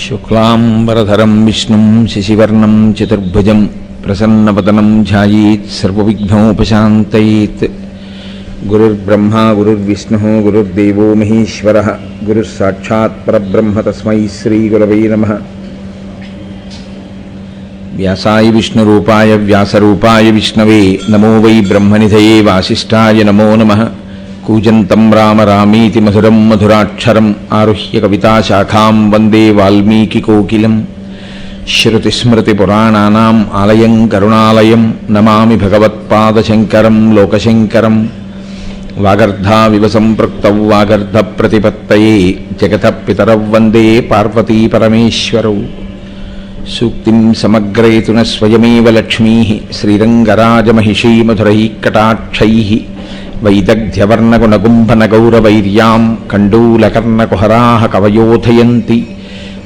శుక్లాంబరధరం విష్ణుం శశివర్ణం చతుర్భుజం ప్రసన్నవదనం ధ్యాయేత్ సర్వవిఘ్నోపశాంతయేత్. గురుర్బ్రహ్మా గురుర్విష్ణుః గురుర్దేవో మహేశ్వరః గురుస్సాక్షాత్ పరబ్రహ్మ తస్మై శ్రీగురవే నమః. వ్యాసాయ విష్ణురూపాయ వ్యాసరూపాయ విష్ణవే నమో వై బ్రహ్మనిధయే వాసిష్ఠాయ నమో నమః. కూజంతం రామ రామీతి మధురం మధురాక్షరం ఆరుహ్య కవితాశాఖాం వందే వాల్మీకికోకిలం. శ్రుతిస్మృతిపురాణానాం ఆలయం కరుణాలయం నమామి భగవత్పాదశంకరం లోకశంకరం. వాగర్ధావివ సంపృక్తౌ వాగర్ధప్రతిపత్తయే జగతః పితరౌ వందే పార్వతీ పరమేశ్వరౌ. సూక్తిం సమగ్రయతున స్వయమేవ లక్ష్మీః శ్రీరంగరాజమహిషీ మధురైః కటాక్షైః. వైదగ్ధ్యవర్ణగుణగుంభనగౌరవైర్యాం కండూలకర్ణకుహరాः కవయోధయంతి.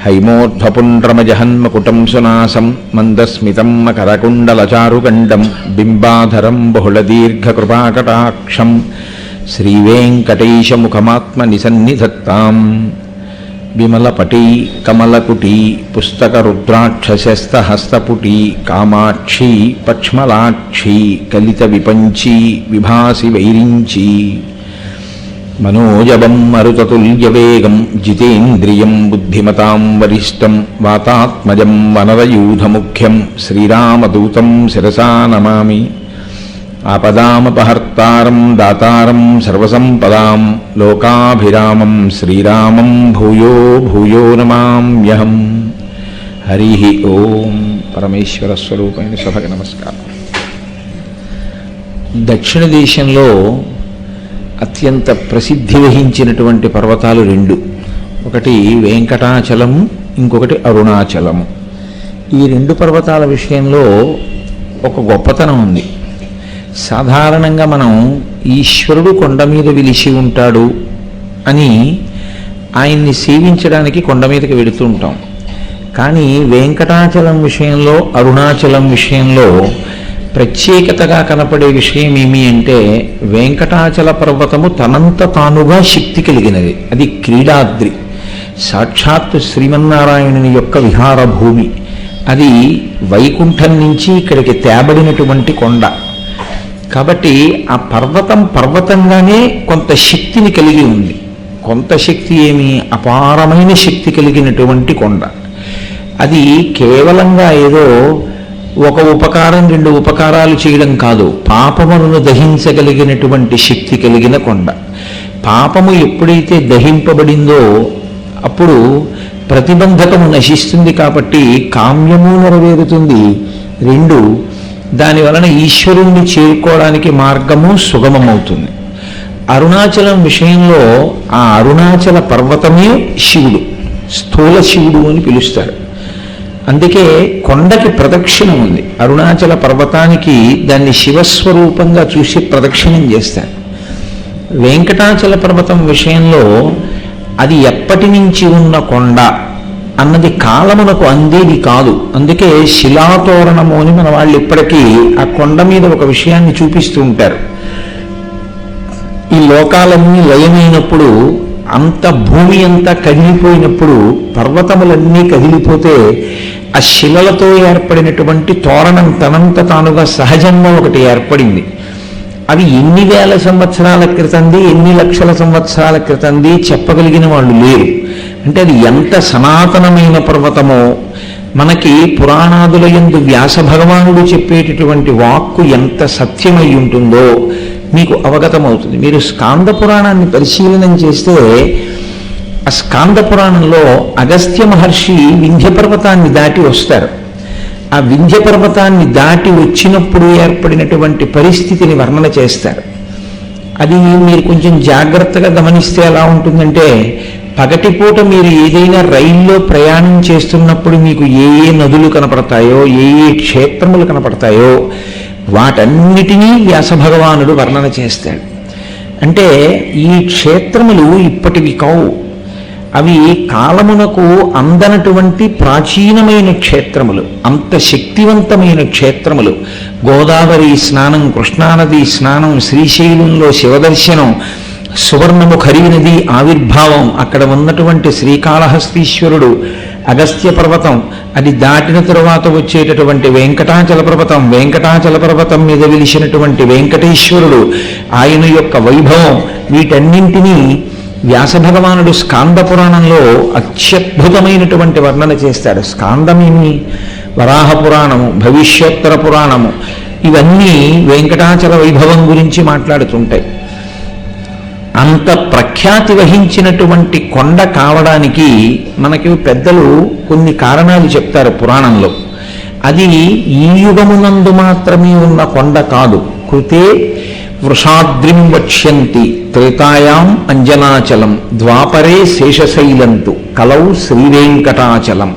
హైమోర్ధ్వపుండ్రమజహన్మకుటం సునాసం మందస్మితం మకరకుండలచారుగండం బింబాధరం బహుళదీర్ఘకృపాకటాక్షం. శ్రీవేంకటేశముఖమాత్మనిసన్నిధత్తాం. విమలపటీ కమలకుటీ పుస్తకరుద్రాక్షశస్తహస్తపుటీ కామాక్షీ పక్ష్మలాక్షీ కలిత విపంచీ విభాసి వైరించీ. మనోజవం మరుతతుల్యవేగం జితేంద్రియం బుద్ధిమతాం వరిష్టం వాతాత్మజం వనరయూధముఖ్యం శ్రీరామదూతం శిరసా నమామి. ఆపదామపహర్తారం దాతారం సర్వసంపదాం లోకాభిరామం శ్రీరామం భూయో భూయో నమామ్యహం. హరి ఓం. పరమేశ్వర స్వరూపమైన సభకు నమస్కారం. దక్షిణ దేశంలో అత్యంత ప్రసిద్ధి వహించినటువంటి పర్వతాలు రెండు. ఒకటి వెంకటాచలము, ఇంకొకటి అరుణాచలము. ఈ రెండు పర్వతాల విషయంలో ఒక గొప్పతనం ఉంది. సాధారణంగా మనం ఈశ్వరుడు కొండ మీద విలిచి ఉంటాడు అని ఆయన్ని సేవించడానికి కొండ మీదకి వెళుతూ ఉంటాం. కానీ వెంకటాచలం విషయంలో, అరుణాచలం విషయంలో ప్రత్యేకతగా కనపడే విషయం ఏమి అంటే, వెంకటాచల పర్వతము తనంత తానుగా శక్తి కలిగినది. అది క్రీడాద్రి, సాక్షాత్తు శ్రీమన్నారాయణుని యొక్క విహార భూమి. అది వైకుంఠం నుంచి ఇక్కడికి తేబడినటువంటి కొండ. కాబట్టి ఆ పర్వతం పర్వతంగానే కొంత శక్తిని కలిగి ఉంది. కొంత శక్తి ఏమి, అపారమైన శక్తి కలిగినటువంటి కొండ. అది కేవలంగా ఏదో ఒక ఉపకారం రెండు ఉపకారాలు చేయడం కాదు, పాపములను దహించగలిగినటువంటి శక్తి కలిగిన కొండ. పాపము ఎప్పుడైతే దహింపబడిందో అప్పుడు ప్రతిబంధకము నశిస్తుంది. కాబట్టి కామ్యము నెరవేరుతుంది. రెండు, దాని వలన ఈశ్వరుణ్ణి చేరుకోవడానికి మార్గము సుగమమవుతుంది. అరుణాచలం విషయంలో ఆ అరుణాచల పర్వతమే శివుడు, స్థూల శివుడు అని పిలుస్తారు. అందుకే కొండకి ప్రదక్షిణం ఉంది. అరుణాచల పర్వతానికి దాన్ని శివస్వరూపంగా చూసి ప్రదక్షిణం చేస్తారు. వెంకటాచల పర్వతం విషయంలో అది ఎప్పటి నుంచి ఉన్న కొండ అన్నది కాలమునకు అందేది కాదు. అందుకే శిలాతోరణము అని మన వాళ్ళు ఇప్పటికీ ఆ కొండ మీద ఒక విషయాన్ని చూపిస్తూ ఉంటారు. ఈ లోకాలన్నీ లయమైనప్పుడు, అంత భూమి అంతా కదిలిపోయినప్పుడు, పర్వతములన్నీ కదిలిపోతే ఆ శిలలతో ఏర్పడినటువంటి తోరణం తనంత తానుగా సహజంగా ఒకటి ఏర్పడింది. అవి ఎన్ని వేల సంవత్సరాల క్రితంది, ఎన్ని లక్షల సంవత్సరాల క్రితంది చెప్పగలిగిన వాళ్ళు లేరు. అంటే అది ఎంత సనాతనమైన పర్వతమో, మనకి పురాణాదుల యందు వ్యాస భగవానుడు చెప్పేటటువంటి వాక్కు ఎంత సత్యమై ఉంటుందో మీకు అవగతమవుతుంది. మీరు స్కాంద పురాణాన్ని పరిశీలనం చేస్తే ఆ స్కాంద పురాణంలో అగస్త్య మహర్షి వింధ్య పర్వతాన్ని దాటి వస్తారు. ఆ వింధ్య పర్వతాన్ని దాటి వచ్చినప్పుడు ఏర్పడినటువంటి పరిస్థితిని వర్ణన చేస్తారు. అది మీరు కొంచెం జాగ్రత్తగా గమనిస్తే ఎలా ఉంటుందంటే, పగటిపూట మీరు ఏదైనా రైల్లో ప్రయాణం చేస్తున్నప్పుడు మీకు ఏ ఏ నదులు కనపడతాయో, ఏ ఏ క్షేత్రములు కనపడతాయో వాటన్నిటినీ వ్యాస భగవానుడు వర్ణన చేస్తాడు. అంటే ఈ క్షేత్రములు ఇప్పటివి కావు, అవి కాలమునకు అందనటువంటి ప్రాచీనమైన క్షేత్రములు, అంత శక్తివంతమైన క్షేత్రములు. గోదావరి స్నానం, కృష్ణానది స్నానం, శ్రీశైలంలో శివదర్శనం, సువర్ణము ఖరీనది ఆవిర్భావం, అక్కడ ఉన్నటువంటి శ్రీకాళహస్తీశ్వరుడు అగస్త్య పర్వతం, అది దాటిన తరువాత వచ్చేటటువంటి వెంకటాచల పర్వతం, వెంకటాచల పర్వతం మీద వెలిసినటువంటి వెంకటేశ్వరుడు, ఆయన యొక్క వైభవం, వీటన్నింటినీ వ్యాస భగవానుడు స్కాంద పురాణంలో అత్యద్భుతమైనటువంటి వర్ణన చేస్తాడు. స్కాందమేమి, వరాహ పురాణము, భవిష్యోత్తర పురాణము, ఇవన్నీ వెంకటాచల వైభవం గురించి మాట్లాడుతుంటాయి. అంత ప్రఖ్యాతి వహించినటువంటి కొండ కావడానికి మనకి పెద్దలు కొన్ని కారణాలు చెప్తారు పురాణంలో. అది ఈ యుగమునందు మాత్రమే ఉన్న కొండ కాదు. కృతే వృషాద్రిం వక్ష్యంతి త్రేతాయాం అంజనాచలం ద్వాపరే శేషశైలంతు కలౌ శ్రీవేంకటాచలం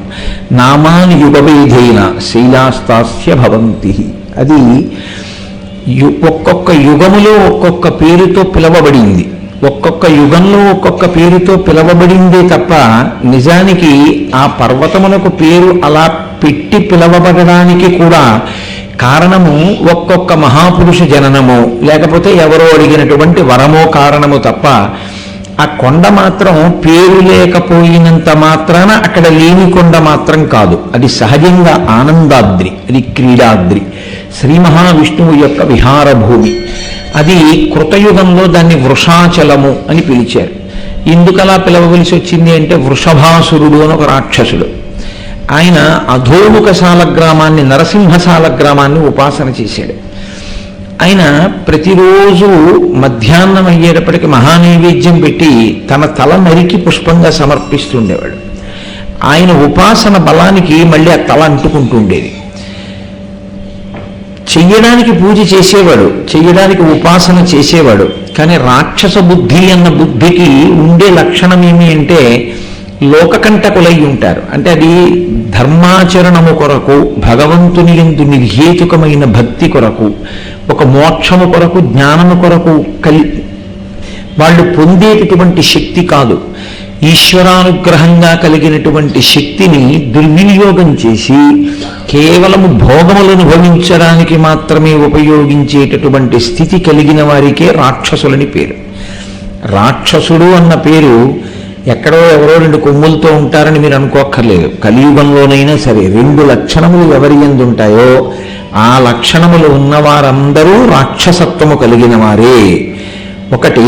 నామాని యుగభేదేన శైలాస్తాస్య భవంతి. అది ఒక్కొక్క యుగములో ఒక్కొక్క పేరుతో పిలవబడింది, ఒక్కొక్క యుగంలో ఒక్కొక్క పేరుతో పిలవబడిందే తప్ప నిజానికి ఆ పర్వతములకు పేరు అలా పెట్టి పిలవబడడానికి కూడా కారణము ఒక్కొక్క మహాపురుష జననము, లేకపోతే ఎవరో అడిగినటువంటి వరమో కారణము తప్ప ఆ కొండ మాత్రం పేరు లేకపోయినంత మాత్రాన అక్కడ లేని కొండ మాత్రం కాదు. అది సహజంగా ఆనందాద్రి, అది క్రీడాద్రి, శ్రీ మహావిష్ణువు యొక్క విహారభూమి. అది కృతయుగంలో దాన్ని వృషాచలము అని పిలిచారు. ఎందుకలా పిలవవలసి వచ్చింది అంటే, వృషభాసురుడు అని ఒక రాక్షసుడు, ఆయన అధోముఖ శాలగ్రామాన్ని, నరసింహశాల గ్రామాన్ని ఉపాసన చేశాడు. ఆయన ప్రతిరోజు మధ్యాహ్నం అయ్యేటప్పటికి మహానైవేద్యం పెట్టి తన తల నరికి పుష్పంగా సమర్పిస్తుండేవాడు. ఆయన ఉపాసన బలానికి మళ్ళీ ఆ తల అంటుకుంటూ ఉండేది. చెయ్యడానికి పూజ చేసేవాడు, చెయ్యడానికి ఉపాసన చేసేవాడు, కానీ రాక్షస బుద్ధి అన్న బుద్ధికి ఉండే లక్షణం ఏమి అంటే లోకకంటకులై ఉంటారు. అంటే అది ధర్మాచరణము కొరకు, భగవంతుని యందు నిర్హేతుకమైన భక్తి కొరకు, ఒక మోక్షము కొరకు, జ్ఞానము కొరకు వాళ్ళు పొందేటటువంటి శక్తి కాదు. ఈశ్వరానుగ్రహంగా కలిగినటువంటి శక్తిని దుర్వినియోగం చేసి కేవలము భోగములను అనుభవించడానికి మాత్రమే ఉపయోగించేటటువంటి స్థితి కలిగిన వారికే రాక్షసులని పేరు. రాక్షసుడు అన్న పేరు ఎక్కడో ఎవరో రెండు కొమ్ములతో ఉంటారని మీరు అనుకోక్కర్లేదు. కలియుగంలోనైనా సరే రెండు లక్షణములు ఎవరి యందు ఉంటాయో ఆ లక్షణములు ఉన్నవారందరూ రాక్షసత్వము కలిగిన వారే. ఒకటి,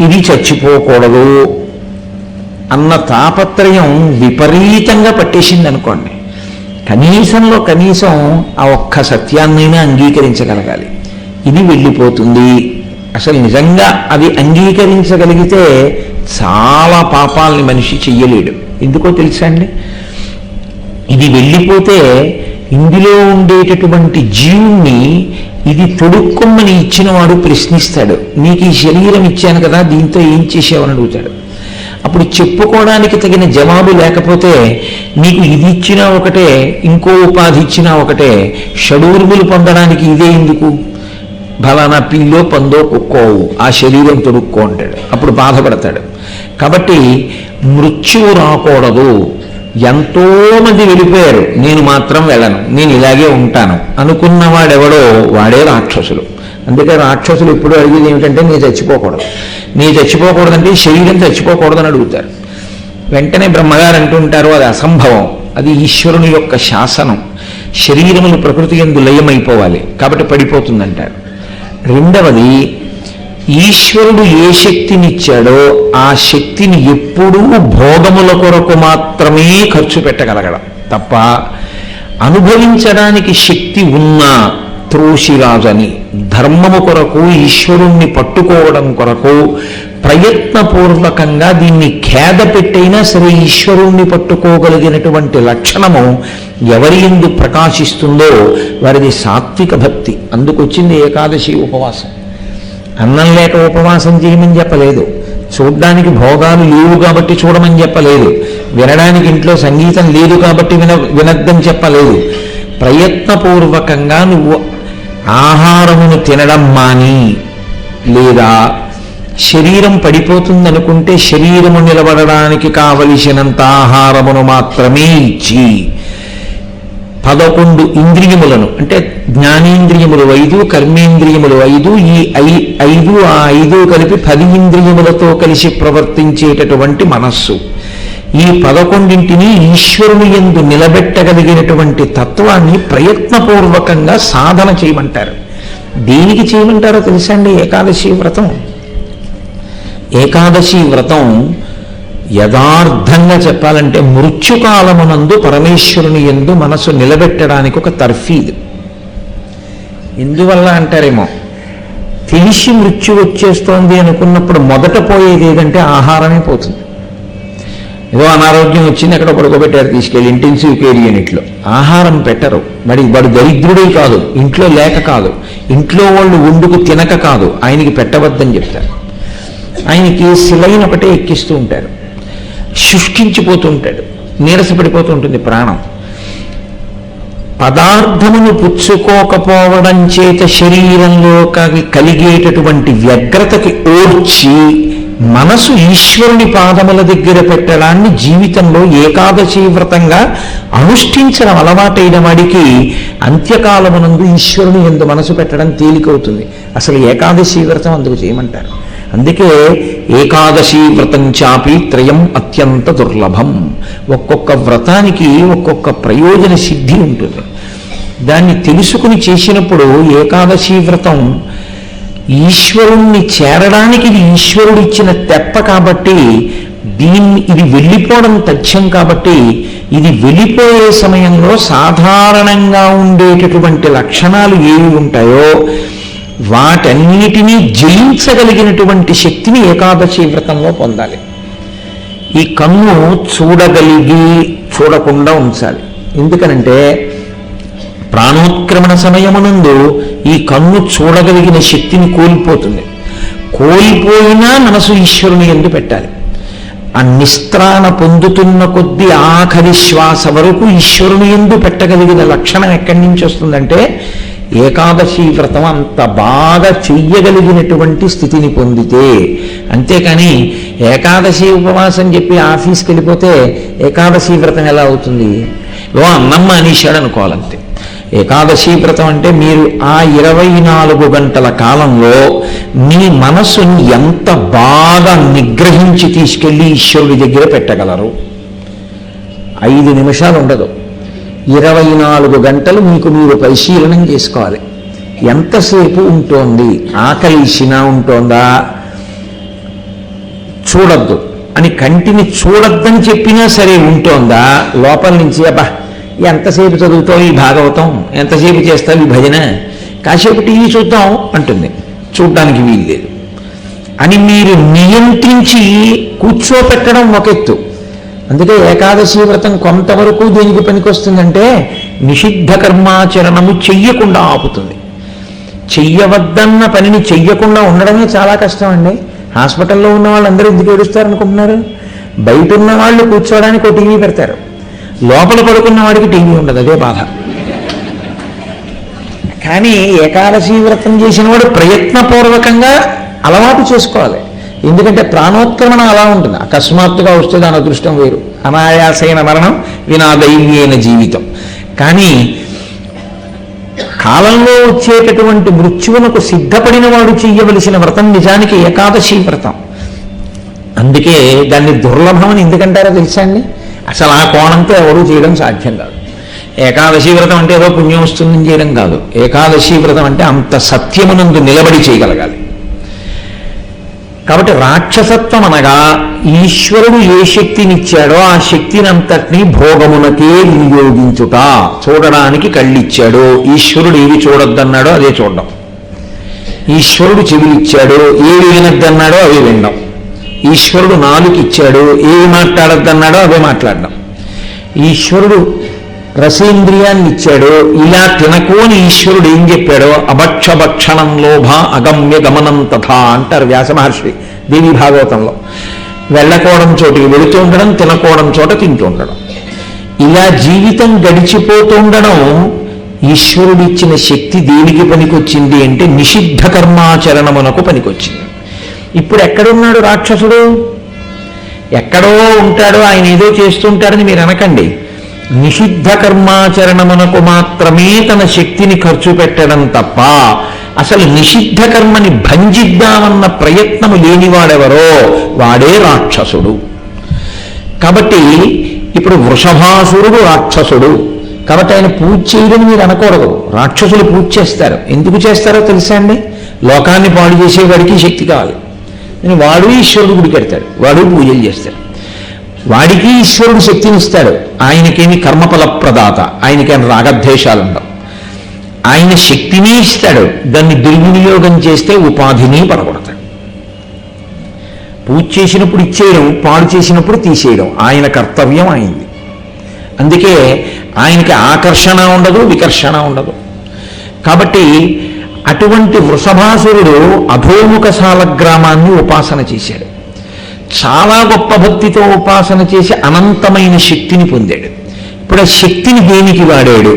ఇది చచ్చిపోకూడదు అన్న తాపత్రయం విపరీతంగా పట్టేసింది అనుకోండి, కనీసంలో కనీసం ఆ ఒక్క సత్యాన్నైనా అంగీకరించగలగాలి. ఇది వెళ్ళిపోతుంది. అసలు నిజంగా అది అంగీకరించగలిగితే చాలా పాపాలని మనిషి చెయ్యలేడు. ఎందుకో తెలుసా అండి, ఇది వెళ్ళిపోతే ఇందులో ఉండేటటువంటి జీవుణ్ణి ఇది తొడుక్కొమ్మని ఇచ్చిన వాడు ప్రశ్నిస్తాడు. నీకు ఈ శరీరం ఇచ్చాను కదా, దీంతో ఏం చేసావని అడుగుతాడు. అప్పుడు చెప్పుకోవడానికి తగిన జవాబు లేకపోతే నీకు ఇది ఇచ్చినా ఒకటే, ఇంకో ఉపాధి ఇచ్చినా ఒకటే, షడూర్ములు పొందడానికి ఇదే ఎందుకు, ఫలానా పిల్లో పందో కుక్కోవు, ఆ శరీరం తొడుక్కో అంటాడు. అప్పుడు బాధపడతాడు. కాబట్టి మృత్యువు రాకూడదు. ఎంతో మంది వెళ్ళిపోయారు, నేను మాత్రం వెళ్ళను, నేను ఇలాగే ఉంటాను అనుకున్నవాడెవడో వాడే రాక్షసులు. అందుకే రాక్షసులు ఎప్పుడు అడిగేది ఏమిటంటే, నీ చచ్చిపోకూడదు, నీ చచ్చిపోకూడదంటే శరీరం చచ్చిపోకూడదని అడుగుతారు. వెంటనే బ్రహ్మగారు అంటుంటారు, అది అసంభవం, అది ఈశ్వరుని యొక్క శాసనం, శరీరములు ప్రకృతి యందు లయమైపోవాలి కాబట్టి పడిపోతుందంటారు. రెండవది, ఈశ్వరుడు ఏ శక్తినిచ్చాడో ఆ శక్తిని ఎప్పుడూ భోగముల కొరకు మాత్రమే ఖర్చు పెట్టగలగడం తప్ప, అనుభవించడానికి శక్తి ఉన్నా త్రోసిరాజని ధర్మము కొరకు, ఈశ్వరుణ్ణి పట్టుకోవడం కొరకు ప్రయత్నపూర్వకంగా దీన్ని ఖేద పెట్టైనా సరే ఈశ్వరుణ్ణి పట్టుకోగలిగినటువంటి లక్షణము ఎవరి యందు ప్రకాశిస్తుందో వారిది సాత్విక భక్తి. అందుకొచ్చింది ఏకాదశి ఉపవాసం. అన్నం లేక ఉపవాసం చేయమని చెప్పలేదు, చూడ్డానికి భోగాలు లేవు కాబట్టి చూడమని చెప్పలేదు, వినడానికి ఇంట్లో సంగీతం లేదు కాబట్టి వినద్దని చెప్పలేదు. ప్రయత్నపూర్వకంగా నువ్వు ఆహారమును తినడం మాని, లేదా శరీరం పడిపోతుందనుకుంటే శరీరము నిలబడడానికి కావలసినంత ఆహారమును మాత్రమే ఇచ్చి 11 ఇంద్రియములను, అంటే జ్ఞానేంద్రియములు 5, కర్మేంద్రియములు 5, ఈ 5 కలిపి 10 ఇంద్రియములతో కలిసి ప్రవర్తించేటటువంటి మనస్సు, ఈ 11ంటిని ఈశ్వరుని యందు నిలబెట్టగలిగినటువంటి తత్వాన్ని ప్రయత్నపూర్వకంగా సాధన చేయమంటారు. దేనికి చేయమంటారో తెలుసా అండి? ఏకాదశి వ్రతం. ఏకాదశి వ్రతం యథార్థంగా చెప్పాలంటే మృత్యుకాలమునందు పరమేశ్వరుని యందు మనసు నిలబెట్టడానికి ఒక తర్ఫీదు. ఎందువల్ల అంటారేమో, తెలిసి మృత్యు వచ్చేస్తోంది అనుకున్నప్పుడు మొదట పోయేది ఏదంటే ఆహారమే పోతుంది. ఏదో అనారోగ్యం వచ్చింది, అక్కడ పడుకోబెట్టారు తీసుకెళ్ళి ఇంటెన్సివ్ కేర్ యూనిట్లో. ఆహారం పెట్టరు. వాడు దరిద్రుడే కాదు, ఇంట్లో లేక కాదు, ఇంట్లో వాళ్ళు వండుకు తినక కాదు, ఆయనకి పెట్టవద్దని చెప్తారు. ఆయనకి సిలైన్ ఒకటే ఎక్కిస్తూ ఉంటారు, శుష్కించిపోతూ ఉంటాడు, నీరసపడిపోతూ ఉంటుంది ప్రాణం. పదార్థమును పుచ్చుకోకపోవడం చేత శరీరంలో కలిగేటటువంటి వ్యగ్రతకి ఓర్చి మనసు ఈశ్వరుని పాదముల దగ్గర పెట్టడాన్ని జీవితంలో ఏకాదశి వ్రతంగా అనుష్ఠించడం అలవాటైన వాడికి అంత్యకాలమునందు ఈశ్వరుని యందు మనసు పెట్టడం తేలికవుతుంది. అసలు ఏకాదశి వ్రతం అందుకు చేయమంటారు. అందుకే ఏకాదశి వ్రతం చాపి త్రయం అత్యంత దుర్లభం. ఒక్కొక్క వ్రతానికి ఒక్కొక్క ప్రయోజన సిద్ధి ఉంటుంది. దాన్ని తెలుసుకుని చేసినప్పుడు ఏకాదశి వ్రతం ఈశ్వరుణ్ణి చేరడానికి ఇది ఈశ్వరుడు ఇచ్చిన తెప్ప కాబట్టి, ఇది వెళ్ళిపోవడం తథ్యం కాబట్టి, ఇది వెళ్ళిపోయే సమయంలో సాధారణంగా ఉండేటటువంటి లక్షణాలు ఏవి ఉంటాయో వాటన్నిటినీ జయించగలిగినటువంటి శక్తిని ఏకాదశి వ్రతంలో పొందాలి. ఈ కన్ను చూడగలిగి చూడకుండా ఉంచాలి. ఎందుకనంటే ప్రాణోత్క్రమణ సమయమునందు ఈ కన్ను చూడగలిగిన శక్తిని కోల్పోతుంది. కోల్పోయినా మనసు ఈశ్వరుని యందు పెట్టాలి. ఆ నిస్త్రాణ పొందుతున్న కొద్దీ ఆఖరి శ్వాస వరకు ఈశ్వరుని యందు పెట్టగలిగిన లక్షణం ఎక్కడి నుంచి వస్తుందంటే ఏకాదశి వ్రతం అంత బాగా చెయ్యగలిగినటువంటి స్థితిని పొందితే. అంతేకాని ఏకాదశి ఉపవాసం చెప్పి ఆఫీస్కి వెళ్ళిపోతే ఏకాదశి వ్రతం ఎలా అవుతుంది? అన్నం మానేశాడు అనుకోవాలంతే. ఏకాదశి వ్రతం అంటే మీరు ఆ 24 గంటల కాలంలో మీ మనసుని ఎంత బాగా నిగ్రహించి తీసుకెళ్ళి ఈశ్వరుడి దగ్గర పెట్టగలరు. 5 నిమిషాలు ఉండదు, 24 గంటలు మీకు మీరు పరిశీలనం చేసుకోవాలి. ఎంతసేపు ఉంటోంది? ఆకలిసినా ఉంటోందా? చూడద్దు అని కంటిని చూడద్దని చెప్పినా సరే ఉంటోందా? లోపల నుంచి అబ్బా ఎంతసేపు చదువుతావు ఈ భాగవతం, ఎంతసేపు చేస్తావు ఈ భజన, కాసేపు టీవీ చూద్దాం అంటుంది, చూడ్డానికి వీల్లేదు అని మీరు నియంత్రించి కూర్చోపెట్టడం ఒక ఎత్తు. అందుకే ఏకాదశి వ్రతం కొంతవరకు దేనికి పనికొస్తుందంటే నిషిద్ధ కర్మాచరణము చెయ్యకుండా ఆపుతుంది. చెయ్యవద్దన్న పనిని చెయ్యకుండా ఉండడమే చాలా కష్టం అండి. హాస్పిటల్లో ఉన్న వాళ్ళందరూ ఎందుకు ఏడుస్తారనుకుంటున్నారు? బయట ఉన్న వాళ్ళు కూర్చోవడానికి ఒక టీవీ పెడతారు, లోపల పడుకున్న వాడికి టీవీ ఉండదు, అదే బాధ. కానీ ఏకాదశి వ్రతం చేసిన వాడు ప్రయత్నపూర్వకంగా అలవాటు చేసుకోవాలి. ఎందుకంటే ప్రాణోత్క్రమణ అలా ఉంటుంది, అకస్మాత్తుగా వస్తే దాని అదృష్టం వేరు. అనాయాసైన మరణం వినా దైన్యైన జీవితం. కానీ కాలంలో వచ్చేటటువంటి మృత్యువునకు సిద్ధపడిన వాడు చెయ్యవలసిన వ్రతం నిజానికి ఏకాదశి వ్రతం. అందుకే దాన్ని దుర్లభమని ఎందుకంటారో తెలుసా అండి? అసలు ఆ కోణంతో ఎవరూ చేయడం సాధ్యం కాదు. ఏకాదశి వ్రతం అంటే ఏదో పుణ్యం వస్తుందని చేయడం కాదు. ఏకాదశి వ్రతం అంటే అంత సత్యమునందు నిలబడి చేయగలగాలి. కాబట్టి రాక్షసత్వం అనగా ఈశ్వరుడు ఏ శక్తినిచ్చాడో ఆ శక్తిని అంతటినీ భోగమునకే వినియోగించుట. చూడడానికి కళ్ళిచ్చాడు, ఈశ్వరుడు ఏవి చూడొద్దన్నాడో అదే చూడడం. ఈశ్వరుడు చెవులిచ్చాడు, ఏవి వినొద్దన్నాడో అవి వినడం. ఈశ్వరుడు నాలుకిచ్చాడు, ఏవి మాట్లాడొద్దన్నాడో అవే మాట్లాడడం. ఈశ్వరుడు రసేంద్రియాన్ని ఇచ్చాడు, ఇలా తినకు అని ఈశ్వరుడు ఏం చెప్పాడో అభక్షభక్షణం లోభ అగమ్య గమనం తథా అంటారు వ్యాస మహర్షి దేవి భాగవతంలో. వెళ్ళకోవడం చోటికి వెళుతూ ఉండడం, తినకోవడం చోట తింటూ ఉండడం, ఇలా జీవితం గడిచిపోతుండడం. ఈశ్వరుడిచ్చిన శక్తి దేనికి పనికొచ్చింది అంటే నిషిద్ధ కర్మాచరణమునకు పనికొచ్చింది. ఇప్పుడు ఎక్కడున్నాడు రాక్షసుడు? ఎక్కడో ఉంటాడో, ఆయన ఏదో చేస్తుంటాడని మీరు అనకండి. నిషిద్ధ కర్మాచరణమునకు మాత్రమే తన శక్తిని ఖర్చు పెట్టడం తప్ప అసలు నిషిద్ధ కర్మని భంజిద్దామన్న ప్రయత్నము లేనివాడెవరో వాడే రాక్షసుడు. కాబట్టి ఇప్పుడు వృషభాసురుడు రాక్షసుడు, కాబట్టి ఆయన పూజ చేయడం మీరు అనకూడదు. రాక్షసులు పూజ చేస్తారు. ఎందుకు చేస్తారో తెలుసా అండి? లోకాన్ని పాడు చేసేవాడికి శక్తి కావాలి. వాడు ఈశ్వరుడు గుడికి పెడతాడు, వాడు పూజలు చేస్తాడు. వాడికి ఈశ్వరుడు శక్తిని ఇస్తాడు. ఆయనకేమి కర్మఫల ప్రదాత, ఆయనకేమి రాగద్వేషాలు ఉండవు. ఆయన శక్తిని ఇస్తాడు, దాన్ని దుర్వినియోగం చేస్తే ఉపాధిని పడగొడతాడు. పూజ చేసినప్పుడు ఇచ్చేయడం, పాడు చేసినప్పుడు తీసేయడం ఆయన కర్తవ్యం అయింది. అందుకే ఆయనకి ఆకర్షణ ఉండదు, వికర్షణ ఉండదు. కాబట్టి అటువంటి వృషభాసురుడు అధోముఖ శాలగ్రామాన్ని ఉపాసన చేశాడు. చాలా గొప్ప భక్తితో ఉపాసన చేసి అనంతమైన శక్తిని పొందాడు. ఇప్పుడు ఆ శక్తిని దేనికి వాడాడు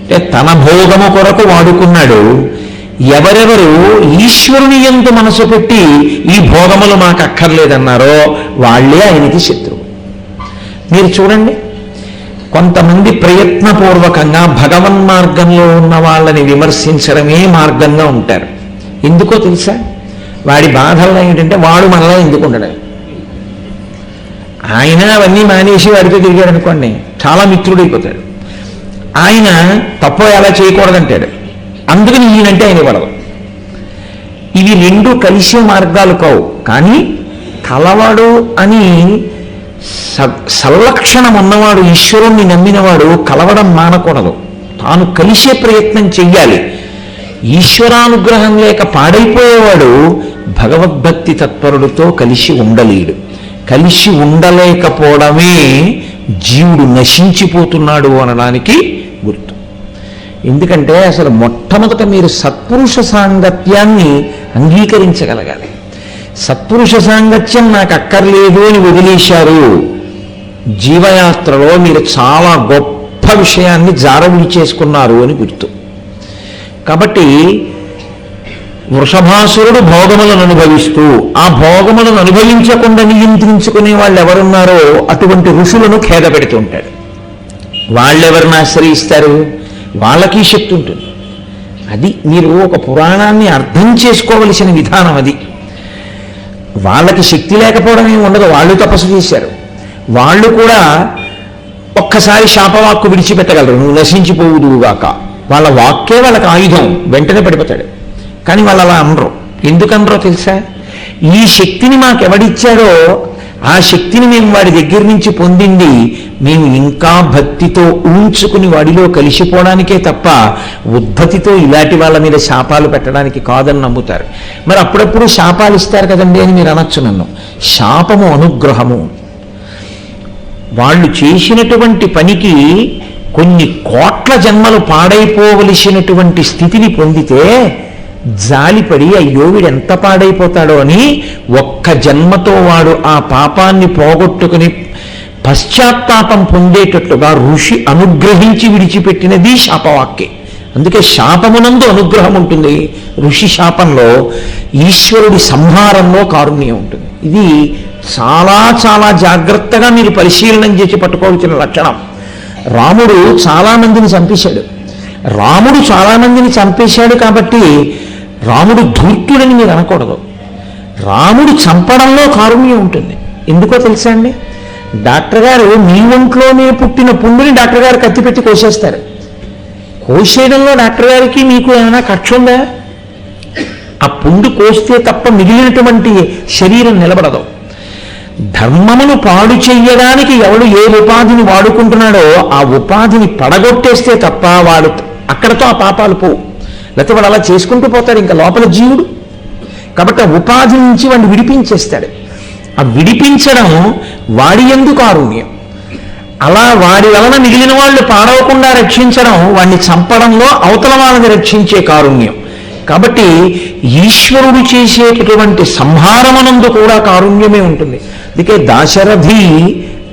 అంటే తన భోగము కొరకు వాడుకున్నాడు. ఎవరెవరు ఈశ్వరుని యందు మనసు పెట్టి ఈ భోగములు మాకు అక్కర్లేదన్నారో వాళ్ళే ఆయనకి శత్రువు. మీరు చూడండి, కొంతమంది ప్రయత్నపూర్వకంగా భగవన్ మార్గంలో ఉన్న వాళ్ళని విమర్శించడమే మార్గంగా ఉంటారు. ఎందుకో తెలుసా? వాడి బాధల్లో ఏంటంటే వాడు మనలో ఎందుకు ఉండడం. ఆయన అవన్నీ మానేసి వాడితో తిరిగాడు అనుకోండి, చాలా మిత్రుడైపోతాడు. ఆయన తప్ప ఎలా చేయకూడదంటాడు, అందుకని ఈయనంటే ఆయన పడదు. ఇవి రెండు కలిసే మార్గాలు కావు. కానీ కలవాడు అని సంలక్షణం ఉన్నవాడు, ఈశ్వరుణ్ణి నమ్మినవాడు కలవడం మానకూడదు. తాను కలిసే ప్రయత్నం చెయ్యాలి. ఈశ్వరానుగ్రహం లేక పాడైపోయేవాడు భగవద్భక్తి తత్పరుడితో కలిసి ఉండలేడు. కలిసి ఉండలేకపోవడమే జీవుడు నశించిపోతున్నాడు అనడానికి గుర్తు. ఎందుకంటే అసలు మొట్టమొదట మీరు సత్పురుష సాంగత్యాన్ని అంగీకరించగలగాలి. సత్పురుష సాంగత్యం నాకు అక్కర్లేదు అని వదిలేశారు, జీవయాత్రలో మీరు చాలా గొప్ప విషయాన్ని జారవిడి చేసుకున్నారు అని గుర్తు. కాబట్టి వృషభాసురుడు భోగములను అనుభవిస్తూ ఆ భోగములను అనుభవించకుండా నియంత్రించుకునే వాళ్ళు ఎవరున్నారో అటువంటి ఋషులను ఖేద పెడుతూ ఉంటాడు. వాళ్ళెవరిని ఆశ్రయిస్తారు? వాళ్ళకి శక్తి ఉంటుంది. అది మీరు ఒక పురాణాన్ని అర్థం చేసుకోవలసిన విధానం. అది వాళ్ళకి శక్తి లేకపోవడం ఏమి ఉండదు. వాళ్ళు తపస్సు చేశారు. వాళ్ళు కూడా ఒక్కసారి శాపవాక్కు విడిచిపెట్టగలరు, నువ్వు నశించిపోవుదువుగాక. వాళ్ళ వాక్కే వాళ్ళకి ఆయుధం, వెంటనే పడిపోతాడు. కానీ వాళ్ళు అలా అనరు. ఎందుకనరో తెలుసా? ఈ శక్తిని మాకెవడిచ్చాడో ఆ శక్తిని మేము వాడి దగ్గర నుంచి పొందింది మేము ఇంకా భక్తితో ఉంచుకుని వాడిలో కలిసిపోవడానికే తప్ప ఉద్ధతితో ఇలాంటి వాళ్ళ మీద శాపాలు పెట్టడానికి కాదని నమ్ముతారు. మరి అప్పుడప్పుడు శాపాలు ఇస్తారు కదండి అని మీరు అనొచ్చు నన్ను. శాపము అనుగ్రహము. వాళ్ళు చేసినటువంటి పనికి కొన్ని కోట్ల జన్మలు పాడైపోవలసినటువంటి స్థితిని పొందితే జాలిపడి అయ్యో వీడు ఎంత పాడైపోతాడో అని ఒక్క జన్మతో వాడు ఆ పాపాన్ని పోగొట్టుకుని పశ్చాత్తాపం పొందేటట్లుగా ఋషి అనుగ్రహించి విడిచిపెట్టినది శాపవాక్యే. అందుకే శాపమునందు అనుగ్రహం ఉంటుంది, ఋషి శాపంలో ఈశ్వరుడి సంహారంలో కారుణ్యం ఉంటుంది. ఇది చాలా చాలా జాగ్రత్తగా మీరు పరిశీలనం చేసి పట్టుకోవాల్సిన లక్షణం. రాముడు చాలామందిని చంపేశాడు కాబట్టి రాముడు ధూర్తుడని మీరు అనకూడదు. రాముడు చంపడంలో కారుణ్యం ఉంటుంది. ఎందుకో తెలుసా అండి? డాక్టర్ గారు మీ ఒంట్లోనే పుట్టిన పుండుని డాక్టర్ గారు కత్తిపెట్టి కోసేస్తారు. కోసేయడంలో డాక్టర్ గారికి మీకు ఏమైనా కక్ష ఉందా? ఆ పుండు కోస్తే తప్ప మిగిలినటువంటి శరీరం నిలబడదు. ధర్మమును పాడు చెయ్యడానికి ఎవడు ఏ ఉపాధిని వాడుకుంటున్నాడో ఆ ఉపాధిని పడగొట్టేస్తే తప్ప వాడు అక్కడతో ఆ పాపాలు పోవు. లేకపోతే వాడు అలా చేసుకుంటూ పోతాడు ఇంకా లోపల జీవుడు. కాబట్టి ఆ ఉపాధి నుంచి వాడిని విడిపించేస్తాడు. ఆ విడిపించడం వాడి యందు కారుణ్యం. అలా వాడి వలన మిగిలిన వాళ్ళు పాడవకుండా రక్షించడం వాడిని చంపడంలో అవతల వాళ్ళని రక్షించే కారుణ్యం. కాబట్టి ఈశ్వరుడు చేసేటటువంటి సంహారమనందు కూడా కారుణ్యమే ఉంటుంది. అందుకే దాశరథి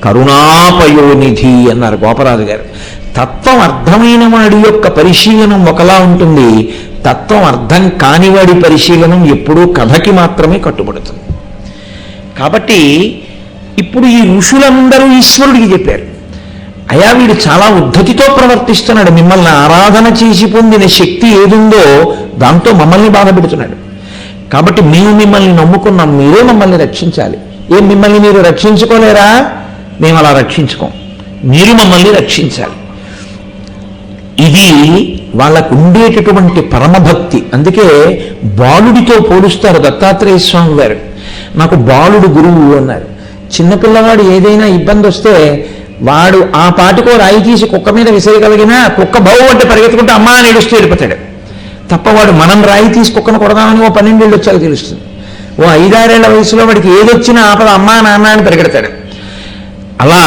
కరుణాపయోనిధి అన్నారు గోపరాజు గారు. తత్వం అర్థమైన వాడి యొక్క పరిశీలనం ఒకలా ఉంటుంది, తత్వం అర్థం కానివాడి పరిశీలనం ఎప్పుడూ కథకి మాత్రమే కట్టుబడుతుంది. కాబట్టి ఇప్పుడు ఈ ఋషులందరూ ఈశ్వరుడికి చెప్పారు, అయా వీడు చాలా ఉద్ధతితో ప్రవర్తిస్తున్నాడు, మిమ్మల్ని ఆరాధన చేసి పొందిన శక్తి ఏదుందో దాంతో మమ్మల్ని బాధ పెడుతున్నాడు. కాబట్టి మేము మిమ్మల్ని నమ్ముకున్నాం, మీరే మమ్మల్ని రక్షించాలి. మిమ్మల్ని మీరు రక్షించుకోలేరా మేము అలా రక్షించుకోం, మీరు మమ్మల్ని రక్షించాలి. ఇది వాళ్ళకు ఉండేటటువంటి పరమభక్తి. అందుకే బాలుడితో పోలుస్తారు దత్తాత్రేయ స్వామి వారు. నాకు బాలుడు గురువు అన్నారు. చిన్నపిల్లవాడు ఏదైనా ఇబ్బంది వస్తే వాడు ఆ పాటికో రాయి తీసి కుక్క మీద విసిరగలిగినా కుక్క బావు అంటే పరిగెత్తుకుంటే అమ్మా అని ఏడుస్తూ వెళ్ళిపోతాడు తప్ప, వాడు మనం రాయి తీసి కుక్కను కొడదామని ఓ 12 ఏళ్ళు వచ్చాక తెలుస్తుంది. ఓ 5-6 ఏళ్ల వయసులో వాడికి ఏదొచ్చినా ఆపద అమ్మా నాన్న అని పరిగెడతాడు. అలా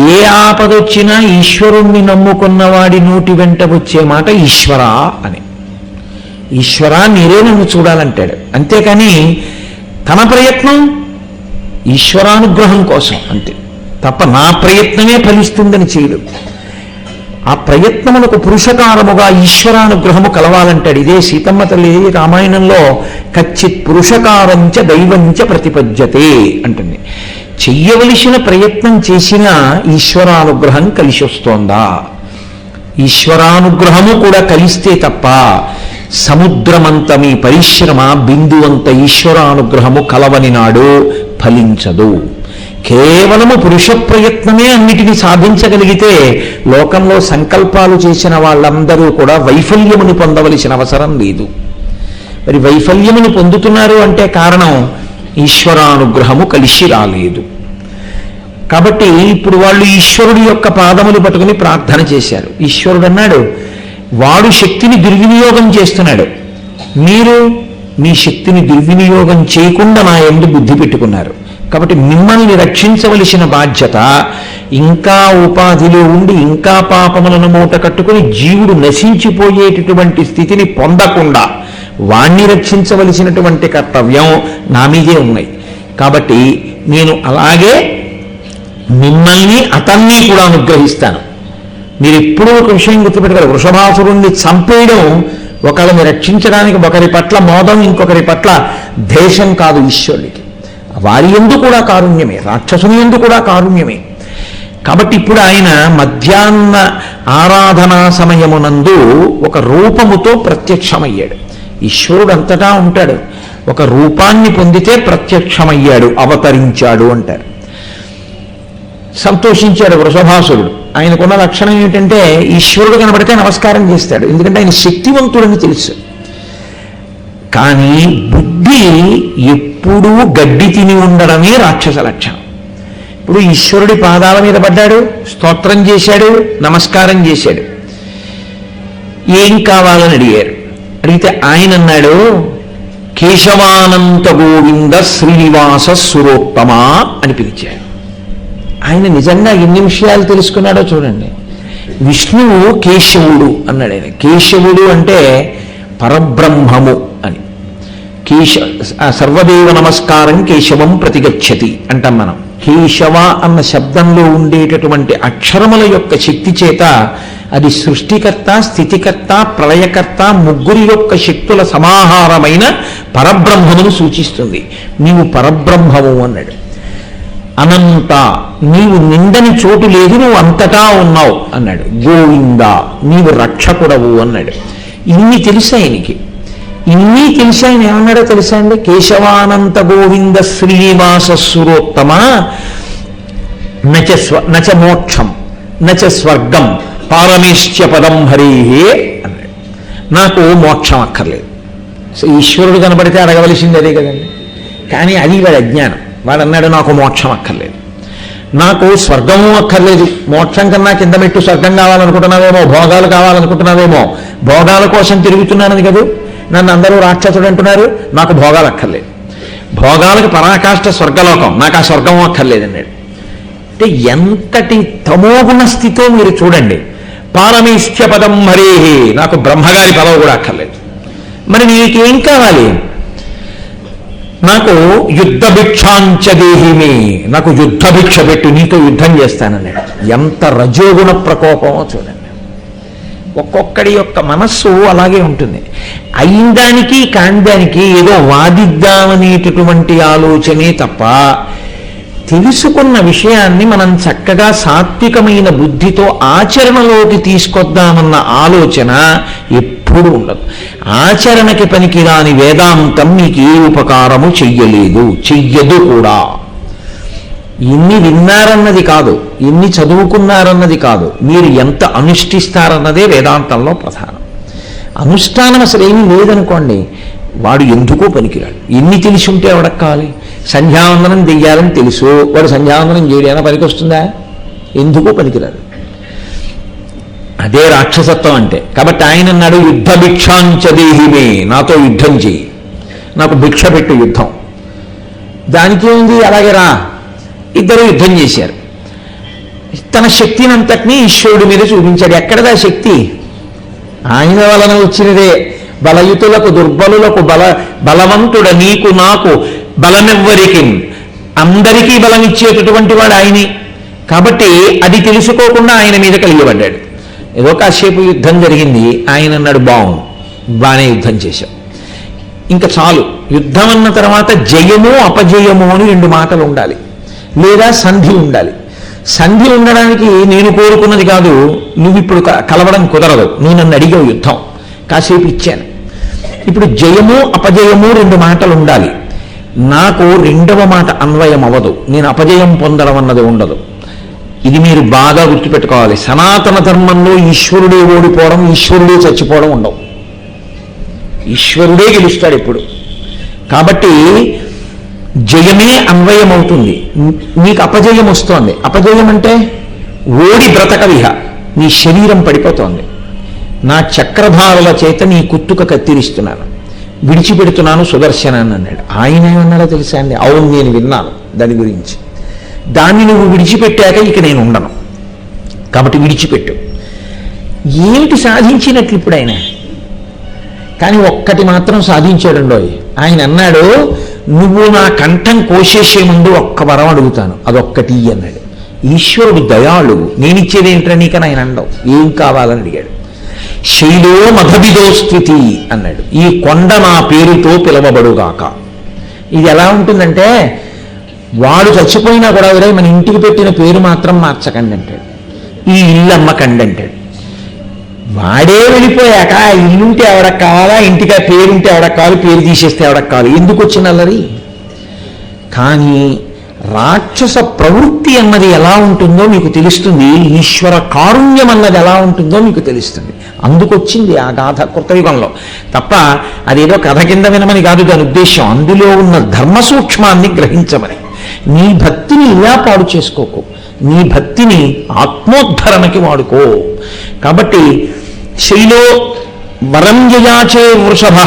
ఏ ఆపదొచ్చినా ఈశ్వరుణ్ణి నమ్ముకున్న వాడి నోటి వెంట వచ్చే మాట ఈశ్వరా అని. ఈశ్వరా మీరే నన్ను చూడాలంటాడు. అంతేకాని తన ప్రయత్నం ఈశ్వరానుగ్రహం కోసం అంతే తప్ప నా ప్రయత్నమే ఫలిస్తుందని చేయడు. ఆ ప్రయత్నములకు పురుషకారముగా ఈశ్వరానుగ్రహము కలవాలంటాడు. ఇదే సీతమ్మ తల్లి రామాయణంలో కచ్చిత్ పురుషకారంచ దైవంచ ప్రతిపద్యతే అంటుంది. చెయ్యవలసిన ప్రయత్నం చేసినా ఈశ్వరానుగ్రహం కలిసి వస్తోందా? ఈశ్వరానుగ్రహము కూడా కలిస్తే తప్ప సముద్రమంత మీ పరిశ్రమ బిందువంత ఈశ్వరానుగ్రహము కలవని నాడు ఫలించదు. కేవలము పురుష ప్రయత్నమే అన్నిటినీ సాధించగలిగితే లోకంలో సంకల్పాలు చేసిన వాళ్ళందరూ కూడా వైఫల్యమును పొందవలసిన అవసరం లేదు. మరి వైఫల్యమును పొందుతున్నారు అంటే కారణం ఈశ్వరానుగ్రహము కలిసి రాలేదు. కాబట్టి ఇప్పుడు వాళ్ళు ఈశ్వరుడి యొక్క పాదములు పట్టుకుని ప్రార్థన చేశారు. ఈశ్వరుడు అన్నాడు, వాడు శక్తిని దుర్వినియోగం చేస్తున్నాడు, మీరు మీ శక్తిని దుర్వినియోగం చేయకుండా నా యందు బుద్ధి పెట్టుకున్నారు. కాబట్టి మిమ్మల్ని రక్షించవలసిన బాధ్యత, ఇంకా ఉపాధిలో ఉండి ఇంకా పాపములను మూట కట్టుకుని జీవుడు నశించిపోయేటటువంటి స్థితిని పొందకుండా వాణ్ణి రక్షించవలసినటువంటి కర్తవ్యం నా మీదే ఉన్నాయి. కాబట్టి నేను అలాగే మిమ్మల్ని అతన్ని కూడా అనుగ్రహిస్తాను. మీరు ఎప్పుడూ ఒక విషయం గుర్తుపెట్టుకోవాలి, వృషభాసురుణ్ణి చంపేయడం ఒకరిని రక్షించడానికి ఒకరి పట్ల మోదం, ఇంకొకరి పట్ల ద్వేషం కాదు. ఈశ్వరుడికి వారి యందు కూడా కారుణ్యమే, రాక్షసుని యందు కూడా కారుణ్యమే. కాబట్టి ఇప్పుడు ఆయన మధ్యాహ్న ఆరాధనా సమయమునందు ఒక రూపముతో ప్రత్యక్షమయ్యాడు. ఈశ్వరుడు అంతటా ఉంటాడు, ఒక రూపాన్ని పొందితే ప్రత్యక్షమయ్యాడు, అవతరించాడు అంటారు. సంతోషించాడు వృషభాసురుడు. ఆయనకున్న లక్షణం ఏమిటంటే ఈశ్వరుడు కనబడితే నమస్కారం చేస్తాడు, ఎందుకంటే ఆయన శక్తివంతుడని తెలుసు. కానీ బుద్ధి ఎప్పుడూ గడ్డి తిని ఉండడమే రాక్షస లక్షణం. ఇప్పుడు ఈశ్వరుడి పాదాల మీద పడ్డాడు, స్తోత్రం చేశాడు, నమస్కారం చేశాడు. ఏం కావాలని అడిగారు. అడిగితే ఆయన అన్నాడు, కేశవానంత గోవింద శ్రీనివాస సురోత్తమ అని పిలిచాడు. ఆయన నిజంగా ఎన్ని విషయాలు తెలుసుకున్నాడో చూడండి. విష్ణువు కేశవుడు అన్నాడు. ఆయన కేశవుడు అంటే పరబ్రహ్మము అని. సర్వదేవ నమస్కారం కేశవం ప్రతిగచ్చతి అంటాం మనం. కేశవ అన్న శబ్దంలో ఉండేటటువంటి అక్షరముల యొక్క శక్తి చేత అది సృష్టికర్త, స్థితికర్త, ప్రళయకర్త ముగ్గురి యొక్క శక్తుల సమాహారమైన పరబ్రహ్మమును సూచిస్తుంది. నీవు పరబ్రహ్మము అన్నాడు. అనంత, నీవు నిందని చోటు లేదు, నువ్వు అంతటా ఉన్నావు అన్నాడు. గోవింద, నీవు రక్షకుడవు అన్నాడు. ఇన్ని తెలుసు ఆయనకి. ఇన్ని తెలిసి ఆయన ఏమన్నాడో తెలుసా అండి? కేశవానంత గోవింద శ్రీనివాస సురోత్తమ నచ మోక్షం నచ స్వర్గం పారమేశ్య పదం హరిహే అన్నాడు. నాకు మోక్షం అక్కర్లేదు. సో ఈశ్వరుడు కనబడితే అడగవలసింది అదే కదండి. కానీ అది వాడి అజ్ఞానం. వాడు అన్నాడు, నాకు మోక్షం అక్కర్లేదు, నాకు స్వర్గము అక్కర్లేదు. మోక్షం కన్నా కింద పెట్టు స్వర్గం కావాలనుకుంటున్నావేమో, భోగాలు కావాలనుకుంటున్నావేమో, భోగాల కోసం తిరుగుతున్నానని కదా నన్ను అందరూ రాక్షసుడు అంటున్నారు. నాకు భోగాలు అక్కర్లేదు, భోగాలకు పరాకాష్ఠ స్వర్గలోకం, నాకు ఆ స్వర్గం అక్కర్లేదు అన్నాడు. అంటే ఎంతటి తమోగుణ స్థితో మీరు చూడండి. పారమేశ్య పదం హరేహే, నాకు బ్రహ్మగారి పదవి కూడా అక్కర్లేదు. మరి నీకేం కావాలి? నాకు యుద్ధ భిక్షాంచ దేహిమే, నాకు యుద్ధ భిక్ష పెట్టు, నీతో యుద్ధం చేస్తానన్నాడు. ఎంత రజోగుణ ప్రకోపమో చూడండి. ఒక్కొక్కడి యొక్క మనస్సు అలాగే ఉంటుంది. అయిందానికి కాందానికి ఏదో వాదిద్దామనేటటువంటి ఆలోచనే తప్ప తెలుసుకున్న విషయాన్ని మనం చక్కగా సాత్వికమైన బుద్ధితో ఆచరణలోకి తీసుకొద్దామన్న ఆలోచన ఎప్పుడూ ఉండదు. ఆచరణకి పనికిరాని వేదాంతం మీకు ఏ ఉపకారము చెయ్యలేదు, చెయ్యదు కూడా. ఎన్ని విన్నారన్నది కాదు, ఎన్ని చదువుకున్నారన్నది కాదు, మీరు ఎంత అనుష్ఠిస్తారన్నదే వేదాంతంలో ప్రధానం. అనుష్ఠానం అసలు ఏమీ లేదనుకోండి, వాడు ఎందుకో పనికిరాడు. ఎన్ని తెలిసి ఉంటే ఎవడకు కావాలి? సంధ్యావందనం చెయ్యాలని తెలుసు, వాడు సంధ్యావందనం చేయడానికి పనికి వస్తుందా? ఎందుకో పనికిరాడు. అదే రాక్షసత్వం అంటే. కాబట్టి ఆయన అన్నాడు, యుద్ధ భిక్షాంచదేహిమే, నాతో యుద్ధం చేయి, నాకు భిక్ష పెట్టు యుద్ధం. దానికేముంది, అలాగే రా. ఇద్దరు యుద్ధం చేశారు. తన శక్తిని అంతటినీ ఈశ్వరుడి మీద చూపించాడు. ఎక్కడదా శక్తి? ఆయన వలన వచ్చినదే. బలయుతులకు దుర్బలులకు బలవంతుడ నీకు నాకు బలమెవ్వరికి, అందరికీ బలం ఇచ్చేటటువంటి వాడు ఆయనే. కాబట్టి అది తెలుసుకోకుండా ఆయన మీద కలిగిపడ్డాడు. ఏదో కాసేపు యుద్ధం జరిగింది. ఆయన అన్నాడు, బాగానే యుద్ధం చేశాం, ఇంకా చాలు. యుద్ధం అన్న తర్వాత జయము అపజయము అని 2 మాటలు ఉండాలి, లేదా సంధి ఉండాలి. సంధి ఉండడానికి నేను కోరుకున్నది కాదు, నువ్వు ఇప్పుడు కలవడం కుదరదు, నువ్వు నన్ను అడిగావు యుద్ధం, కాసేపు ఇచ్చాను. ఇప్పుడు జయము అపజయము 2 మాటలు ఉండాలి. నాకు 2వ మాట అన్వయం అవ్వదు, నేను అపజయం పొందడం అన్నది ఉండదు. ఇది మీరు బాగా గుర్తుపెట్టుకోవాలి. సనాతన ధర్మంలో ఈశ్వరుడే ఓడిపోవడం, ఈశ్వరుడే చచ్చిపోవడం ఉండవు. ఈశ్వరుడే గెలుస్తాడు ఇప్పుడు. కాబట్టి జయమే అన్వయం అవుతుంది. నీకు అపజయం వస్తోంది. అపజయం అంటే ఓడి బ్రతకవిహ, నీ శరీరం పడిపోతోంది. నా చక్రధారుల చేత నీ కుత్తుక కత్తిరిస్తున్నాను, విడిచిపెడుతున్నాను సుదర్శనాన్ని అన్నాడు. ఆయన ఏమన్నాడో తెలుసా అండి? అవును, నేను విన్నాను దాని గురించి. దాన్ని నువ్వు విడిచిపెట్టాక ఇక నేను ఉండను, కాబట్టి విడిచిపెట్టు. ఏమిటి సాధించినట్లు ఇప్పుడు ఆయన? కానీ ఒక్కటి మాత్రం సాధించాడండోయ్. ఆయన అన్నాడు, నువ్వు నా కంఠం కోసేసే ముందు ఒక్క వరం అడుగుతాను, అదొక్కటి అన్నాడు. ఈశ్వరుడు దయాళు, నేనిచ్చేది ఏంటని నీకని ఆయన అండవు. ఏం కావాలని అడిగాడు. శైలో మధవిదో స్థితి అన్నాడు. ఈ కొండ నా పేరుతో పిలవబడుగాక. ఇది ఎలా ఉంటుందంటే, వాడు చచ్చిపోయినా కూడా మన ఇంటికి పెట్టిన పేరు మాత్రం మార్చకండి అంటాడు. ఈ ఇల్లు అమ్మకండి అంటాడు. వాడే వెళ్ళిపోయాక ఆ ఇల్లుంటే ఎవడకు కావాలా, ఇంటికి ఆ పేరుంటే ఎవడకు కావాలి, పేరు తీసేస్తే ఎవడకు కావాలి, ఎందుకు వచ్చిన అల్లరి? కానీ రాక్షస ప్రవృత్తి అన్నది ఎలా ఉంటుందో మీకు తెలుస్తుంది, ఈశ్వర కారుణ్యం అన్నది ఎలా ఉంటుందో మీకు తెలుస్తుంది. అందుకొచ్చింది ఆ గాథ కృతయుగంలో తప్ప అదేదో కథ కింద వినమని కాదు దాని ఉద్దేశం. అందులో ఉన్న ధర్మ సూక్ష్మాన్ని గ్రహించమని. నీ భక్తిని ఇలా పాడు చేసుకోకు, నీ భక్తిని ఆత్మోద్ధరణకి వాడుకో. కాబట్టి శైలో వరం యయాచే వృషభ,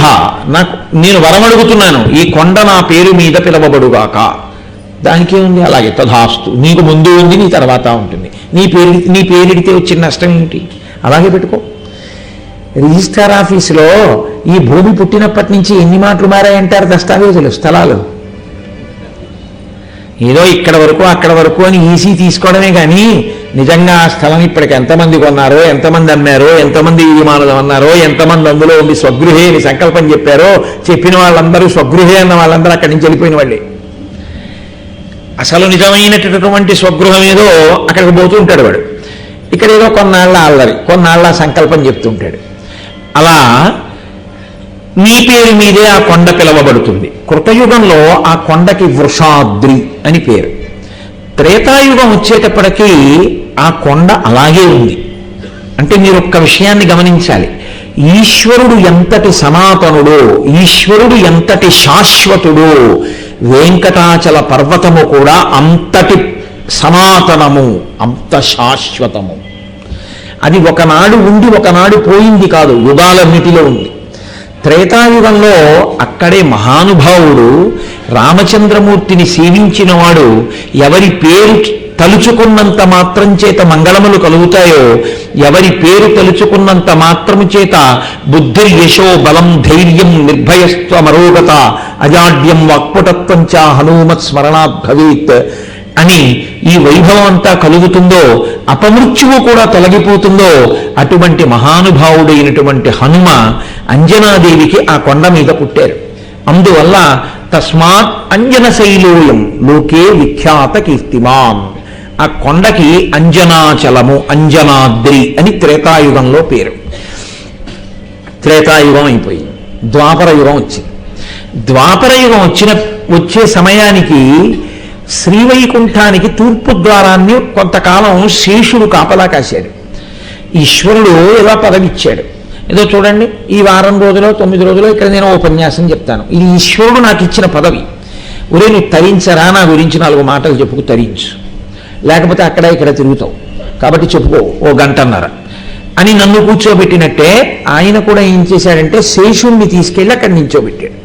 నేను వరం అడుగుతున్నాను, ఈ కొండ నా పేరు మీద పిలవబడుగాక. దానికి ఉంది, అలాగే తథాస్తు, నీకు ముందు ఉంది, నీ తర్వాత ఉంటుంది. నీ పేరిడితే వచ్చిన నష్టం ఏమిటి? అలాగే పెట్టుకో. రిజిస్ట్రార్ ఆఫీసులో ఈ భూమి పుట్టినప్పటి నుంచి ఎన్ని మాటలు మారాయంటారు దస్తావేజులు, స్థలాలు. ఏదో ఇక్కడ వరకు అక్కడ వరకు అని ఈసీ తీసుకోవడమే కానీ నిజంగా ఆ స్థలం ఇప్పటికి ఎంతమంది కొన్నారో, ఎంతమంది అమ్మారో, ఎంతమంది విమానం అన్నారో, ఎంతమంది అందులో ఉండి స్వగృహే అని సంకల్పం చెప్పారో, చెప్పిన వాళ్ళందరూ స్వగృహే అన్న వాళ్ళందరూ అక్కడి నుంచి వెళ్ళిపోయిన వాళ్ళే. అసలు నిజమైనటువంటి స్వగృహం ఏదో అక్కడికి పోతూ ఉంటాడు వాడు. ఇక్కడ ఏదో కొన్నాళ్ళ అల్లరి, కొన్నాళ్ళ సంకల్పం చెప్తుంటాడు. అలా నీ పేరు మీదే ఆ కొండ పిలవబడుతుంది. కృతయుగంలో ఆ కొండకి వృషాద్రి అని పేరు. త్రేతాయుగం వచ్చేటప్పటికీ ఆ కొండ అలాగే ఉంది. అంటే మీరు ఒక్క విషయాన్ని గమనించాలి, ఈశ్వరుడు ఎంతటి సనాతనుడో, ఈశ్వరుడు ఎంతటి శాశ్వతుడో, వెంకటాచల పర్వతము కూడా అంతటి సనాతనము, అంత శాశ్వతము. అది ఒకనాడు ఉండి ఒకనాడు పోయింది కాదు, యుగాలన్నిటిలో ఉంది. త్రేతాయుగంలో అక్కడే మహానుభావుడు రామచంద్రమూర్తిని సేవించిన వాడు ఎవరి పేరు తలుచుకున్నంత మాత్రం చేత మంగళములు కలుగుతాయో, ఎవరి పేరు తలుచుకున్నంత మాత్రము చేత బుద్ధి యశో బలం ధైర్యం నిర్భయస్త్వమరోగత అజాడ్యం వాక్పటత్వం చ హనుమత్ స్మరణాత్ భవేత్ అని ఈ వైభవం అంతా కలుగుతుందో, అపమృత్యువు కూడా తొలగిపోతుందో, అటువంటి మహానుభావుడైనటువంటి హనుమ అంజనాదేవికి ఆ కొండ మీద పుట్టారు. అందువల్ల తస్మాత్ అంజనశైలోయం లోకే విఖ్యాత కీర్తిమాం. ఆ కొండకి అంజనాచలము, అంజనాద్రి అని త్రేతాయుగంలో పేరు. త్రేతాయుగం అయిపోయింది, ద్వాపర యుగం వచ్చింది. ద్వాపర యుగం వచ్చే సమయానికి శ్రీవైకుంఠానికి తూర్పు ద్వారాన్ని కొంతకాలం శేషుడు కాపలా కాశాడు. ఈశ్వరుడు ఏదో పదవిచ్చాడు. ఏదో చూడండి, ఈ వారం రోజులో 9 రోజులో ఇక్కడ నేను ఉపన్యాసం చెప్తాను, ఇది ఈశ్వరుడు నాకు ఇచ్చిన పదవి. ఒరే నువ్వు తరించరా, నా గురించి 4 మాటలు చెప్పుకు తరించు, లేకపోతే అక్కడ ఇక్కడ తిరుగుతావు, కాబట్టి చెప్పుకో ఓ గంటన్నర అని నన్ను కూర్చోబెట్టినట్టే ఆయన కూడా ఏం చేశాడంటే శేషుణ్ణి తీసుకెళ్ళి అక్కడ నించోబెట్టాడు.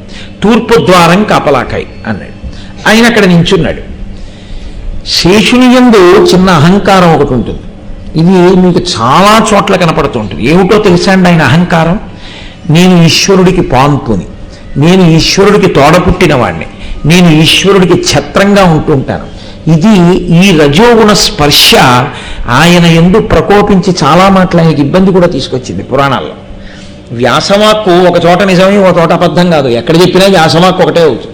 తూర్పు ద్వారం కాపలాకాయ్ అన్నాడు. ఆయన అక్కడ నించున్నాడు. శేషుని యందు చిన్న అహంకారం ఒకటి ఉంటుంది. ఇది మీకు చాలా చోట్ల కనపడుతూ ఉంటుంది. ఏమిటో తెలుసా అండి ఆయన అహంకారం? నేను ఈశ్వరుడికి పాన్పుని, నేను ఈశ్వరుడికి తోడపుట్టిన వాడిని, నేను ఈశ్వరుడికి ఛత్రంగా ఉంటుంటాను. ఇది ఈ రజోగుణ స్పర్శ ఆయన యందు ప్రకోపించి చాలా మాటలు ఆయనకి ఇబ్బంది కూడా తీసుకొచ్చింది పురాణాల్లో. వ్యాసవాక్కు ఒక చోట నిజమే, ఒక చోట అబద్ధం కాదు. ఎక్కడ చెప్పినా వ్యాసవాక్కు ఒకటే అవుతుంది.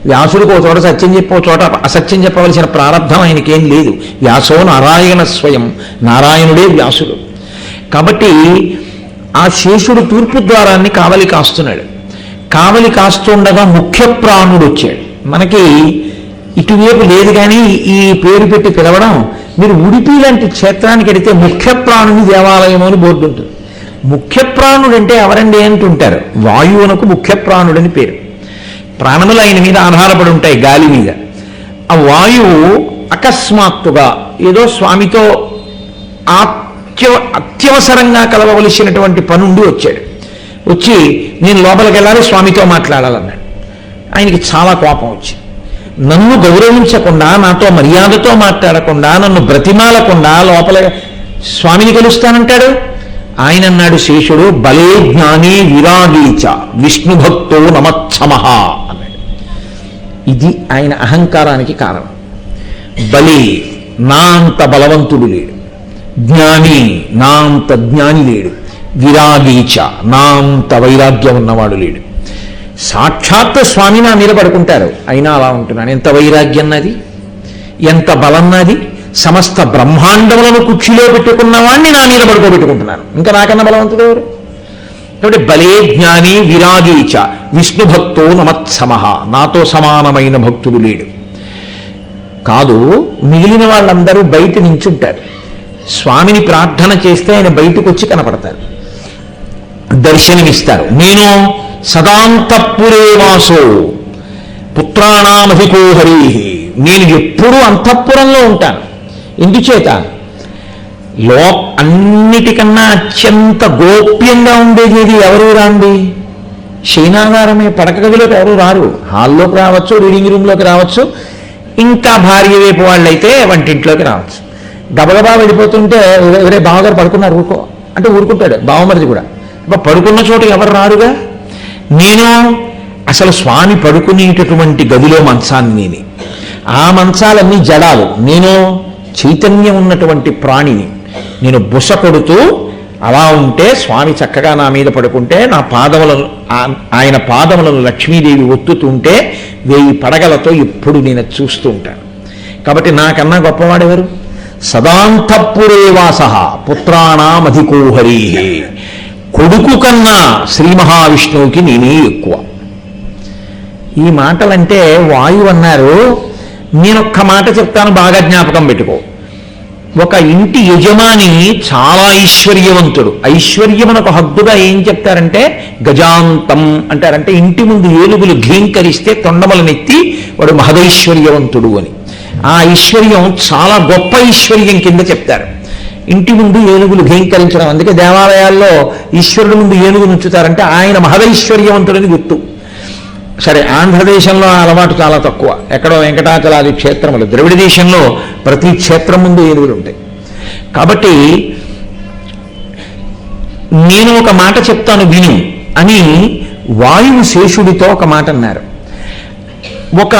వ్యాసుడికి ఒక చోట సత్యం చెప్పి ఒక చోట అసత్యం చెప్పవలసిన ప్రారంభం ఆయనకేం లేదు. వ్యాసో నారాయణ స్వయం, నారాయణుడే వ్యాసుడు. కాబట్టి ఆ శేషుడు తూర్పు ద్వారాన్ని కావలి కాస్తున్నాడు. కావలి కాస్తుండగా ముఖ్య ప్రాణుడు వచ్చాడు. మనకి ఇటువైపు లేదు కానీ ఈ పేరు పెట్టి పిలవడం, మీరు ఉడిపి లాంటి క్షేత్రానికి వెడితే ముఖ్య ప్రాణుని దేవాలయం అని బోర్డు ఉంటుంది. ముఖ్య ప్రాణుడు అంటే ఎవరండి అంటుంటారు. వాయువునకు ముఖ్య ప్రాణుడని పేరు. ప్రాణములు ఆయన మీద ఆధారపడి ఉంటాయి, గాలి మీద. ఆ వాయువు అకస్మాత్తుగా ఏదో స్వామితో అత్యవసరంగా కలవవలసినటువంటి పనుండి వచ్చాడు. వచ్చి నేను లోపలికి వెళ్ళాలి, స్వామితో మాట్లాడాలన్నాడు. ఆయనకి చాలా కోపం వచ్చింది. నన్ను గౌరవించకుండా, నాతో మర్యాదతో మాట్లాడకుండా, నన్ను బ్రతిమాలకుండా లోపల స్వామిని కలుస్తానంటాడు. ఆయన అన్నాడు శేషుడు, బలే జ్ఞానే విరాగీచ విష్ణుభక్తో నమచ్చమః అన్నాడు. ఇది ఆయన అహంకారానికి కారణం. బలే, నా అంత బలవంతుడు లేడు. జ్ఞాని, నా అంత జ్ఞాని లేడు. విరాగీచ, నా అంత వైరాగ్యం ఉన్నవాడు లేడు. సాక్షాత్ స్వామి నా మీద పడుకుంటారు, అయినా అలా ఉంటున్నాను. ఎంత వైరాగ్యం నాది, ఎంత బలం నాది. సమస్త బ్రహ్మాండములను కుక్షిలో పెట్టుకున్న వాణ్ణి నా మీద పడుకోబెట్టుకుంటున్నాను, ఇంకా నాకన్నా బలవంతుడు ఎవరు? కాబట్టి బలే జ్ఞాని విరాగీచ విష్ణుభక్తో నమత్సమః, నాతో సమానమైన భక్తుడు లేడు. కాదు, మిగిలిన వాళ్ళందరూ బయట నించుంటారు. స్వామిని ప్రార్థన చేస్తే ఆయన బయటకు వచ్చి కనపడతారు, దర్శనమిస్తారు. నేను సదాంతఃపురే వాసో పుత్రాణామధికో హరి, నేను ఎప్పుడూ అంతఃపురంలో ఉంటాను. ఎందుచేత? అన్నిటికన్నా అత్యంత గోప్యంగా ఉండేది ఎవరు రాండి? శయనాగారమే. పడక గదిలోకి ఎవరు రారు. హాల్లోకి రావచ్చు, రీడింగ్ రూమ్లోకి రావచ్చు, ఇంకా భార్య వైపు వాళ్ళైతే వంటింట్లోకి రావచ్చు. గబగబా వెళ్ళిపోతుంటే ఎవరే బావగారు పడుకున్నారు ఊరుకో అంటే ఊరుకుంటాడు, బావమరిది కూడా. పడుకున్న చోట ఎవరు రారుగా. నేను అసలు స్వామి పడుకునేటటువంటి గదిలో మంచాన్ని నేనే. ఆ మంచాలన్నీ జడాలు, నేను చైతన్యం ఉన్నటువంటి ప్రాణిని. నేను బుస కొడుతూ అలా ఉంటే స్వామి చక్కగా నా మీద పడుకుంటే, నా పాదములను ఆయన పాదములను లక్ష్మీదేవి ఒత్తుతుంటే 1000 పడగలతో ఎప్పుడు నేను చూస్తూ ఉంటాను. కాబట్టి నాకన్నా గొప్పవాడెవరు? సదాంతఃపురే వాసః పుత్రాణామధికో హరి. కొడుకు కన్నా శ్రీ మహావిష్ణువుకి నేనే ఎక్కువ. ఈ మాటలంటే వాయువు అన్నారు. నేనొక్క మాట చెప్తాను, బాగా జ్ఞాపకం పెట్టుకో. ఒక ఇంటి యజమాని చాలా ఐశ్వర్యవంతుడు. ఐశ్వర్యమునకు హద్దుగా ఏం చెప్తారంటే గజాంతం అంటారంటే ఇంటి ముందు ఏనుగులు ఘీంకరిస్తే తొండములనెత్తి వాడు మహదైశ్వర్యవంతుడు అని. ఆ ఐశ్వర్యం చాలా గొప్ప ఐశ్వర్యం కింద చెప్తారు. ఇంటి ముందు ఏనుగులు ఘీంకరించడం, అందుకే దేవాలయాల్లో ఈశ్వరుడు ముందు ఏనుగు నుంచుతారంటే ఆయన మహదైశ్వర్యవంతుడని గుర్తు. సరే, ఆంధ్రదేశంలో ఆ అలవాటు చాలా తక్కువ. ఎక్కడో వెంకటాచలాది క్షేత్రములు, ద్రవిడ దేశంలో ప్రతి క్షేత్రం ముందు ఏనుగులు ఉంటాయి. కాబట్టి నేను ఒక మాట చెప్తాను విను అని వాయువు శేషుడితో ఒక మాట అన్నారు. ఒక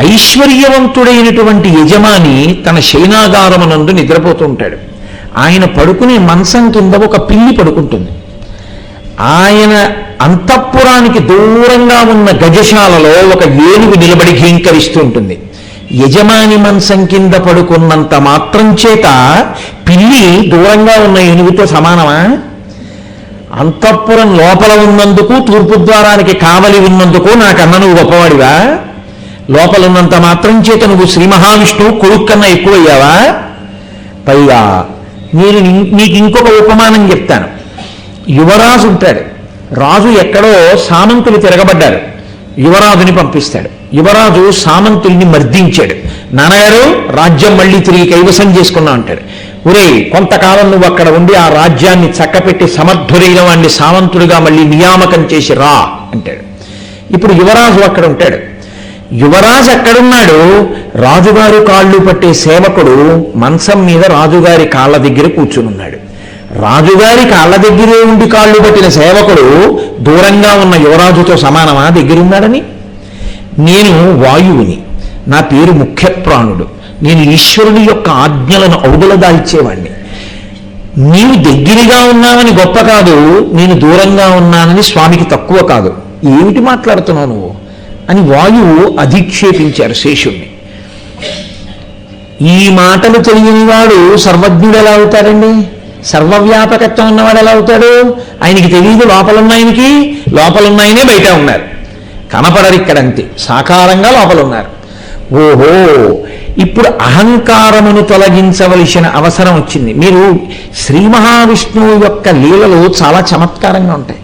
ఐశ్వర్యవంతుడైనటువంటి యజమాని తన శయనాగారమునందు నిద్రపోతూ ఉంటాడు. ఆయన పడుకునే మంచం కింద ఒక పిల్లి పడుకుంటుంది. ఆయన అంతఃపురానికి దూరంగా ఉన్న గజశాలలో ఒక ఏనుగు నిలబడి ఘీంకరిస్తూ ఉంటుంది. యజమాని మంచం కింద పడుకున్నంత మాత్రం చేత పిల్లి దూరంగా ఉన్న ఏనుగుతో సమానమా? అంతఃపురం లోపల ఉన్నందుకు, తూర్పు ద్వారానికి కావలి ఉన్నందుకు నాకన్నా నువ్వు గొప్పవాడివా? లోపలున్నంత మాత్రం చేత నువ్వు శ్రీ మహావిష్ణువు కొడుకు కన్నా ఎక్కువయ్యావా? పైగా నేను నీకు ఇంకొక ఉపమానం చెప్తాను. యువరాజు ఉంటాడు. రాజు ఎక్కడో సామంతులు తిరగబడ్డారు. యువరాజుని పంపిస్తాడు. యువరాజు సామంతుల్ని మర్దించాడు. నాన్నగారు రాజ్యం మళ్ళీ తిరిగి కైవసం చేసుకున్నా అంటాడు. ఒరేయ్, కొంతకాలం నువ్వు అక్కడ ఉండి ఆ రాజ్యాన్ని చక్కపెట్టి సమర్థుడైన వాడిని సామంతుడిగా మళ్ళీ నియామకం చేసి రా అంటాడు. ఇప్పుడు యువరాజు అక్కడ ఉంటాడు. యువరాజు అక్కడున్నాడు. రాజుగారు కాళ్ళు పట్టే సేవకుడు మంచం మీద రాజుగారి కాళ్ళ దగ్గర కూర్చునున్నాడు. రాజుగారి కాళ్ళ దగ్గరే ఉండి కాళ్ళు పట్టిన సేవకుడు దూరంగా ఉన్న యువరాజుతో సమానమా దగ్గరున్నాడని? నేను వాయువుని, నా పేరు ముఖ్యప్రాణుడు, నేను ఈశ్వరుని యొక్క ఆజ్ఞలను ఔగుల దాల్చేవాణ్ణి. నీవు దగ్గరగా ఉన్నావని గొప్ప కాదు, నేను దూరంగా ఉన్నానని స్వామికి తక్కువ కాదు. ఏమిటి మాట్లాడుతున్నావు నువ్వు అని వాయువు అధిక్షేపించారు శేషుణ్ణి. ఈ మాటలు తెలియని వాడు సర్వజ్ఞుడు ఎలా అవుతాడండి? సర్వవ్యాపకత్వం ఉన్నవాడు ఎలా అవుతాడు? ఆయనకి తెలియదు లోపలున్నాయనికి, లోపలున్నాయనే బయట ఉన్నారు, కనపడరు ఇక్కడంతే, సాకారంగా లోపలున్నారు. ఓహో, ఇప్పుడు అహంకారమును తొలగించవలసిన అవసరం వచ్చింది. మీరు శ్రీ మహావిష్ణువు యొక్క లీలలు చాలా చమత్కారంగా ఉంటాయి.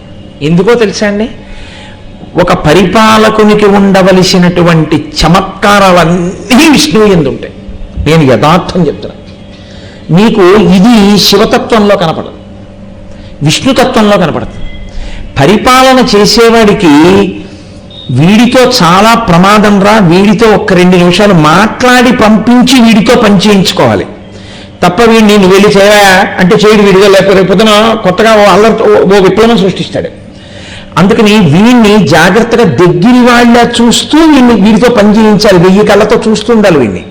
ఎందుకో తెలుసా అండి? ఒక పరిపాలకునికి ఉండవలసినటువంటి చమత్కారాలన్నీ విష్ణువు యందు ఉంటాయి. నేను యథార్థం చెప్తున్నాను. మీకు ఇది శివతత్వంలో కనపడదు, విష్ణుతత్వంలో కనపడుతుంది. పరిపాలన చేసేవాడికి వీడితో చాలా ప్రమాదం రా, వీడితో ఒక్క 2 నిమిషాలు మాట్లాడి పంపించి వీడితో పని చేయించుకోవాలి తప్ప వీడిని నేను వెళ్ళి చేయా అంటే చేయడు. వీడిగా లేకపోతే పొద్దున కొత్తగా ఓ విప్లవం సృష్టిస్తాడు. అందుకని వీడిని జాగ్రత్తగా దగ్గరి వాళ్ళ చూస్తూ వీడితో పని చేయించాలి. 1000 కళ్ళతో చూస్తూ ఉండాలి వీడిని.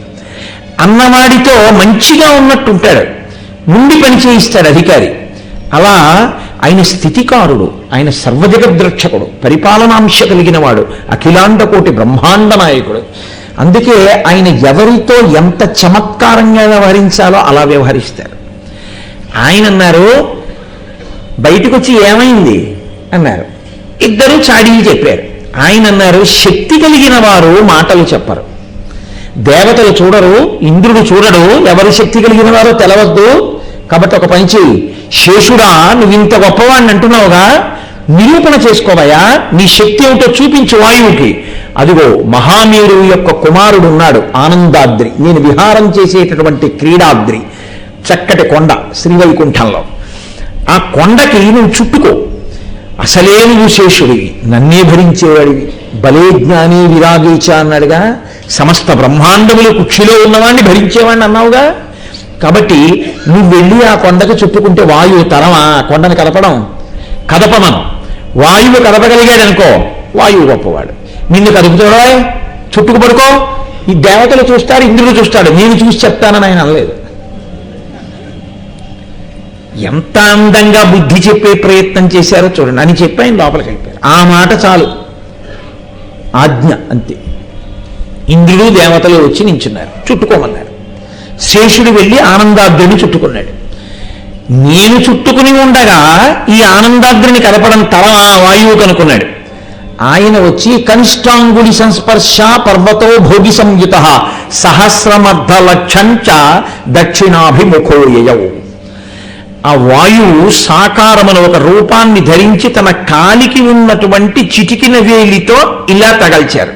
అన్నవాడితో మంచిగా ఉన్నట్టు ఉంటాడు, ముండి పని చేయిస్తాడు అధికారి. అలా ఆయన స్థితికారుడు, ఆయన సర్వజగద్రక్షకుడు, పరిపాలనాంశ కలిగిన వాడు, అఖిలాండ కోటి బ్రహ్మాండ నాయకుడు. అందుకే ఆయన ఎవరితో ఎంత చమత్కారంగా వ్యవహరించాలో అలా వ్యవహరిస్తారు. ఆయన అన్నారు, బయటకు వచ్చి ఏమైంది అన్నారు. ఇద్దరు చాడీలు చెప్పారు. ఆయన అన్నారు, శక్తి కలిగిన వారు మాటలు చెప్పరు. దేవతలు చూడరు, ఇంద్రుడు చూడడు, ఎవరు శక్తి కలిగిన వారో తెలవద్దు. కాబట్టి ఒక పని చెయ్యి, శేషుడా నువ్వు ఇంత గొప్పవాడిని అంటున్నావుగా, నిరూపణ చేసుకోవయా, నీ శక్తి ఏమిటో చూపించు వాయువుకి. అదిగో మహామేరువు యొక్క కుమారుడు ఉన్నాడు ఆనందాద్రి, నేను విహారం చేసేటటువంటి క్రీడాద్రి, చక్కటి కొండ శ్రీవైకుంఠంలో. ఆ కొండకి నువ్వు చుట్టుకో, అసలే నువ్వు శేషుడివి, నన్నే భరించేవాడివి, బలే జ్ఞాని విరాగీచ అన్నాడుగా, సమస్త బ్రహ్మాండములు కుక్షిలో ఉన్నవాడిని భరించేవాడిని అన్నావుగా. కాబట్టి నువ్వు వెళ్ళి ఆ కొండకు చుట్టుకుంటే వాయువు తరమా కొండను కదపడం? కదపమను. వాయువు కదపగలిగాడనుకో, వాయువు గొప్పవాడు. నిన్ను కదుపుతాడో, చుట్టుకు పడుకో, ఈ దేవతలు చూస్తారు, ఇంద్రుడు చూస్తాడు, నేను చూసి చెప్తానని ఆయన అనలేదు. ఎంత అందంగా బుద్ధి చెప్పే ప్రయత్నం చేశారో చూడండి అని చెప్పి ఆయన లోపలికి వెళ్ళిపోయారు. ఆ మాట చాలు, ఆజ్ఞ అంతే. ఇంద్రుడు దేవతలు వచ్చి నించున్నారు, చుట్టుకోమన్నారు. శేషుడు వెళ్ళి ఆనందాద్రిని చుట్టుకున్నాడు. నేను చుట్టుకుని ఉండగా ఈ ఆనందాద్రిని కలపడం తరమా వాయువు కనుక్కున్నాడు. ఆయన వచ్చి కనిష్టాంగుళి సంస్పర్శ పర్వతో భోగి సంయుత సహస్రమర్ధ లక్షంచ దక్షిణాభిముఖోయయౌ. ఆ వాయువు సాకారమున ఒక రూపాన్ని ధరించి తన కాలికి ఉన్నటువంటి చిటికిన వేలితో ఇలా తగల్చారు.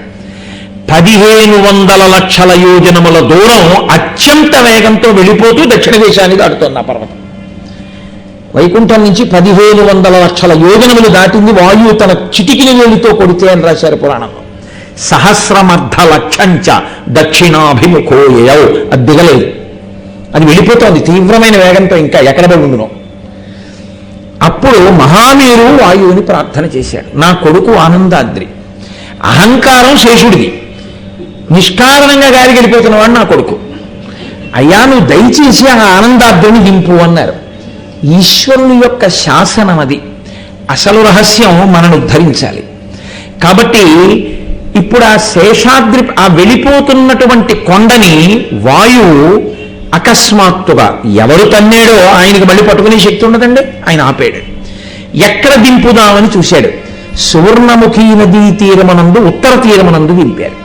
1500 లక్షల యోజనముల దూరం అత్యంత వేగంతో వెళ్ళిపోతూ దక్షిణ దేశాన్ని దాటుతోంది ఆ పర్వతం. వైకుంఠం నుంచి 1500 లక్షల యోజనములు దాటింది వాయువు తన చిటికిన వేలితో కొడితే అని రాశారు పురాణంలో. సహస్రమర్ధ లక్షంచ దక్షిణాభిముఖోయయౌ. అది దిగలేదు, అది వెళ్ళిపోతోంది తీవ్రమైన వేగంతో, ఇంకా ఎక్కడ ఉండునో. అప్పుడు మహామేరు వాయువుని ప్రార్థన చేశాడు, నా కొడుకు ఆనందాద్రి, అహంకారం శేషుడిది, నిష్కారణంగా గారికి వెళ్ళిపోతున్నవాడు నా కొడుకు, అయ్యా నువ్వు దయచేసి ఆ ఆనందాద్రిని దింపు అన్నారు. ఈశ్వరుని యొక్క శాసనం అది, అసలు రహస్యం మనను ఉద్ధరించాలి. కాబట్టి ఇప్పుడు ఆ శేషాద్రి, ఆ వెళ్ళిపోతున్నటువంటి కొండని వాయువు అకస్మాత్తుగా ఎవరు తన్నేడో ఆయనకి మళ్ళీ పట్టుకునే శక్తి ఉండదండి, ఆయన ఆపేడు. ఎక్కడ దింపుదామని చూశాడు. సువర్ణముఖి నదీ తీరమనందు ఉత్తర తీరమనందు దింపారు.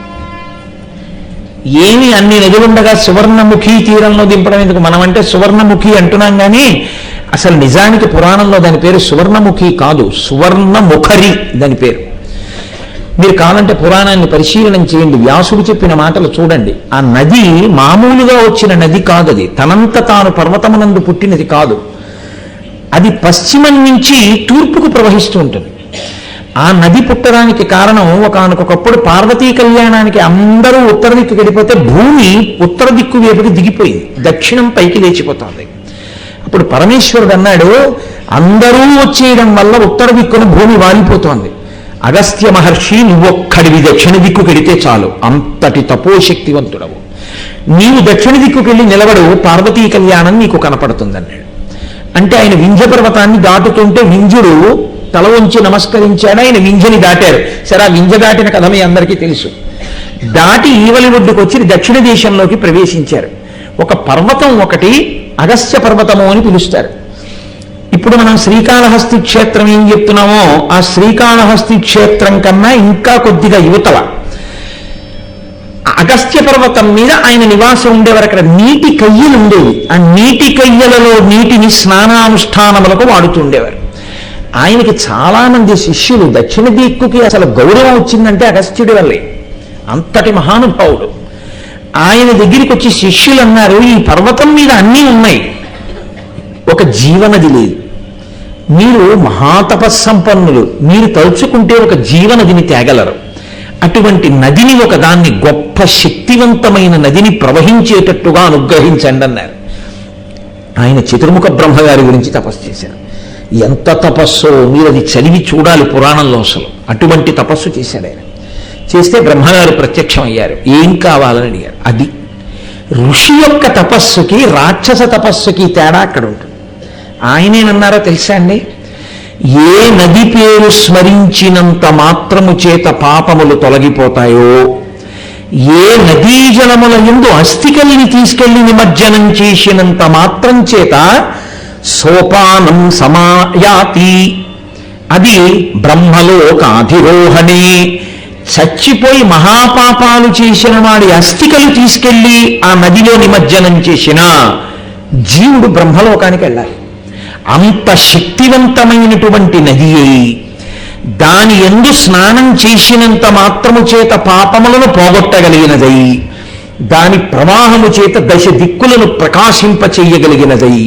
ఏమి అన్ని నదులుండగా సువర్ణముఖి తీరంలో దింపడం ఎందుకు? మనం అంటే సువర్ణముఖి అంటున్నాం కానీ అసలు నిజానికి పురాణంలో దాని పేరు సువర్ణముఖి కాదు, సువర్ణముఖరి దాని పేరు. మీరు కావాలంటే పురాణాన్ని పరిశీలనం చేయండి, వ్యాసుడు చెప్పిన మాటలు చూడండి. ఆ నది మామూలుగా వచ్చిన నది కాదు, అది తనంత తాను పర్వతమునందు పుట్టినది కాదు. అది పశ్చిమం నుంచి తూర్పుకు ప్రవహిస్తూ ఉంటుంది. ఆ నది పుట్టడానికి కారణం ఒకానొకప్పుడు పార్వతీ కళ్యాణానికి అందరూ ఉత్తర దిక్కు వెళ్ళిపోతే భూమి ఉత్తర దిక్కు వైపుకి దిగిపోయింది, దక్షిణం పైకి లేచిపోతుంది. అప్పుడు పరమేశ్వరుడు అన్నాడు, అందరూ వచ్చేయడం వల్ల ఉత్తర దిక్కున భూమి వాలిపోతోంది. అగస్త్య మహర్షి నువ్వొక్కడివి దక్షిణ దిక్కుకు వెళితే చాలు, అంతటి తపోశక్తివంతుడవు, నీవు దక్షిణ దిక్కుకు వెళ్ళి నిలబడు, పార్వతీ కళ్యాణం నీకు కనపడుతుందన్నాడు. అంటే ఆయన వింధ్య పర్వతాన్ని దాటుతుంటే వింధ్యుడు తల వంచి నమస్కరించాడు, ఆయన వింధ్యని దాటారు. సరే, ఆ వింధ్య దాటిన కథ మీ అందరికీ తెలుసు. దాటి ఈవలి ఒడ్డుకు వచ్చి దక్షిణ దేశంలోకి ప్రవేశించారు. ఒక పర్వతం ఒకటి అగస్త్య పర్వతము అని పిలుస్తారు. ఇప్పుడు మనం శ్రీకాళహస్తి క్షేత్రం ఏం చెప్తున్నామో ఆ శ్రీకాళహస్తి క్షేత్రం కన్నా ఇంకా కొద్దిగా యువతల అగస్త్య పర్వతం మీద ఆయన నివాసం ఉండేవారు. అక్కడ నీటి కయ్యలు ఉండేవి. ఆ నీటి కయ్యలలో నీటిని స్నానానుష్ఠానములకు వాడుతుండేవారు. ఆయనకి చాలా మంది శిష్యులు, దక్షిణ దిక్కుకి అసలు గౌరవం వచ్చిందంటే అగస్త్యుడి వల్లే, అంతటి మహానుభావుడు. ఆయన దగ్గరికి వచ్చి శిష్యులు అన్నారు, ఈ పర్వతం మీద అన్నీ ఉన్నాయి, ఒక జీవనది లేదు. మీరు మహాతపస్సంపన్నులు, మీరు తలుచుకుంటే ఒక జీవనదిని తేగలరు. అటువంటి నదిని, ఒక దాన్ని, గొప్ప శక్తివంతమైన నదిని ప్రవహించేటట్టుగా అనుగ్రహించండి అన్నారు. ఆయన చతుర్ముఖ బ్రహ్మగారి గురించి తపస్సు చేశారు. ఎంత తపస్సో మీరు అది చదివి చూడాలి పురాణంలో. అసలు అటువంటి తపస్సు చేశాడు ఆయన. చేస్తే బ్రహ్మగారు ప్రత్యక్షం అయ్యారు. ఏం కావాలని అడిగారు. అది ఋషి యొక్క తపస్సుకి రాక్షస తపస్సుకి తేడా అక్కడ ఉంటుంది. ఆయనేనన్నారో తెలుసా అండి, ఏ నది పేరు స్మరించినంత మాత్రము చేత పాపములు తొలగిపోతాయో, ఏ నదీ జలముల యందు అస్థికల్ని తీసుకెళ్లి నిమజ్జనం చేసినంత మాత్రం చేత సోపానం సమాయాతి, అది బ్రహ్మలోకాధిరోహణే, చచ్చిపోయి మహాపాపాలు చేసిన వాడి అస్థికలు తీసుకెళ్లి ఆ నదిలో నిమజ్జనం చేసిన జీవుడు బ్రహ్మలోకానికి వెళ్ళాలి. అంత శక్తివంతమైనటువంటి నది అయి దాని యందు స్నానం చేసినంత మాత్రము చేత పాపములను పోగొట్టగలిగినదై, దాని ప్రవాహము చేత దశ దిక్కులను ప్రకాశింపచేయగలిగినదై,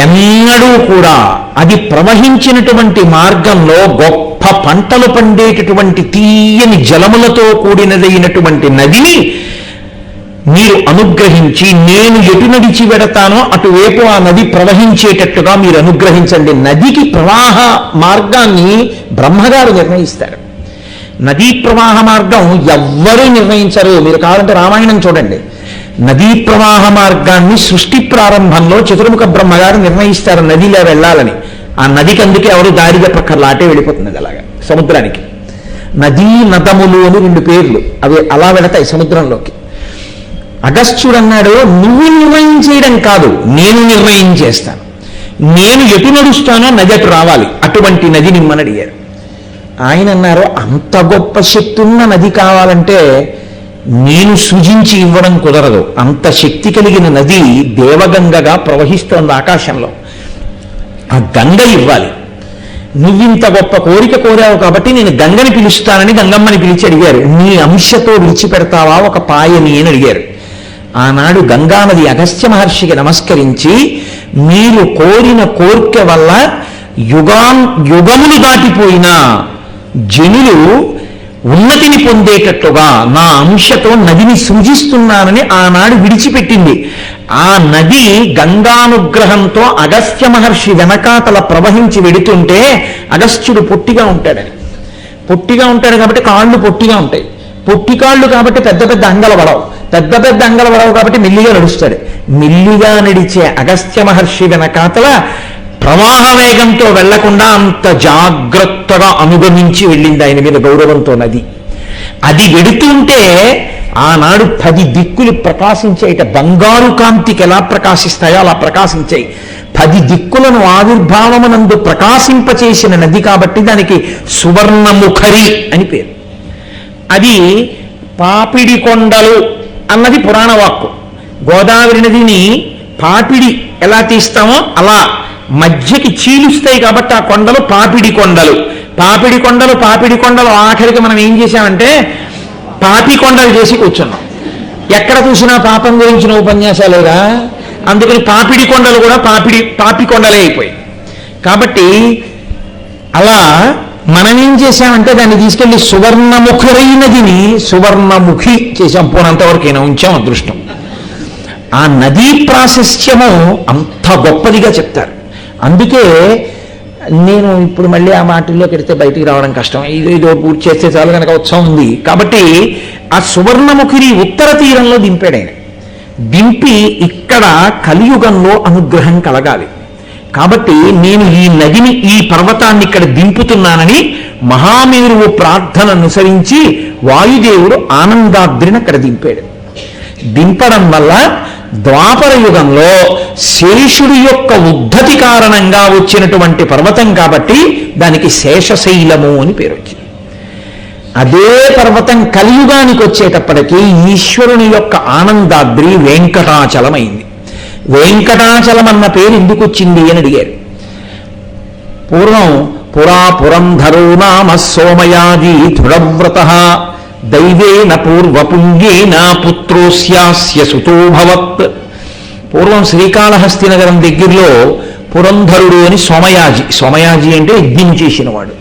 ఎన్నడూ కూడా అది ప్రవహించినటువంటి మార్గంలో గొప్ప పంటలు పండేటటువంటి తీయని జలములతో కూడినదైనటువంటి నదిని మీరు అనుగ్రహించి, నేను ఎటు నడిచి వెడతానో అటువైపు ఆ నది ప్రవహించేటట్టుగా మీరు అనుగ్రహించండి. నదికి ప్రవాహ మార్గాన్ని బ్రహ్మగారు నిర్ణయిస్తారు. నదీ ప్రవాహ మార్గం ఎవ్వరూ నిర్ణయించరు. మీరు కావాలంటే రామాయణం చూడండి. నదీ ప్రవాహ మార్గాన్ని సృష్టి ప్రారంభంలో చతుర్ముఖ బ్రహ్మగారు నిర్ణయిస్తారు నదిలో వెళ్ళాలని. ఆ నదికి అందుకే ఎవరు దారి చెప్పక్కర్లా, అటే వెళ్ళిపోతుంది అలాగా సముద్రానికి. నదీ నదములు అని రెండు పేర్లు, అవి అలా వెళతాయి సముద్రంలోకి. అగస్త్యుడు అన్నాడు, నువ్వు నిర్ణయం చేయడం కాదు, నేను నిర్ణయం చేస్తాను. నేను ఎటు నడుస్తానో నది అటు రావాలి, అటువంటి నది నిమ్మని అడిగారు. ఆయన అన్నారు, అంత గొప్ప శక్తి ఉన్న నది కావాలంటే నేను సృజించి ఇవ్వడం కుదరదు. అంత శక్తి కలిగిన నది దేవగంగగా ప్రవహిస్తోంది ఆకాశంలో. ఆ గంగ ఇవ్వాలి. నువ్వింత గొప్ప కోరిక కోరావు కాబట్టి నేను గంగని పిలుస్తానని గంగమ్మని పిలిచి అడిగారు. నీ అంశతో విడిచిపెడతావా ఒక పాయని అని అడిగారు. ఆనాడు గంగానది అగస్త్య మహర్షికి నమస్కరించి, మీరు కోరిన కోరిక వల్ల యుగములు దాటిపోయినా జనులు ఉన్నతిని పొందేటట్టుగా నా అంశతో నదిని సృజిస్తున్నానని ఆనాడు విడిచిపెట్టింది. ఆ నది గంగానుగ్రహంతో అగస్త్య మహర్షి వెనకాతల ప్రవహించి వెడుతుంటే అగస్త్యుడు పొట్టిగా ఉంటాడని. పొట్టిగా ఉంటాడు కాబట్టి కాళ్ళు పొట్టిగా ఉంటాయి. పొట్టి కాళ్ళు కాబట్టి పెద్ద పెద్ద అంగల పడవు. పెద్ద పెద్ద అంగల పడవు కాబట్టి మెల్లిగా నడుస్తాడు. మెల్లిగా నడిచే అగస్త్య మహర్షి వెనకాతల ప్రవాహ వేగంతో వెళ్లకుండా అంత జాగ్రత్తగా అనుగమించి వెళ్ళింది ఆయన మీద గౌరవంతో నది. అది వెడుతుంటే ఆనాడు 10 దిక్కులు ప్రకాశించేట, బంగారు కాంతికి ఎలా ప్రకాశిస్తాయో అలా ప్రకాశించాయి. 10 దిక్కులను ఆవిర్భావమునందు ప్రకాశింపచేసిన నది కాబట్టి దానికి సువర్ణముఖరి అని పేరు. అది పాపిడి కొండలు అన్నది పురాణ వాక్కు. గోదావరి నదిని పాపిడి ఎలా తీస్తామో అలా మధ్యకి చీలుస్తాయి కాబట్టి ఆ కొండలు పాపిడి కొండలు. పాపిడి కొండలు పాపిడి కొండలు ఆఖరికి మనం ఏం చేశామంటే పాపి కొండలు చేసి కూర్చున్నాం. ఎక్కడ చూసినా పాపం గురించిన ఉపన్యాసాలేగా, అందుకని పాపిడి కొండలు కూడా పాపి కొండలే అయిపోయాయి. కాబట్టి అలా మనం ఏం చేశామంటే దాన్ని తీసుకెళ్లి సువర్ణముఖురైనదిని సువర్ణముఖి చేశాం. పోనంతవరకైనా ఉంచాం అదృష్టం. ఆ నదీ ప్రాశస్త్యము అంత గొప్పదిగా చెప్తారు. అందుకే నేను ఇప్పుడు మళ్ళీ ఆ మాటల్లోకి వెడితే బయటికి రావడం కష్టం. ఇదో పూర్తి చేస్తే చాలు కనుక ఉత్సవం ఉంది కాబట్టి ఆ సువర్ణముఖిని ఉత్తర తీరంలో దింపాడు ఆయన. దింపి ఇక్కడ కలియుగంలో అనుగ్రహం కలగాలి కాబట్టి నేను ఈ నదిని ఈ పర్వతాన్ని ఇక్కడ దింపుతున్నానని మహామేరువు ప్రార్థన అనుసరించి వాయుదేవుడు ఆనందాద్రిని అక్కడ దింపాడు. దింపడం వల్ల ద్వాపర యుగంలో శేషుడి యొక్క ఉద్ధతి కారణంగా వచ్చినటువంటి పర్వతం కాబట్టి దానికి శేషశైలము అని పేరు వచ్చింది. అదే పర్వతం కలియుగానికి వచ్చేటప్పటికీ ఈశ్వరుని యొక్క ఆనందాద్రి వెంకటాచలమైంది. వెంకటాచలం అన్న పేరు ఎందుకు వచ్చింది అని అడిగారు. పూర్వం పురాపురంధరో నామ సోమయాజీ దృఢవ్రత దైవేన పూర్వపుణ్యేన పుత్రోస్యాస్య సుతోభవత్. పూర్వం శ్రీకాళహస్తి నగరం దగ్గరలో పురంధరుడు అని సోమయాజి అంటే యజ్ఞం చేసినవాడు.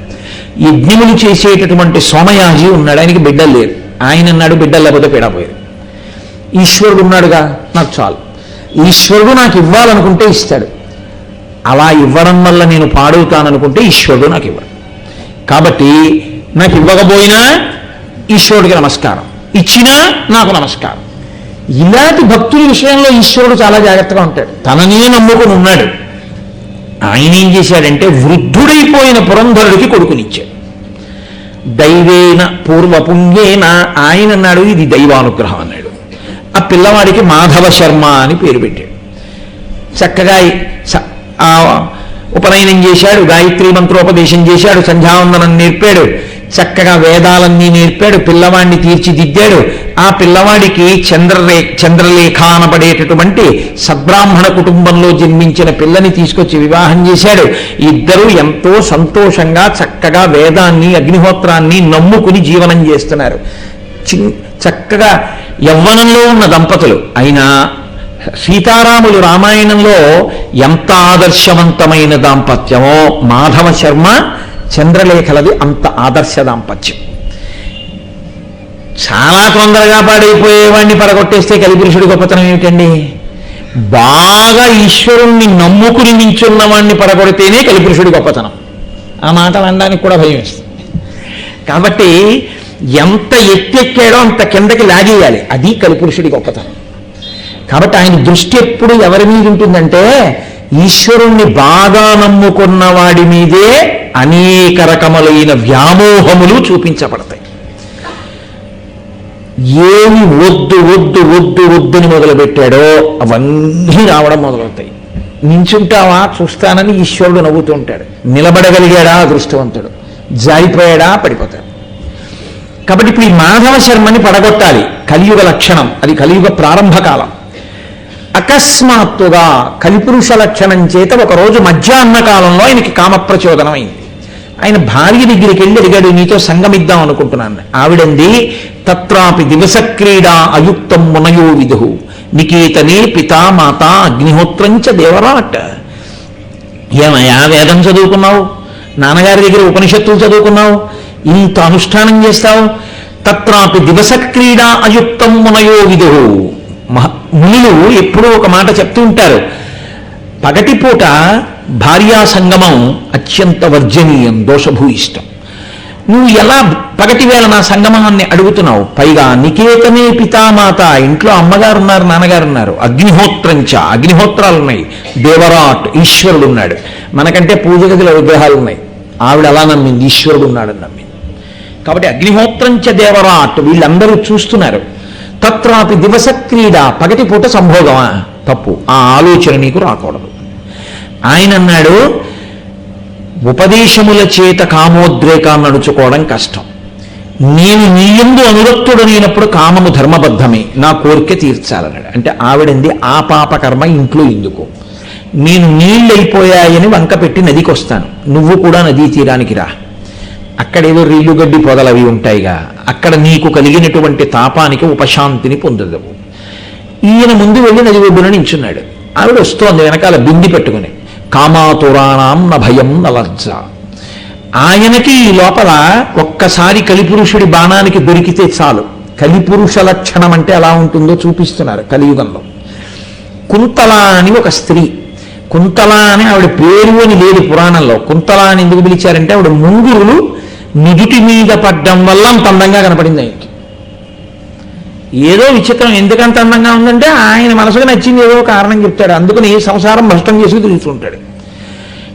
యజ్ఞములు చేసేటటువంటి సోమయాజి ఉన్నాడు. ఆయనకి బిడ్డలు లేరు. ఆయన అన్నాడు బిడ్డలు లేకపోతే పీడపోయారు. ఈశ్వరుడు ఉన్నాడుగా, నాకు చాలు. ఈశ్వరుడు నాకు ఇవ్వాలనుకుంటే ఇస్తాడు. అలా ఇవ్వడం వల్ల నేను పాడవుతాననుకుంటే ఈశ్వరుడు నాకు ఇవ్వడు. కాబట్టి నాకు ఇవ్వకపోయినా ఈశ్వరుడికి నమస్కారం, ఇచ్చినా నాకు నమస్కారం. ఇలాంటి భక్తుల విషయంలో ఈశ్వరుడు చాలా జాగ్రత్తగా ఉంటాడు. తననే నమ్ముకుని ఉన్నాడు. ఆయన ఏం చేశాడంటే వృద్ధుడైపోయిన పురంధరుడికి కొడుకునిచ్చాడు. దైవేన పూర్వపుణ్యేన ఆయన అన్నాడు ఇది దైవానుగ్రహం అన్నాడు. ఆ పిల్లవాడికి మాధవ శర్మ అని పేరు పెట్టాడు. చక్కగా ఉపనయనం చేశాడు, గాయత్రి మంత్రోపదేశం చేశాడు, సంధ్యావందనం నేర్పాడు, చక్కగా వేదాలన్నీ నేర్పాడు, పిల్లవాడిని తీర్చిదిద్దాడు. ఆ పిల్లవాడికి చంద్రలేఖ అనబడేటటువంటి సద్బ్రాహ్మణ కుటుంబంలో జన్మించిన పిల్లని తీసుకొచ్చి వివాహం చేశాడు. ఇద్దరూ ఎంతో సంతోషంగా చక్కగా వేదాన్ని అగ్నిహోత్రాన్ని నమ్ముకుని జీవనం చేస్తున్నారు. చక్కగా యవ్వనంలో ఉన్న దంపతులు. అయినా సీతారాములు రామాయణంలో ఎంత ఆదర్శవంతమైన దాంపత్యమో మాధవ శర్మ చంద్రలేఖలది అంత ఆదర్శ దాంపత్యం. చాలా తొందరగా పాడైపోయేవాడిని పడగొట్టేస్తే కలిపురుషుడి గొప్పతనం ఏమిటండి? బాగా ఈశ్వరుణ్ణి నమ్ముకుని నించున్నవాడిని పడగొడితేనే కలిపురుషుడి గొప్పతనం. ఆ మాట అనడానికి కూడా భయం వేస్తుంది. కాబట్టి ఎంత ఎత్తెక్కాడో అంత కిందకి లాగేయాలి, అది కలిపురుషుడి గొప్పతనం. కాబట్టి ఆయన దృష్టి ఎప్పుడు ఎవరి మీద ఉంటుందంటే ఈశ్వరుణ్ణి బాగా నమ్ముకున్న వాడి మీదే అనేక రకములైన వ్యామోహములు చూపించబడతాయి. ఏమి వద్దు వద్దు వద్దు వద్దని మొదలుపెట్టాడో అవన్నీ రావడం మొదలవుతాయి. నించుంటావా చూస్తానని ఈశ్వరుడు నవ్వుతూ ఉంటాడు. నిలబడగలిగాడా అదృష్టవంతుడు, జారిపోయాడా పడిపోతాడు. కాబట్టి ఇప్పుడు ఈ మాధవ శర్మని పడగొట్టాలి. కలియుగ లక్షణం అది, కలియుగ ప్రారంభకాలం. అకస్మాత్తుగా కలిపురుష లక్షణం చేత ఒకరోజు మధ్యాహ్న కాలంలో ఆయనకి కామప్రచోదనం అయింది. ఆయన భార్య దగ్గరికి వెళ్ళి అడిగాడు, నీతో సంగమిద్దాం అనుకుంటున్నాను. ఆవిడంది తత్రాపి దివస క్రీడా అయుక్తం మునయో విదుహు నికేతనే పితా మాత అగ్నిహోత్రంచ దేవరాట్. ఏమయ్యా వేదం చదువుకున్నావు, నాన్నగారి దగ్గర ఉపనిషత్తులు చదువుకున్నావు, ఇంత అనుష్ఠానం చేస్తావు. తత్రాపి దివస క్రీడా అయుక్తం మునయో విదుహు. మునులు ఎప్పుడూ ఒక మాట చెప్తూ ఉంటారు, పగటిపూట భార్యా సంగమం అత్యంత వర్జనీయం, దోషభూయిష్టం. నువ్వు ఎలా పగటి వేళ నా సంగమాన్ని అడుగుతున్నావు? పైగా నికేతనే పితామాత, ఇంట్లో అమ్మగారు ఉన్నారు, నాన్నగారు ఉన్నారు, అగ్నిహోత్రంచ అగ్నిహోత్రాలు ఉన్నాయి, దేవరాట్ ఈశ్వరుడు ఉన్నాడు. మనకంటే పూజ గదిలో విగ్రహాలు ఉన్నాయి, ఆవిడ అలా నమ్మింది, ఈశ్వరుడు ఉన్నాడని నమ్మింది. కాబట్టి అగ్నిహోత్రంచ దేవరాట్ వీళ్ళందరూ చూస్తున్నారు. తత్రాపి దివస క్రీడ, పగటిపూట సంభోగమా? తప్పు, ఆ ఆలోచన నీకు రాకూడదు. ఆయన అన్నాడు, ఉపదేశముల చేత కామోద్రేకాన్ని నడుచుకోవడం కష్టం, నేను నీ యందు అనురక్తుడనైనప్పుడు కామము ధర్మబద్ధమే, నా కోరిక తీర్చాలన్నాడు. అంటే ఆవిడంది ఆ పాపకర్మ ఇంట్లో ఎందుకు, నేను నీళ్ళైపోయాయని వంక పెట్టి నదికి వస్తాను, నువ్వు కూడా నదీ తీరానికి రా, అక్కడేదో రీలుగడ్డి పొదలవి ఉంటాయిగా, అక్కడ నీకు కలిగినటువంటి తాపానికి ఉపశాంతిని పొందదవు. ఈయన ముందు వెళ్ళి నది ఒడ్డున నించున్నాడు. ఆవిడ వస్తోంది వెనకాల బింది పెట్టుకుని. కామాతురాణం న భయం న లజ్జ. ఆయనకి ఈ లోపల ఒక్కసారి కలిపురుషుడి బాణానికి దొరికితే చాలు. కలిపురుష లక్షణం అంటే ఎలా ఉంటుందో చూపిస్తున్నారు కలియుగంలో. కుంతల అని ఒక స్త్రీ, కుంతల అని ఆవిడ పేరు అని లేదు పురాణంలో. కుంతల అని ఎందుకు పిలిచారంటే ఆవిడ ముంగురులు నుదుటి మీద పడ్డం వల్ల అంత అందంగా కనపడింది ఆయనకి. ఏదో విచిత్రం, ఎందుకంత అందంగా ఉందంటే ఆయన మనసుకు నచ్చింది ఏదో కారణం చెప్తాడు, అందుకని సంసారం భ్రష్టం చేసి తిరుగుతుంటాడు.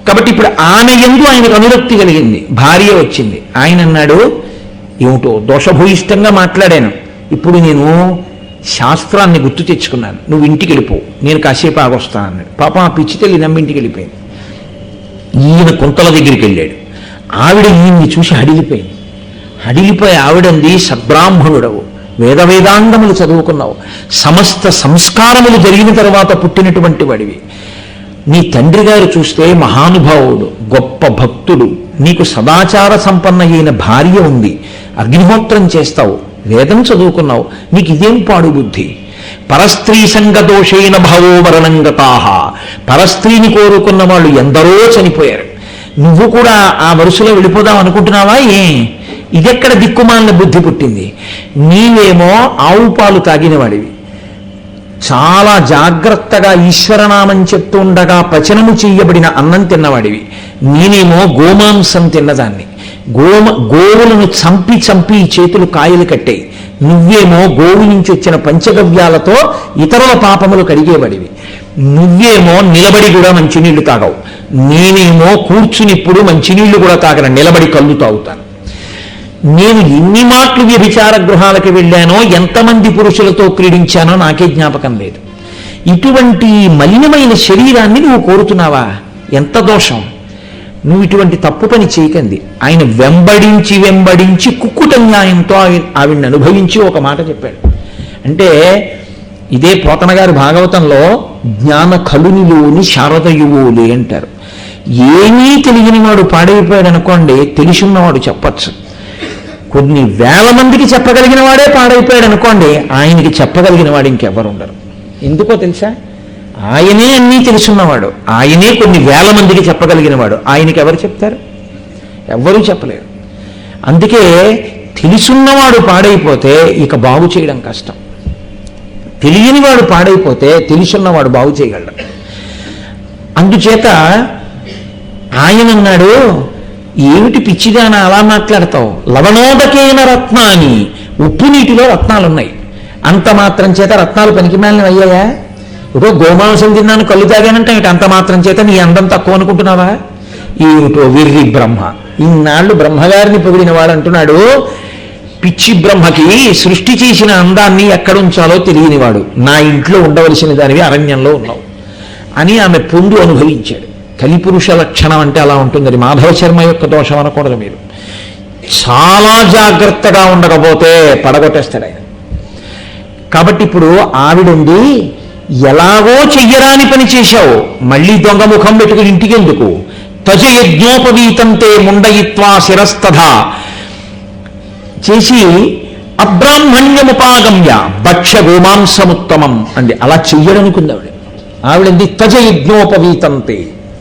కాబట్టి ఇప్పుడు ఆమె యందు ఆయనకు అనురక్తి కలిగింది, భార్య వచ్చింది. ఆయన అన్నాడు, ఏమిటో దోషభూయిష్టంగా మాట్లాడాను, ఇప్పుడు నేను శాస్త్రాన్ని గుర్తు తెచ్చుకున్నాను, నువ్వు ఇంటికి వెళ్ళిపో, నేను కాసేపు ఆగొస్తాను అన్నాడు. పాపం ఆ పిచ్చి తల్లి నమ్మి ఇంటికి వెళ్ళిపోయింది. ఈయన కుంతల దగ్గరికి వెళ్ళాడు. ఆవిడ ఈయన్ని చూసి హడిలిపోయింది. హడిలిపోయి ఆవిడంది, సద్బ్రాహ్మణుడవు, వేదాంగములు చదువుకున్నావు, సమస్త సంస్కారములు జరిగిన తర్వాత పుట్టినటువంటి వాడివి, నీ తండ్రి గారు చూస్తే మహానుభావుడు, గొప్ప భక్తుడు, నీకు సదాచార సంపన్న అయిన భార్య ఉంది, అగ్నిహోత్రం చేస్తావు, వేదం చదువుకున్నావు, నీకు ఇదేం పాడు బుద్ధి. పరస్త్రీ సంగదోషైన భావో మరణంగతాహ. పరస్త్రీని కోరుకున్న వాళ్ళు ఎందరో చనిపోయారు, నువ్వు కూడా ఆ వరుసలో వెళ్ళిపోదాం అనుకుంటున్నావా? ఇదెక్కడ దిక్కుమాలిన బుద్ధి పుట్టింది? నీవేమో ఆవు పాలు తాగినవాడివి, చాలా జాగ్రత్తగా ఈశ్వరనామం చెప్తుండగా పచనము చెయ్యబడిన అన్నం తిన్నవాడివి, నేనేమో గోమాంసం తిన్నదాన్ని, గోవులను చంపి చంపి చేతులు కాయలు కట్టాయి, నువ్వేమో గోవు నుంచి వచ్చిన పంచగవ్యాలతో ఇతరుల పాపములు కడిగేవాడివి, నువ్వేమో నిలబడి కూడా మంచినీళ్లు తాగవు, నేనేమో కూర్చునిప్పుడు మంచినీళ్లు కూడా తాగను, నిలబడి కళ్ళు తాగుతాను. నేను ఎన్ని మాటలు వ్యభిచార గృహాలకు వెళ్ళానో, ఎంతమంది పురుషులతో క్రీడించానో నాకే జ్ఞాపకం లేదు. ఇటువంటి మలినమైన శరీరాన్ని నువ్వు కోరుతున్నావా? ఎంత దోషం! నువ్వు ఇటువంటి తప్పు పని చేయకండి. ఆయన వెంబడించి కుక్కుట న్యాయంతో ఆవిడ్ని అనుభవించి ఒక మాట చెప్పాడు. అంటే ఇదే పోతన గారి భాగవతంలో జ్ఞాన కలునిలోని శారదయువులే అంటారు. ఏమీ తెలియని వాడు పాడైపోయాడు అనుకోండి, తెలిసిన్నవాడు చెప్పచ్చు. కొన్ని వేల మందికి చెప్పగలిగిన వాడే పాడైపోయాడు అనుకోండి, ఆయనకి చెప్పగలిగిన వాడు ఇంకెవరు ఉండరు. ఎందుకో తెలుసా? ఆయనే అన్నీ తెలుసున్నవాడు, ఆయనే కొన్ని వేల మందికి చెప్పగలిగిన వాడు, ఆయనకి ఎవరు చెప్తారు? ఎవ్వరూ చెప్పలేరు. అందుకే తెలుసున్నవాడు పాడైపోతే ఇక బాగు చేయడం కష్టం, తెలియని వాడు పాడైపోతే తెలుసున్నవాడు బాగు చేయగలడు. అందుచేత ఆయన అన్నాడు, ఏమిటి పిచ్చిదానా అలా మాట్లాడతావు? లవణోదకేన రత్నాన్ని, ఉప్పు నీటిలో రత్నాలున్నాయి, అంత మాత్రం చేత రత్నాలు పనికిమాలినవి అయ్యాయా? ఇప్పుడు గోమాంసం తిన్నాను కళ్ళు తాగానంటే ఇటు అంత మాత్రం చేత నీ అందం తక్కువ అనుకుంటున్నావా? ఏమిటో విర్రి బ్రహ్మ, ఇన్నాళ్ళు బ్రహ్మగారిని పొగిడిన వాడు అంటున్నాడు, పిచ్చి బ్రహ్మకి సృష్టి చేసిన అందాన్ని ఎక్కడుంచాలో తెలియనివాడు, నా ఇంట్లో ఉండవలసిన దానివి అరణ్యంలో ఉన్నావు అని ఆమె పొందు అనుభవించాడు. కలిపురుష లక్షణం అంటే అలా ఉంటుంది. అది మాధవ శర్మ యొక్క దోషం అనకూడదు. మీరు చాలా జాగ్రత్తగా ఉండకపోతే పడగొట్టేస్తాడు ఆయన. కాబట్టి ఇప్పుడు ఆవిడంది, ఎలాగో చెయ్యరాని పని చేశావు, మళ్ళీ దొంగ ముఖం పెట్టుకుని ఇంటికెందుకు? తజ యజ్ఞోపవీతంతే ముండయిత్వా శిరస్తథా చేసి అబ్రాహ్మణ్యముపాగమ్య భక్ష్య గోమాంసముత్తమం అండి. అలా చెయ్యడనుకుంది ఆవిడ. ఆవిడంది తజ యజ్ఞోపవీతంతే,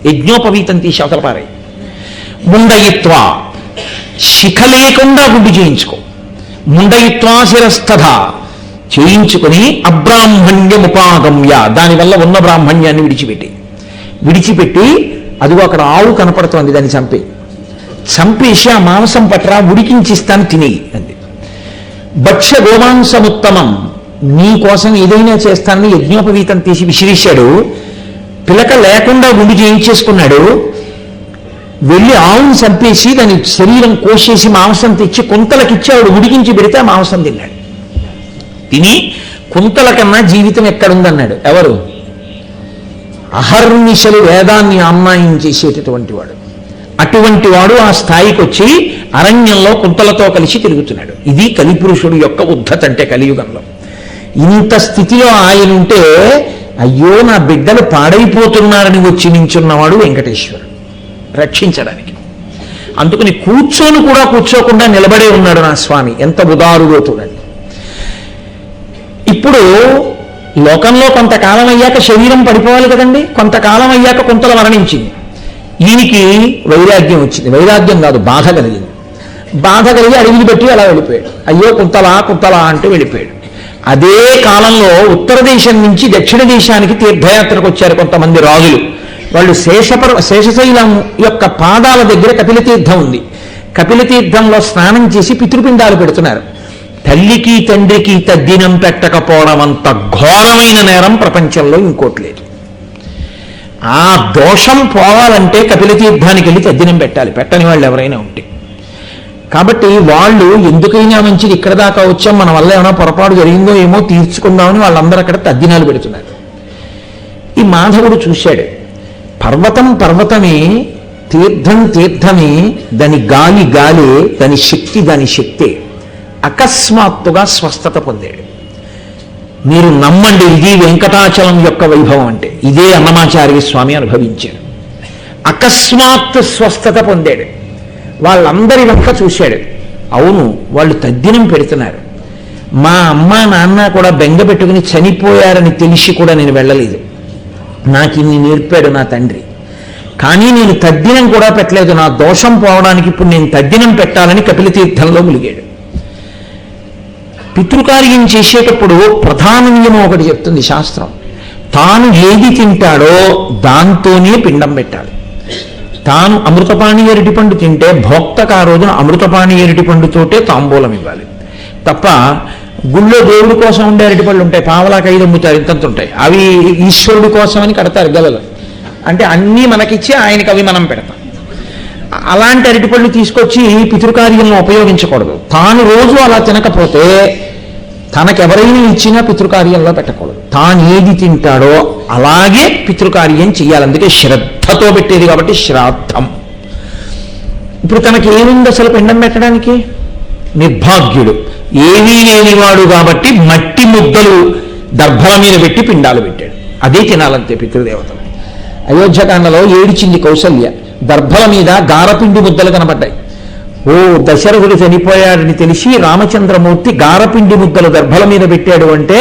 యజ్ఞోపవీతం తీసి అవతల పారాయి. ముండయిత్వా, శిఖ లేకుండా గుడ్డు చేయించుకో, ముండయిత్వా శిరస్థథ చేయించుకొని అబ్రాహ్మణ్యముపాగమ్య, దానివల్ల ఉన్న బ్రాహ్మణ్యాన్ని విడిచిపెట్టి అదిగో అక్కడ ఆవు కనపడుతోంది, దాన్ని చంపేసి ఆ మాంసం పట్రా ఉడికించిస్తాను తిని అంది. భక్ష్య గోమాంసముత్తమం, నీ కోసం ఏదైనా చేస్తానని యజ్ఞోపవీతం తీసి విసిరేశాడు. పిలక లేకుండా గుండు చేయించేసుకున్నాడు. వెళ్ళి ఆవును చంపేసి దాని శరీరం కోసేసి మాంసం తెచ్చి కుంతలకిచ్చి ఆవిడ ఉడికించి పెడితే ఆ మాంసం తిన్నాడు. తిని కుంతల కన్నా జీవితం ఎక్కడుందన్నాడు. ఎవరు? అహర్నిశలు వేదాన్ని ఆమ్నాయం చేసేటటువంటి వాడు. అటువంటి వాడు ఆ స్థాయికి వచ్చి అరణ్యంలో కుంతలతో కలిసి తిరుగుతున్నాడు. ఇది కలిపురుషుడు యొక్క ఉద్ధత అంటే కలియుగంలో. ఇంత స్థితిలో ఆయన ఉంటే అయ్యో నా బిడ్డలు పాడైపోతున్నారని వచ్చి నించున్నవాడు వెంకటేశ్వరుడు రక్షించడానికి. అందుకని కూర్చొని కూడా కూర్చోకుండా నిలబడే ఉన్నాడు నా స్వామి. ఎంత ఉదారుడో చూడండి. ఇప్పుడు లోకంలో కొంతకాలం అయ్యాక శరీరం పడిపోవాలి కదండి. కొంతకాలం అయ్యాక కుంతల మరణించింది. ఈయనకి వైరాగ్యం వచ్చింది. వైరాగ్యం కాదు, బాధ కలిగింది. బాధ కలిగి అడిగిని పెట్టి అలా వెళ్ళిపోయాడు. అయ్యో కుంతలా కుంతలా అంటూ వెళ్ళిపోయాడు. అదే కాలంలో ఉత్తర దేశం నుంచి దక్షిణ దేశానికి తీర్థయాత్రకు వచ్చారు కొంతమంది రాజులు. వాళ్ళు శేషశైలం యొక్క పాదాల దగ్గర కపిలతీర్థం ఉంది. కపిలతీర్థంలో స్నానం చేసి పితృపిండాలు పెడుతున్నారు. తల్లికి తండ్రికి తద్దినం పెట్టకపోవడం అంత ఘోరమైన నేరం ప్రపంచంలో ఇంకోటి లేదు. ఆ దోషం పోవాలంటే కపిలతీర్థానికి వెళ్ళి తద్దినం పెట్టాలి, పెట్టని వాళ్ళు ఎవరైనా ఉంటే. కాబట్టి వాళ్ళు ఎందుకైనా మంచిది ఇక్కడ దాకా వచ్చాం, మన వల్ల ఏమైనా పొరపాటు జరిగిందో ఏమో తీర్చుకుందామని వాళ్ళందరూ అక్కడ తద్దినాలు పెడుతున్నారు. ఈ మాధవుడు చూశాడు, పర్వతం పర్వతమే, తీర్థం తీర్థమే, దాని గాలి గాలే, దాని శక్తి దాని శక్తే. అకస్మాత్తుగా స్వస్థత పొందాడు. మీరు నమ్మండి, ఇది వెంకటాచలం యొక్క వైభవం అంటే ఇదే అన్నమాచార్య స్వామి అనుభవించాడు. అకస్మాత్ స్వస్థత పొందాడు. వాళ్ళందరి వంక చూశాడు. అవును, వాళ్ళు తద్దినం పెడుతున్నారు. మా అమ్మ నాన్న కూడా బెంగ పెట్టుకుని చనిపోయారని తెలిసి కూడా నేను వెళ్ళలేదు. నాకు ఇన్ని నేర్పాడు నా తండ్రి. కానీ నేను తద్దినం కూడా పెట్టలేదు. నా దోషం పోవడానికి ఇప్పుడు నేను తద్దినం పెట్టాలని కపిలతీర్థంలో ములిగాడు. పితృకార్యం చేసేటప్పుడు ప్రధాన నియమం ఒకటి చెప్తుంది శాస్త్రం. తాను ఏది తింటాడో దాంతోనే పిండం పెట్టాలి. తాను అమృతపాణి అరటిపండు తింటే భోక్తకు ఆ రోజున అమృతపాణి అరటిపండుతోటే తాంబూలం ఇవ్వాలి తప్ప, గుళ్ళో దేవుడి కోసం ఉండే అరటిపళ్ళు ఉంటాయి, పావలాకి 5 అమ్ముతారు, ఇంతంత ఉంటాయి, అవి ఈశ్వరుడి కోసం అని కడతారు గలలు. అంటే అన్నీ మనకిచ్చి ఆయనకి అవి మనం పెడతాం. అలాంటి అరటిపళ్ళు తీసుకొచ్చి పితృకార్యంలో ఉపయోగించకూడదు. తాను రోజు అలా తినకపోతే తనకెవరైనా ఇచ్చినా పితృకార్యంలో పెట్టకూడదు. తాను ఏది తింటాడో అలాగే పితృకార్యం చెయ్యాలి. అందుకే శ్రద్ధతో పెట్టేది కాబట్టి శ్రాద్ధం. ఇప్పుడు తనకి ఏముంది అసలు పిండం పెట్టడానికి? నిర్భాగ్యుడు, ఏమీ లేనివాడు కాబట్టి మట్టి ముద్దలు దర్భల మీద పెట్టి పిండాలు పెట్టాడు. అదే తినాలంతే పితృదేవతలు. అయోధ్యకాండలో ఏడిచింది కౌసల్య. దర్భల మీద గారపిండి ముద్దలు కనబడ్డాయి. ఓ దశరథుడు చనిపోయాడని తెలిసి రామచంద్రమూర్తి గారపిండి ముద్దలు దర్భల మీద పెట్టాడు అంటే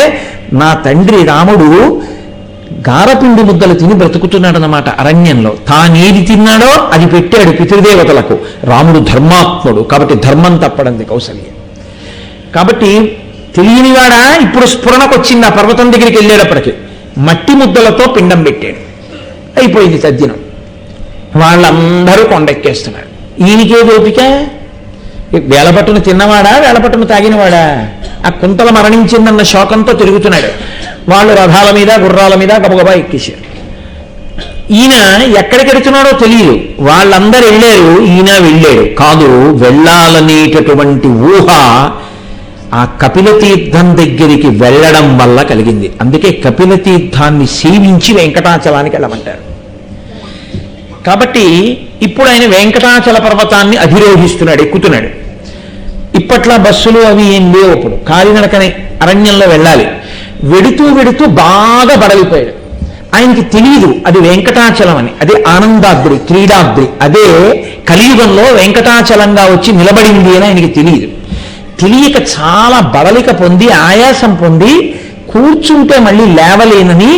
నా తండ్రి రాముడు గారపిండి ముద్దలు తిని బ్రతుకుతున్నాడనమాట అరణ్యంలో. తానేది తిన్నాడో అది పెట్టాడు పితృదేవతలకు. రాముడు ధర్మాత్ముడు కాబట్టి ధర్మం తప్పడంది కౌసల్య. కాబట్టి తెలియనివాడా ఇప్పుడు స్ఫురణకు వచ్చింది. ఆ పర్వతం దగ్గరికి వెళ్ళేటప్పటికి మట్టి ముద్దలతో పిండం పెట్టాడు. అయిపోయింది తద్దినం. వాళ్ళందరూ కొండెక్కేస్తున్నారు. ఈయనకే ఓపిక. వేలపట్టును తిన్నవాడా వేలపట్టును తాగినవాడా? ఆ కుంతల మరణించిందన్న శోకంతో తిరుగుతున్నాడు. వాళ్ళు రథాల మీద గుర్రాల మీద గబగబా ఎక్కేశారు. ఈయన ఎక్కడికి వెడుతున్నాడో తెలియదు. వాళ్ళందరూ వెళ్ళారు, ఈయన వెళ్ళాడు కాదు. వెళ్ళాలనేటటువంటి ఊహ ఆ కపిలతీర్థం దగ్గరికి వెళ్ళడం వల్ల కలిగింది. అందుకే కపిలతీర్థాన్ని సేవించి వెంకటాచలానికి వెళ్ళమంటారు. కాబట్టి ఇప్పుడు ఆయన వెంకటాచల పర్వతాన్ని అధిరోహిస్తున్నాడు, ఎక్కుతున్నాడు. ఇప్పట్లా బస్సులు అవి ఏం లేవు. అప్పుడు కాలినడకనే అరణ్యంలో వెళ్ళాలి. వెడుతూ వెడుతూ బాగా బడలిపోయాడు. ఆయనకి తెలియదు అది వెంకటాచలం అని. అదే ఆనందాద్రి, క్రీడాద్రి. అదే కలియుగంలో వెంకటాచలంగా వచ్చి నిలబడింది అని ఆయనకి తెలియదు. తెలియక చాలా బడలిక పొంది ఆయాసం పొంది కూర్చుంటే మళ్ళీ లేవలేనని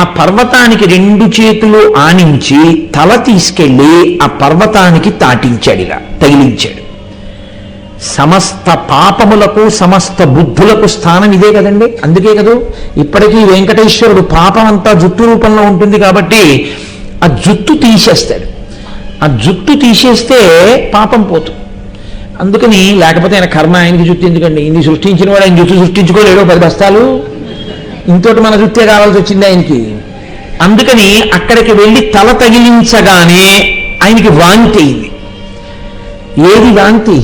ఆ పర్వతానికి 2 చేతులు ఆనించి తల తీసుకెళ్ళి ఆ పర్వతానికి తాటించాడుగా, తగిలించాడు. సమస్త పాపములకు సమస్త బుద్ధులకు స్థానం ఇదే కదండి. అందుకే కదూ ఇప్పటికీ వెంకటేశ్వరుడు పాపం అంతా జుట్టు రూపంలో ఉంటుంది కాబట్టి ఆ జుట్టు తీసేస్తాడు. ఆ జుట్టు తీసేస్తే పాపం పోతుంది. అందుకని లేకపోతే ఆయన కర్మ, ఆయనకి జుట్టు ఎందుకండి? ఇన్ని సృష్టించిన వాడు ఆయన జుట్టు సృష్టించుకోలేడు. 10 బస్తాలు ఇంతోటి మన జుట్టే కావాల్సి వచ్చింది ఆయనకి. అందుకని అక్కడికి వెళ్ళి తల తగిలించగానే ఆయనకి వాంతి అయింది. ఏది వాంతి?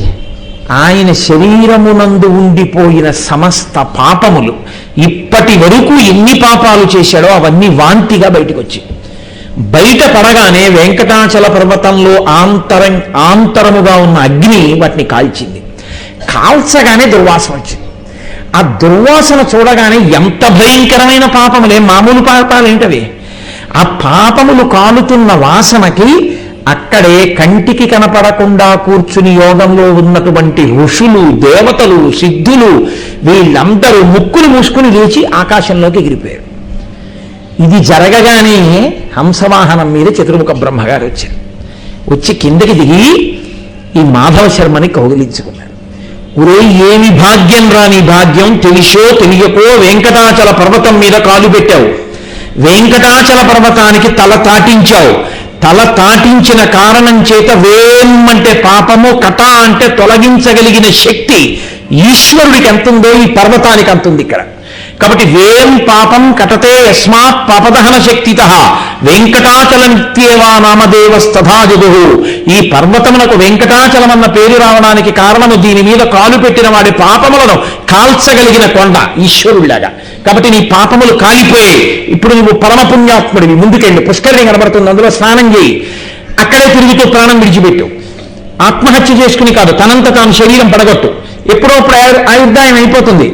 ఆయన శరీరమునందు ఉండిపోయిన సమస్త పాపములు, ఇప్పటి వరకు ఎన్ని పాపాలు చేశాడో అవన్నీ వాంతిగా బయటకు వచ్చాయి. బయట పడగానే వెంకటాచల పర్వతంలో ఆంతరముగా ఉన్న అగ్ని వాటిని కాల్చింది. కాల్చగానే దుర్వాసన వచ్చింది. ఆ దుర్వాసన చూడగానే ఎంత భయంకరమైన పాపములే, మామూలు పాపాలేంటవి. ఆ పాపములు కాలుతున్న వాసనకి అక్కడే కంటికి కనపడకుండా కూర్చుని యోగంలో ఉన్నటువంటి ఋషులు, దేవతలు, సిద్ధులు వీళ్ళందరూ ముక్కులు మూసుకుని లేచి ఆకాశంలోకి ఎగిరిపోయారు. ఇది జరగగానే హంసవాహనం మీద చతుర్ముఖ బ్రహ్మగారు వచ్చారు. వచ్చి కిందకి దిగి ఈ మాధవ శర్మని కౌగిలించుకున్నారు. ఒరే, ఏమి భాగ్యం రాని భాగ్యం, తెలిసో తెలియకో వెంకటాచల పర్వతం మీద కాలు పెట్టావు, వెంకటాచల పర్వతానికి తల తాటించావు. తల తాటించిన కారణం చేత వేమ్మంటే పాపము, కట అంటే తొలగించగలిగిన శక్తి ఈశ్వరుడికి ఎంతుందో ఈ పర్వతానికి అంతుంది ఇక్కడ. కాబట్టి వేం పాపం కటతే యస్మాత్ పాపదహన శక్తిత వెంకటాచల నిత్యేవా నామదేవస్తథా జగు. ఈ పర్వతమునకు వెంకటాచలం అన్న పేరు రావడానికి కారణము దీని మీద కాలు పెట్టిన వాడి పాపములను కాల్చగలిగిన కొండ ఈశ్వరుడిలాగా. కాబట్టి నీ పాపములు కాలిపోయాయి. ఇప్పుడు నువ్వు పరమపుణ్యాత్ముడివి. ముందుకెళ్ళి పుష్కరిణి కనబడుతుంది, అందులో స్నానం చేయి. అక్కడే తిరుగుతూ ప్రాణం విడిచిపెట్టు. ఆత్మహత్య చేసుకుని కాదు, తనంత తాను శరీరం పడగొట్టు. ఎప్పుడోప్పుడు ఆయుర్దాయం అయిపోతుంది.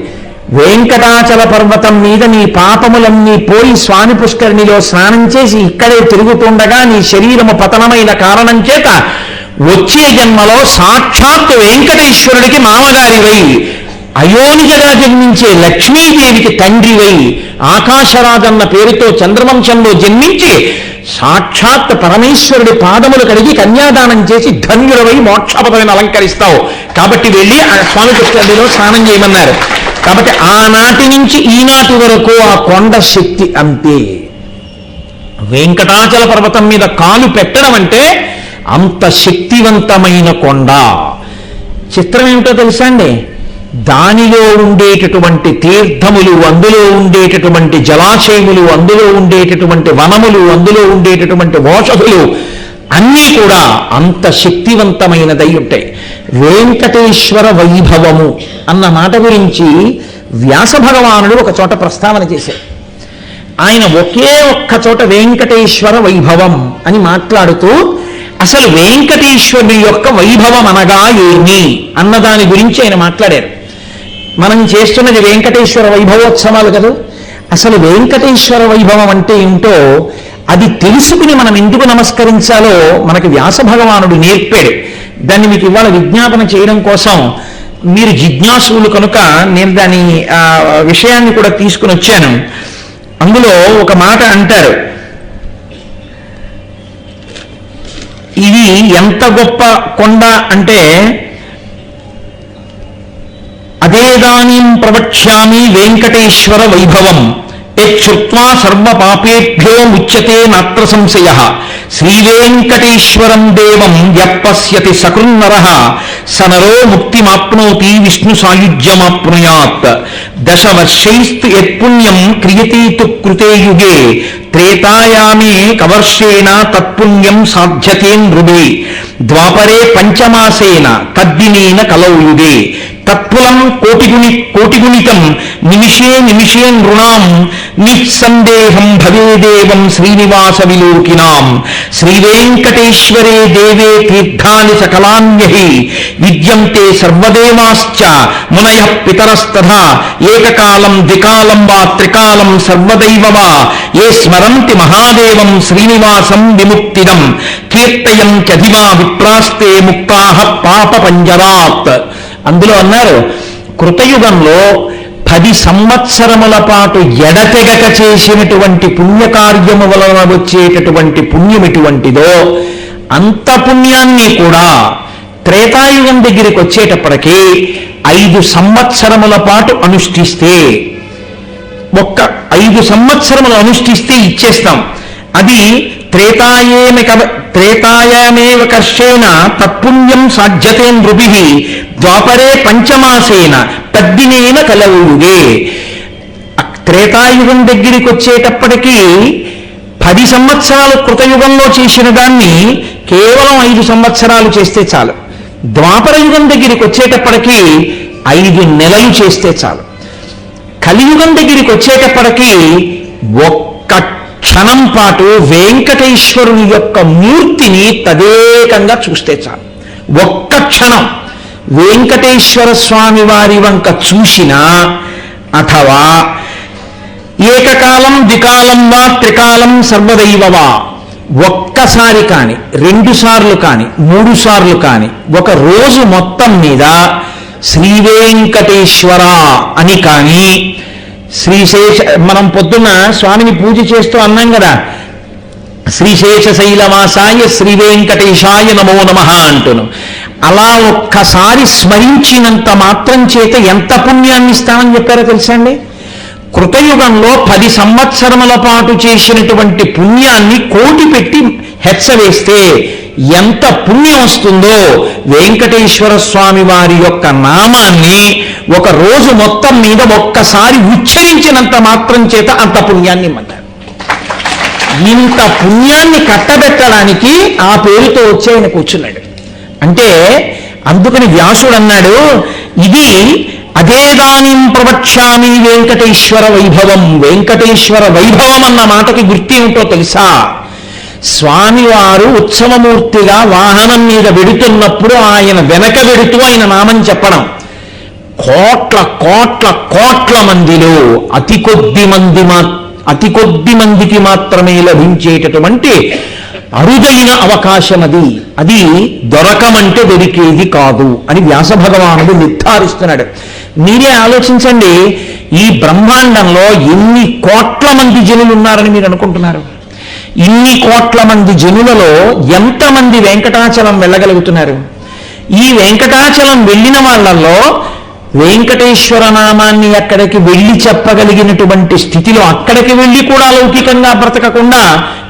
వెంకటాచల పర్వతం మీద నీ పాపములన్నీ పోయి స్వామి పుష్కరిణిలో స్నానం చేసి ఇక్కడే తిరుగుతుండగా నీ శరీరము పతనమైన కారణం చేత వచ్చే జన్మలో సాక్షాత్ వెంకటేశ్వరుడికి మామగారివై, అయోనిజగా జన్మించే లక్ష్మీదేవికి తండ్రివై, ఆకాశరాజన్న పేరుతో చంద్రవంశంలో జన్మించి సాక్షాత్ పరమేశ్వరుడి పాదములు కడిగి కన్యాదానం చేసి ధన్యులవై మోక్షపదవిని అలంకరిస్తావు. కాబట్టి వెళ్ళి ఆ స్వామి పుష్కరిణిలో స్నానం చేయమన్నారు. కాబట్టి ఆనాటి నుంచి ఈనాటి వరకు ఆ కొండ శక్తి అంతే. వెంకటాచల పర్వతం మీద కాలు పెట్టడం అంటే అంత శక్తివంతమైన కొండ. చిత్రం ఏమిటో తెలుసా అండి? దానిలో ఉండేటటువంటి తీర్థములు, అందులో ఉండేటటువంటి జలాశయములు, అందులో ఉండేటటువంటి వనములు, అందులో ఉండేటటువంటి ఓషధులు అన్నీ కూడా అంత శక్తివంతమైనదై ఉంటాయి. వెంకటేశ్వర వైభవము అన్న మాట గురించి వ్యాస భగవానుడు ఒక చోట ప్రస్తావన చేశారు. ఆయన ఒకే ఒక్క చోట వెంకటేశ్వర వైభవం అని మాట్లాడుతూ అసలు వెంకటేశ్వరుని యొక్క వైభవం అనగా ఏమి అన్నదాని గురించి ఆయన మాట్లాడారు. మనం చేస్తున్నది వెంకటేశ్వర వైభవోత్సవాలు కదా. అసలు వెంకటేశ్వర వైభవం అంటే ఏంటో అది తెలుసుకుని మనం ఎందుకు నమస్కరించాలో మనకి వ్యాస భగవానుడు నేర్పాడు. దాన్ని మీకు ఇవాళ విజ్ఞాపన చేయడం కోసం, మీరు జిజ్ఞాసులు కనుక నేను దాని విషయాన్ని కూడా తీసుకుని వచ్చాను. అందులో ఒక మాట అంటారు, ఇది ఎంత గొప్ప కొండ అంటే అదేదానీం ప్రవక్ష్యామి వెంకటేశ్వర వైభవం యచ్చుత్వా సర్వ పాపేభ్యో ముచ్యతే నాత్ర సంశయః. శ్రీవేంకటేశ్వరం దేవం యపశ్యతి సకృన్నరః స నరో ముక్తిమాప్నోతి విష్ణు సాయుజ్యమాప్నుయాత్. దశవర్షైస్తు యత్పుణ్యం క్రియతే తు కృతే యుగే త్రేతాయామే కవర్షేణ తత్పుణ్యం సాధ్యతే నృభే. ద్వాపరే పంచమాసేన తద్దినేన కలౌ యుగే. తత్ఫలం కోటిగుణితం నిమిషే నిమిషే నృణాం నిస్సందేహం భవేదేవం శ్రీనివాస విలోకినాం. శ్రీవేంకటేశ్వరే దేవే తీర్థాని సకలాన్యహి విద్యంతే సర్వదేవాశ్చ మునయః పితరస్తథా. ఏకకాలం ద్వికాలం వా త్రికాలం సర్వదైవ వా ఏ స్మరంతి మహాదేవం శ్రీనివాసం విముక్తిదం. కీర్తయంత్యధిమా విప్రాస్తే ముక్తాః పాప పంజరాత్. అందులో అన్నారు, కృతయుగంలో 10 సంవత్సరముల పాటు ఎడతెగక చేసినటువంటి పుణ్యకార్యము వలన వచ్చేటటువంటి పుణ్యం ఎటువంటిదో అంత పుణ్యాన్ని కూడా త్రేతాయుగం దగ్గరికి వచ్చేటప్పటికీ 5 సంవత్సరముల పాటు అనుష్ఠిస్తే, ఒక్క 5 సంవత్సరములు అనుష్ఠిస్తే ఇచ్చేస్తాం. అది త్రేతాయామేవ కర్షేణ తత్పుణ్యం సాధ్యతే నృభిః. ద్వాపరే పంచమాసేన తద్దినేన కలవుయుగే. త్రేతాయుగం దగ్గరికి వచ్చేటప్పటికీ 10 సంవత్సరాలు కృతయుగంలో చేసిన దాన్ని కేవలం 5 సంవత్సరాలు చేస్తే చాలు. ద్వాపర యుగం దగ్గరికి వచ్చేటప్పటికీ 5 నెలలు చేస్తే చాలు. కలియుగం దగ్గరికి వచ్చేటప్పటికీ ఒక్క క్షణం పాటు వెంకటేశ్వరుని యొక్క మూర్తిని తదేకంగా చూస్తే చాలు. ఒక్క క్షణం వెంకటేశ్వర స్వామి వారి వంక చూసినా, అథవా ఏకకాలం ద్వికాలం వా త్రికాలం సర్వదైవవా, ఒక్కసారి కాని 2 సార్లు కాని 3 సార్లు కాని ఒక రోజు మొత్తం మీద శ్రీ వెంకటేశ్వర అని కానీ, శ్రీశేష, మనం పొద్దున్న స్వామిని పూజ చేస్తూ అన్నాం కదా, శ్రీశేషశైలవాసాయ శ్రీ వెంకటేశాయ నమో నమః అంటును. అలా ఒక్కసారి స్మరించినంత మాత్రం చేత ఎంత పుణ్యాన్ని ఇస్తామని చెప్పారో తెలుసా అండి? కృతయుగంలో 10 సంవత్సరముల పాటు చేసినటువంటి పుణ్యాన్ని కోటి పెట్టి హెచ్చవేస్తే ఎంత పుణ్యం వస్తుందో, వెంకటేశ్వర స్వామి వారి యొక్క నామాన్ని ఒక రోజు మొత్తం మీద ఒక్కసారి ఉచ్చరించినంత మాత్రం చేత అంత పుణ్యాన్ని ఇమ్మంటారు. ఇంత పుణ్యాన్ని కట్టబెట్టడానికి ఆ పేరుతో వచ్చి ఆయన కూర్చున్నాడు. అంటే అందుకని వ్యాసుడు అన్నాడు, ఇది అదేదానిం ప్రవక్ష్యామి వెంకటేశ్వర వైభవం. వెంకటేశ్వర వైభవం అన్న మాటకి గుర్తు ఏమిటో తెలుసా? స్వామివారు ఉత్సవమూర్తిగా వాహనం మీద వెడుతున్నప్పుడు ఆయన వెనక వెడుతూ ఆయన నామం చెప్పడం. కోట్ల కోట్ల కోట్ల మందిలో అతి కొద్ది మందికి మాత్రమే లభించేటటువంటి అరుదైన అవకాశం అది దొరకమంటే దొరికేది కాదు అని వ్యాస భగవానుడు నిర్ధారిస్తున్నాడు. మీరే ఆలోచించండి, ఈ బ్రహ్మాండంలో ఎన్ని కోట్ల మంది జనులు ఉన్నారని మీరు అనుకుంటున్నారు? ఇన్ని కోట్ల మంది జనులలో ఎంతమంది వెంకటాచలం వెళ్ళగలుగుతున్నారు? ఈ వెంకటాచలం వెళ్ళిన వాళ్ళల్లో వెంకటేశ్వర నామాన్ని అక్కడికి వెళ్ళి చెప్పగలిగినటువంటి స్థితిలో, అక్కడికి వెళ్ళి కూడా లౌకికంగా బ్రతకకుండా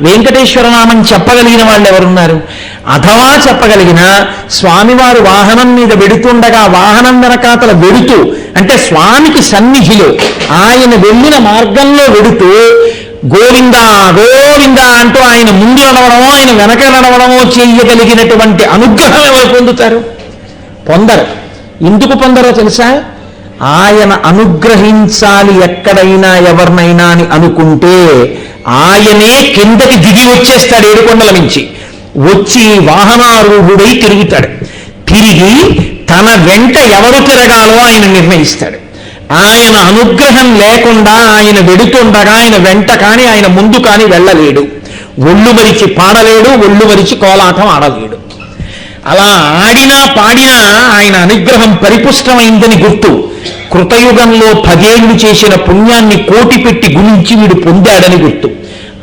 వెంకటేశ్వర నామం చెప్పగలిగిన వాళ్ళు ఎవరున్నారు? అథవా చెప్పగలిగిన స్వామివారు వాహనం మీద వెడుతుండగా వాహనం వెనకాతల వెడుతూ, అంటే స్వామికి సన్నిధిలో ఆయన వెళ్ళిన మార్గంలో వెడుతూ గోవిందా గోవిందా అంటూ ఆయన ముందు నడవడమో ఆయన వెనక నడవడమో చేయగలిగినటువంటి అనుగ్రహం ఎవరు పొందుతారు? పొందరు. ఎందుకు పొందరో తెలుసా? ఆయన అనుగ్రహించాలి ఎక్కడైనా ఎవరినైనా అని అనుకుంటే ఆయనే కిందకి దిగి వచ్చేస్తాడు. 7 కొండల నుంచి వచ్చి వాహనారూఢుడై తిరుగుతాడు. తిరిగి తన వెంట ఎవరు తిరగాలో ఆయన నిర్ణయిస్తాడు. ఆయన అనుగ్రహం లేకుండా ఆయన వెడుతుండగా ఆయన వెంట కానీ ఆయన ముందు కానీ వెళ్ళలేడు. ఒళ్ళు మరిచి పాడలేడు, ఒళ్ళు మరిచి కోలాటం ఆడలేడు. అలా ఆడినా పాడినా ఆయన అనుగ్రహం పరిపుష్టమైందని గుర్తు. కృతయుగంలో 10 ఏళ్ళు చేసిన పుణ్యాన్ని కోటి పెట్టి గుణించి వీడు పొందాడని గుర్తు.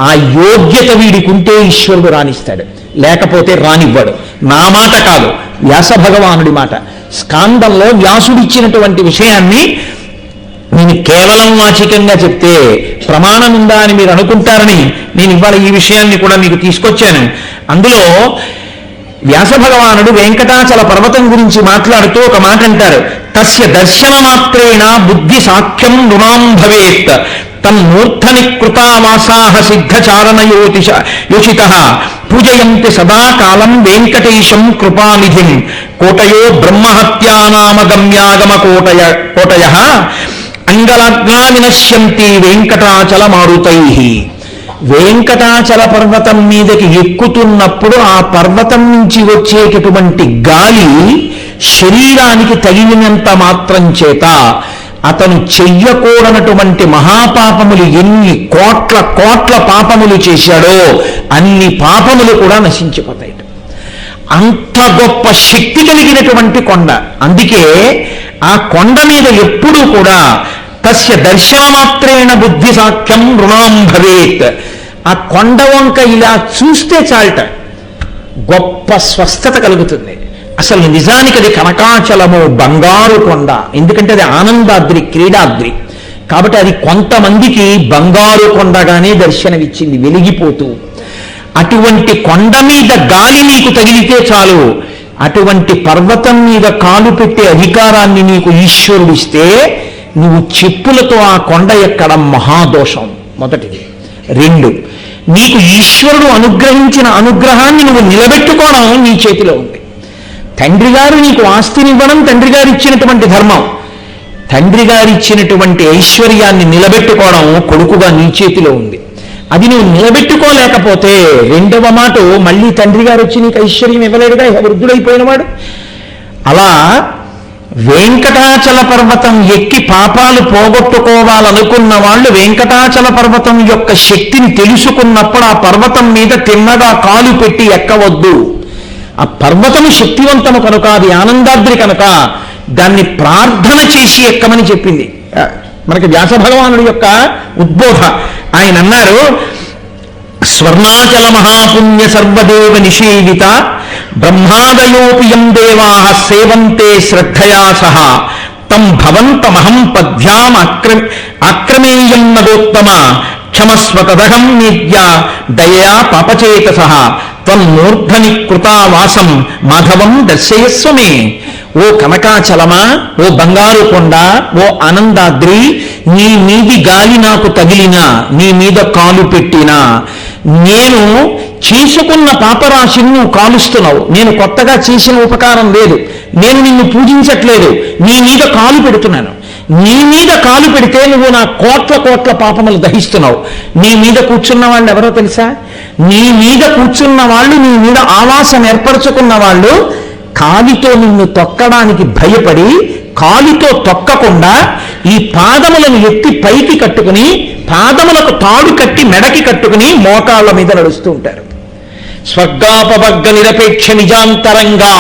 ఆ యోగ్యత వీడికుంటే ఈశ్వరుడు రాణిస్తాడు, లేకపోతే రానివ్వడు. నా మాట కాదు, వ్యాస భగవానుడి మాట. స్కాందంలో వ్యాసుడిచ్చినటువంటి విషయాన్ని నేను కేవలం వాచికంగా చెప్తే ప్రమాణం ఉందా అని మీరు అనుకుంటారని నేను ఇవాళ ఈ విషయాన్ని కూడా మీకు తీసుకొచ్చాను. అందులో వ్యాస భగవానుడు వెంకటాచల పర్వతం గురించి మాట్లాడుతూ ఒక మాట అంటారు, తస్య దర్శన మాత్రేణ బుద్ధి సాఖ్యం నృణాం భవేత్ తన్మూర్ధని కృతావాసాః సిద్ధచారణయోచితః పూజయంతి సదాకాలం వెంకటేశం కృపానిధిం కోటయో బ్రహ్మహత్యానామగమ్యాగమ కోటయః అంగలగ్నా వినశ్యంతి వెంకటాచల మారుతైః. వెంకటాచల పర్వతం మీదకి ఎక్కుతున్నప్పుడు ఆ పర్వతం నుంచి వచ్చేటటువంటి గాలి శరీరానికి తగిలినంత మాత్రం చేత అతను చెయ్యకూడనటువంటి మహాపాపములు ఎన్ని కోట్ల కోట్ల పాపములు చేశాడో అన్ని పాపములు కూడా నశించిపోతాయి. అంత గొప్ప శక్తి కలిగినటువంటి కొండ. అందుకే ఆ కొండ మీద ఎప్పుడూ కూడా తస్య దర్శనమాత్రేణ బుద్ధి సాఖ్యం రుణాం భవేత్. ఆ కొండ వంక ఇలా చూస్తే చాలట గొప్ప స్వస్థత కలుగుతుంది. అసలు నిజానికి అది కనకాచలము, బంగారు కొండ. ఎందుకంటే అది ఆనందాద్రి, క్రీడాద్రి. కాబట్టి అది కొంతమందికి బంగారు కొండగానే దర్శనమిచ్చింది వెలిగిపోతూ. అటువంటి కొండ మీద గాలి నీకు తగిలితే చాలు, అటువంటి పర్వతం మీద కాలు పెట్టే అధికారాన్ని నీకు ఈశ్వరుడిస్తే నువ్వు చెప్పులతో ఆ కొండ ఎక్కడం మహాదోషం. మొదటిది. 2, నీకు ఈశ్వరుడు అనుగ్రహించిన అనుగ్రహాన్ని నువ్వు నిలబెట్టుకోవడం నీ చేతిలో ఉంది. తండ్రి గారు నీకు ఆస్తినివ్వడం తండ్రి గారు ఇచ్చినటువంటి ధర్మం. తండ్రి గారు ఇచ్చినటువంటి ఐశ్వర్యాన్ని నిలబెట్టుకోవడం కొడుకుగా నీ చేతిలో ఉంది. అది నువ్వు నిలబెట్టుకోలేకపోతే రెండవ మాట మళ్ళీ తండ్రి గారు వచ్చి నీకు ఐశ్వర్యం ఇవ్వలేడుగా, వృద్ధుడైపోయినవాడు. అలా వెంకటాచల పర్వతం ఎక్కి పాపాలు పోగొట్టుకోవాలనుకున్న వాళ్ళు వెంకటాచల పర్వతం యొక్క శక్తిని తెలుసుకున్నప్పుడు ఆ పర్వతం మీద తిన్నగా కాలు పెట్టి ఎక్కవద్దు. ఆ పర్వతము శక్తివంతము కనుక, అది ఆనందాద్రి కనుక దాన్ని ప్రార్థన చేసి ఎక్కమని చెప్పింది మనకి వ్యాస భగవానుడి యొక్క ఉద్బోధ. ఆయన అన్నారు, స్వర్ణాచల మహాపుణ్య సర్వదేవ నిషేవిత బ్రహ్మాదయోపియం దేవా సేవంతే శ్రద్ధయా సహ తం భవంతమహం పద్భ్యాం ఆక్రమేయం నగోత్తమ క్షమస్వ తదహం నిత్య దయా పాపచేతసః త్వం మూర్ధని కృతావాసం మాధవం దర్శయస్వమే. ఓ కనకాచలమా, ఓ బంగారు కొండ, ఓ ఆనందాద్రి, నీ మీది గాలి నాకు తగిలినా, నీ మీద కాలు పెట్టినా నేను చేసుకున్న పాపరాశిని నువ్వు కాలుస్తున్నావు. నేను కొత్తగా చేసిన ఉపకారం లేదు, నేను నిన్ను పూజించట్లేదు, నీ మీద కాలు పెడుతున్నాను. నీ మీద కాలు పెడితే నువ్వు నా కోట్ల కోట్ల పాపములు దహిస్తున్నావు. నీ మీద కూర్చున్న వాళ్ళు ఎవరో తెలుసా? నీ మీద కూర్చున్న వాళ్ళు, నీ మీద ఆవాసం ఏర్పరచుకున్న వాళ్ళు కాలితో నిన్ను తొక్కడానికి భయపడి కాలితో తొక్కకుండా ఈ పాదములను ఎత్తి పైకి కట్టుకుని, పాదములకు తాడు కట్టి మెడకి కట్టుకుని మోకాళ్ళ మీద నడుస్తూ ఉంటారు. స్వర్గాపవర్గ నిరపేక్ష నిజాంతరంగా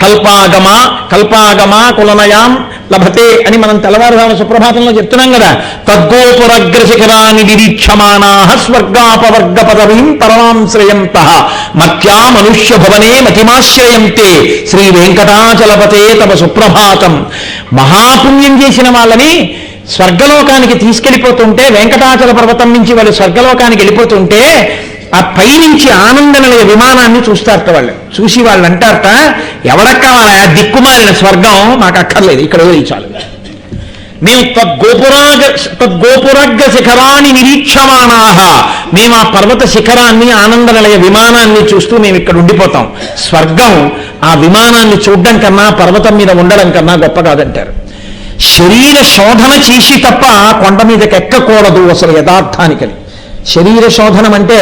కల్పాగమా కులనయాం లభతే అని మనం తెల్లవారుజామున సుప్రభాతంలో చెప్తున్నాం కదా. తద్గోపురగ్రశిఖరాన్ని నిరీక్షమానా స్వర్గాపవర్గ పదవీం పరమాం శ్రయంతః మత్యా మనుష్య భవనే మతిమాశ్రయంతే శ్రీ వెంకటాచలపతే తమ సుప్రభాతం. మహాపుణ్యం చేసిన వాళ్ళని స్వర్గలోకానికి తీసుకెళ్ళిపోతుంటే, వెంకటాచల పర్వతం నుంచి వాళ్ళు స్వర్గలోకానికి వెళ్ళిపోతుంటే ఆ పైనుంచి ఆనందనిలయ విమానాన్ని చూస్తారట. వాళ్ళు చూసి వాళ్ళు అంటారట, ఎవడకు కావాలా దిక్కుమాలిన స్వర్గం, మాకు అక్కర్లేదు, ఇక్కడ చాలు. మేము తద్గోపురగ్గ శిఖరాన్ని నిరీక్షమానాహ, మేము ఆ పర్వత శిఖరాన్ని ఆనందనిలయ విమానాన్ని చూస్తూ మేము ఇక్కడ ఉండిపోతాం. స్వర్గం ఆ విమానాన్ని చూడడం కన్నా పర్వతం మీద ఉండడం కన్నా గొప్ప కాదంటారు. శరీర శోధన చేసి తప్ప కొండ మీదకి ఎక్కకూడదు అసలు యథార్థానికని. శరీర శోధనం అంటే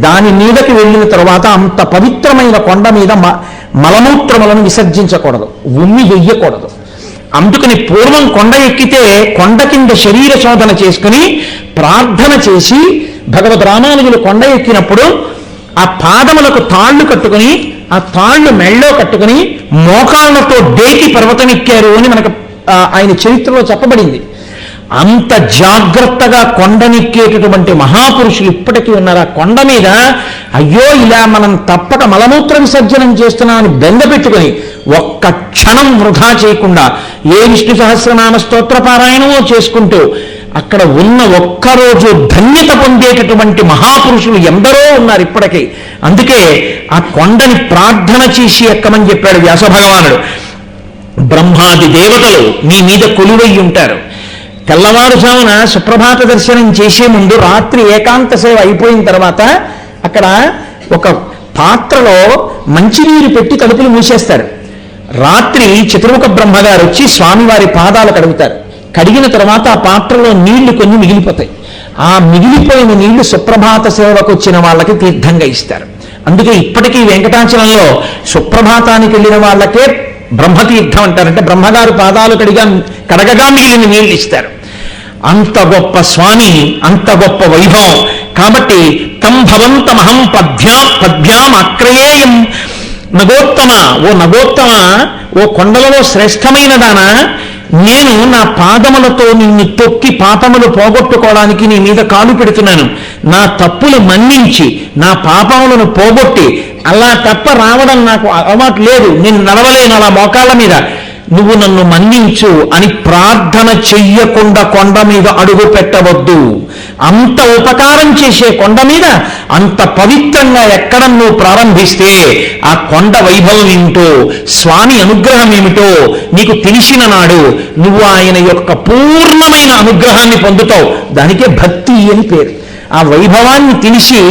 దాని మీదకి వెళ్ళిన తర్వాత అంత పవిత్రమైన కొండ మీద మలమూత్రములను విసర్జించకూడదు, ఉమ్మి వెయ్యకూడదు. అందుకని పూర్వం కొండ ఎక్కితే కొండ కింద శరీర శోధన చేసుకుని ప్రార్థన చేసి, భగవద్ రామానుజులు కొండ ఎక్కినప్పుడు ఆ పాదములకు తాళ్లు కట్టుకుని, ఆ తాళ్లు మెళ్ళో కట్టుకుని మోకాళ్లతో డేకి పర్వతం ఎక్కారు అని మనకు ఆయన చరిత్రలో చెప్పబడింది. అంత జాగ్రత్తగా కొండనెక్కేటటువంటి మహాపురుషులు ఇప్పటికీ ఉన్నారు. ఆ కొండ మీద అయ్యో ఇలా మనం తప్పక మలమూత్ర విసర్జనం చేస్తున్నామని బెంగ పెట్టుకుని ఒక్క క్షణం వృధా చేయకుండా ఏ విష్ణు సహస్రనామ స్తోత్ర పారాయణమో చేసుకుంటూ అక్కడ ఉన్న ఒక్కరోజు ధన్యత పొందేటటువంటి మహాపురుషులు ఎందరో ఉన్నారు ఇప్పటికీ. అందుకే ఆ కొండని ప్రార్థన చేసి ఎక్కమని చెప్పాడు వ్యాస భగవానుడు. బ్రహ్మాది దేవతలు నీ మీద కొలువై ఉంటారు. తెల్లవారుజామున సుప్రభాత దర్శనం చేసే ముందు రాత్రి ఏకాంత సేవ అయిపోయిన తర్వాత అక్కడ ఒక పాత్రలో మంచినీరు పెట్టి తలుపులు మూసేస్తారు. రాత్రి చతుర్ముఖ బ్రహ్మగారు వచ్చి స్వామివారి పాదాలు కడుగుతారు. కడిగిన తర్వాత ఆ పాత్రలో నీళ్లు కొన్ని మిగిలిపోతాయి. ఆ మిగిలిపోయిన నీళ్లు సుప్రభాత సేవకు వచ్చిన వాళ్ళకి తీర్థంగా ఇస్తారు. అందుకే ఇప్పటికీ వెంకటాచలంలో సుప్రభాతానికి వెళ్ళిన వాళ్ళకే బ్రహ్మతీర్థం అంటారంటే బ్రహ్మగారు పాదాలు కడగగా మిగిలిన నీళ్లు ఇస్తారు. అంత గొప్ప స్వామి, అంత గొప్ప వైభవం. కాబట్టి తం భవంతమహం పద్భ్యాం ఆక్రయేయం నగోత్తమ, ఓ నగోత్తమ, ఓ కొండలలో శ్రేష్టమైన దానా, నేను నా పాదములతో నిన్ను తొక్కి పాపములు పోగొట్టుకోవడానికి నీ మీద కాలు పెడుతున్నాను. నా తప్పులు మన్నించి నా పాపములను పోగొట్టి, అలా తప్ప రావడం నాకు అలవాటు లేదు, నేను నడవలేను అలా మోకాళ్ళ మీద, నువ్వు నన్ను మన్నించు అని ప్రార్థన చెయ్యకుండా కొండ మీద అడుగు పెట్టవద్దు. అంత ఉపకారం చేసే కొండ మీద అంత పవిత్రంగా ఎక్కడ నువ్వు ప్రారంభిస్తే ఆ కొండ వైభవం ఏమిటో, స్వామి అనుగ్రహం ఏమిటో నీకు తెలిసిన నాడు నువ్వు ఆయన యొక్క పూర్ణమైన అనుగ్రహాన్ని పొందుతావు. దానికే భక్తి అని పేరు. ఆ వైభవాన్ని తెలిసి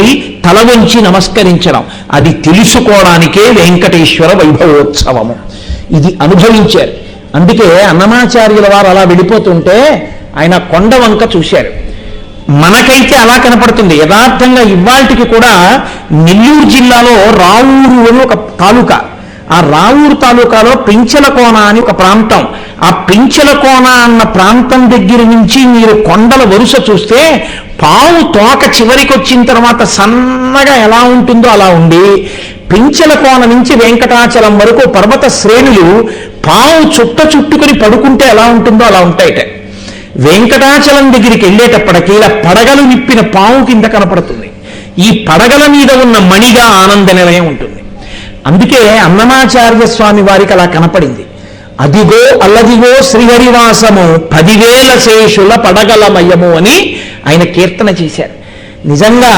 తల వంచి నమస్కరించడం, అది తెలుసుకోవడానికే వెంకటేశ్వర వైభవోత్సవము. ఇది అనుభవించారు. అందుకే అన్నమాచార్యుల వారు అలా వెళ్ళిపోతుంటే ఆయన కొండ వంక చూశారు. మనకైతే అలా కనపడుతుంది. యథార్థంగా ఇవాళకి కూడా నెల్లూరు జిల్లాలో రావూరు అని ఒక తాలూకా, ఆ రావూరు తాలూకాలో పెంచలకోన అని ఒక ప్రాంతం. ఆ పెంచలకోన అన్న ప్రాంతం దగ్గర నుంచి మీరు కొండల వరుస చూస్తే పావు తోక చివరికి వచ్చిన తర్వాత సన్నగా ఎలా ఉంటుందో అలా ఉండి, పెంచలకోన నుంచి వెంకటాచలం వరకు పర్వత శ్రేణులు పావు చుట్టుకుని పడుకుంటే ఎలా ఉంటుందో అలా ఉంటాయిట. వెంకటాచలం దగ్గరికి వెళ్ళేటప్పటికీ ఇలా పడగలు విప్పిన పావు కింద కనపడుతుంది. ఈ పడగల మీద ఉన్న మణిగా ఆనంద నిలయం ఉంటుంది. అందుకే అన్నమాచార్య స్వామి వారికి అలా కనపడింది. అదిగో అల్లదిగో శ్రీహరివాసము 10,000 శేషుల పడగలమయము అని ఆయన కీర్తన చేశారు. నిజంగా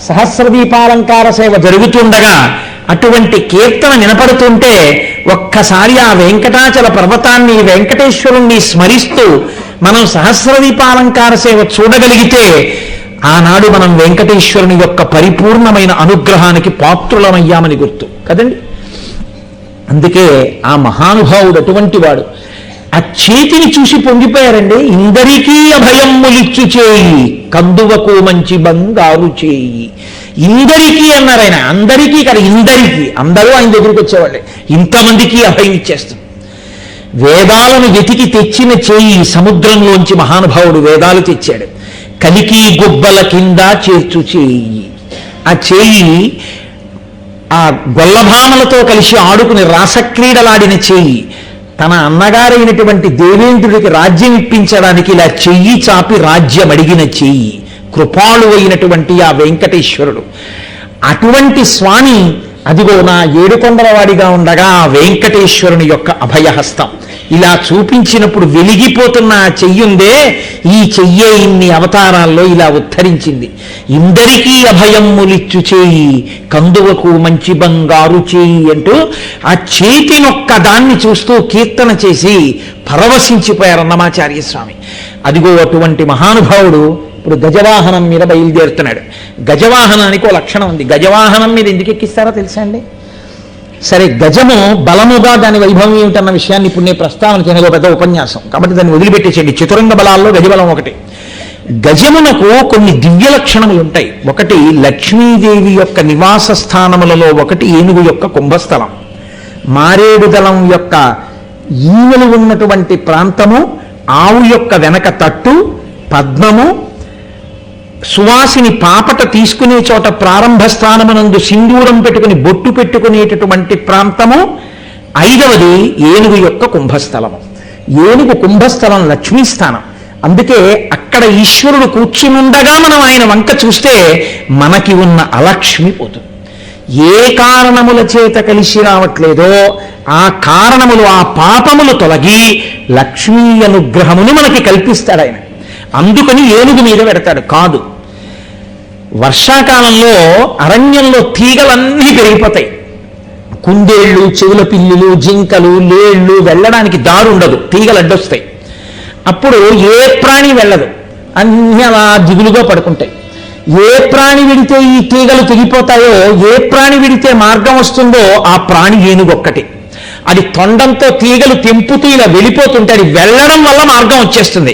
సహస్రదీపాలంకార సేవ జరుగుతుండగా అటువంటి కీర్తన వినపడుతుంటే ఒక్కసారి ఆ వెంకటాచల పర్వతాన్ని, వెంకటేశ్వరుణ్ణి స్మరిస్తూ మనం సహస్రదీపాలంకార సేవ చూడగలిగితే ఆనాడు మనం వెంకటేశ్వరుని యొక్క పరిపూర్ణమైన అనుగ్రహానికి పాత్రులమయ్యామని గుర్తు కదండి. అందుకే ఆ మహానుభావుడు అటువంటి వాడు. ఆ చేతిని చూసి పొంగిపోయారండి. ఇందరికీ అభయమ్ములిచ్చు చేయి, కందువకు మంచి బంగారు చేయి. ఇందరికీ అన్నారు ఆయన. అందరికీ కదా, ఇందరికీ, అందరూ ఆయన దగ్గరికి వచ్చేవాళ్ళే. ఇంతమందికి అభయం ఇచ్చేస్తాం. వేదాలను వెతికి తెచ్చిన చేయి, సముద్రంలోంచి మహానుభావుడు వేదాలు తెచ్చాడు. కలికి గుబ్బల కింద చేర్చు చేయి. ఆ చేయి ఆ గొల్లభామలతో కలిసి ఆడుకుని రాసక్రీడలాడిన చేయి, తన అన్నగారైనటువంటి దేవేంద్రుడికి రాజ్యం ఇప్పించడానికి ఇలా చెయ్యి చాపి రాజ్యం అడిగిన చెయ్యి, కృపాళు అయినటువంటి ఆ వెంకటేశ్వరుడు. అటువంటి స్వామి అదిగో నా ఏడుకొండలవాడిగా ఉండగా ఆ వెంకటేశ్వరుని యొక్క అభయహస్తం ఇలా చూపించినప్పుడు వెలిగిపోతున్న ఆ చెయ్యుందే, ఈ చెయ్యే ఇన్ని అవతారాల్లో ఇలా ఉద్ధరించింది. ఇందరికీ అభయమ్ములిచ్చు చేయి, కందువకు మంచి బంగారు చేయి అంటూ ఆ చేతినొక్క దాన్ని చూస్తూ కీర్తన చేసి పరవశించిపోయారు అన్నమాచార్య స్వామి. అదిగో అటువంటి మహానుభావుడు ఇప్పుడు గజవాహనం మీద బయలుదేరుతున్నాడు. గజవాహనానికి ఓ లక్షణం ఉంది. గజవాహనం మీద ఎందుకు ఎక్కిస్తారో తెలుసా అండి? సరే, గజము బలముగా దాని వైభవం ఏమిటన్న విషయాన్ని ఇప్పుడు నేను ప్రస్తావన చేయడం పెద్ద ఉపన్యాసం కాబట్టి దాన్ని వదిలిపెట్టేసేయండి. చతురంగ బలాల్లో గజబలం ఒకటి. గజమునకు కొన్ని దివ్య లక్షణములు ఉంటాయి. ఒకటి లక్ష్మీదేవి యొక్క నివాస స్థానములలో ఒకటి ఏనుగు యొక్క కుంభస్థలం, మారేడు దళం యొక్క ఈనెలు ఉన్నటువంటి ప్రాంతము, ఆవు యొక్క వెనక తట్టు, పద్మము, సువాసిని పాపట తీసుకునే చోట ప్రారంభ స్థానమునందు సింధూరం పెట్టుకుని బొట్టు పెట్టుకునేటటువంటి ప్రాంతము, 5వది ఏనుగు యొక్క కుంభస్థలము. ఏనుగు కుంభస్థలం లక్ష్మీస్థానం. అందుకే అక్కడ ఈశ్వరుడు కూర్చునుండగా మనం ఆయన వంక చూస్తే మనకి ఉన్న అలక్ష్మి పోతుంది. ఏ కారణముల చేత కలిసి రావట్లేదో ఆ కారణములు, ఆ పాపములు తొలగి లక్ష్మీ అనుగ్రహమును మనకి కల్పిస్తాడు ఆయన. అందుకని ఏనుగు మీద పెడతాడు. కాదు, వర్షాకాలంలో అరణ్యంలో తీగలన్నీ పెరిగిపోతాయి. కుందేళ్ళు, చెవుల పిల్లులు, జింకలు, లేళ్ళు వెళ్ళడానికి దారి ఉండదు, తీగలు అడ్డొస్తాయి. అప్పుడు ఏ ప్రాణి వెళ్ళదు, అన్నీ అలా దిగులుగా పడుకుంటాయి. ఏ ప్రాణి విడితే ఈ తీగలు తెగిపోతాయో, ఏ ప్రాణి విడితే మార్గం వస్తుందో ఆ ప్రాణి ఏనుగొక్కటి. అది తొండంతో తీగలు తెంపుతూ ఇలా వెళ్ళిపోతుంటే అది వెళ్ళడం వల్ల మార్గం వచ్చేస్తుంది.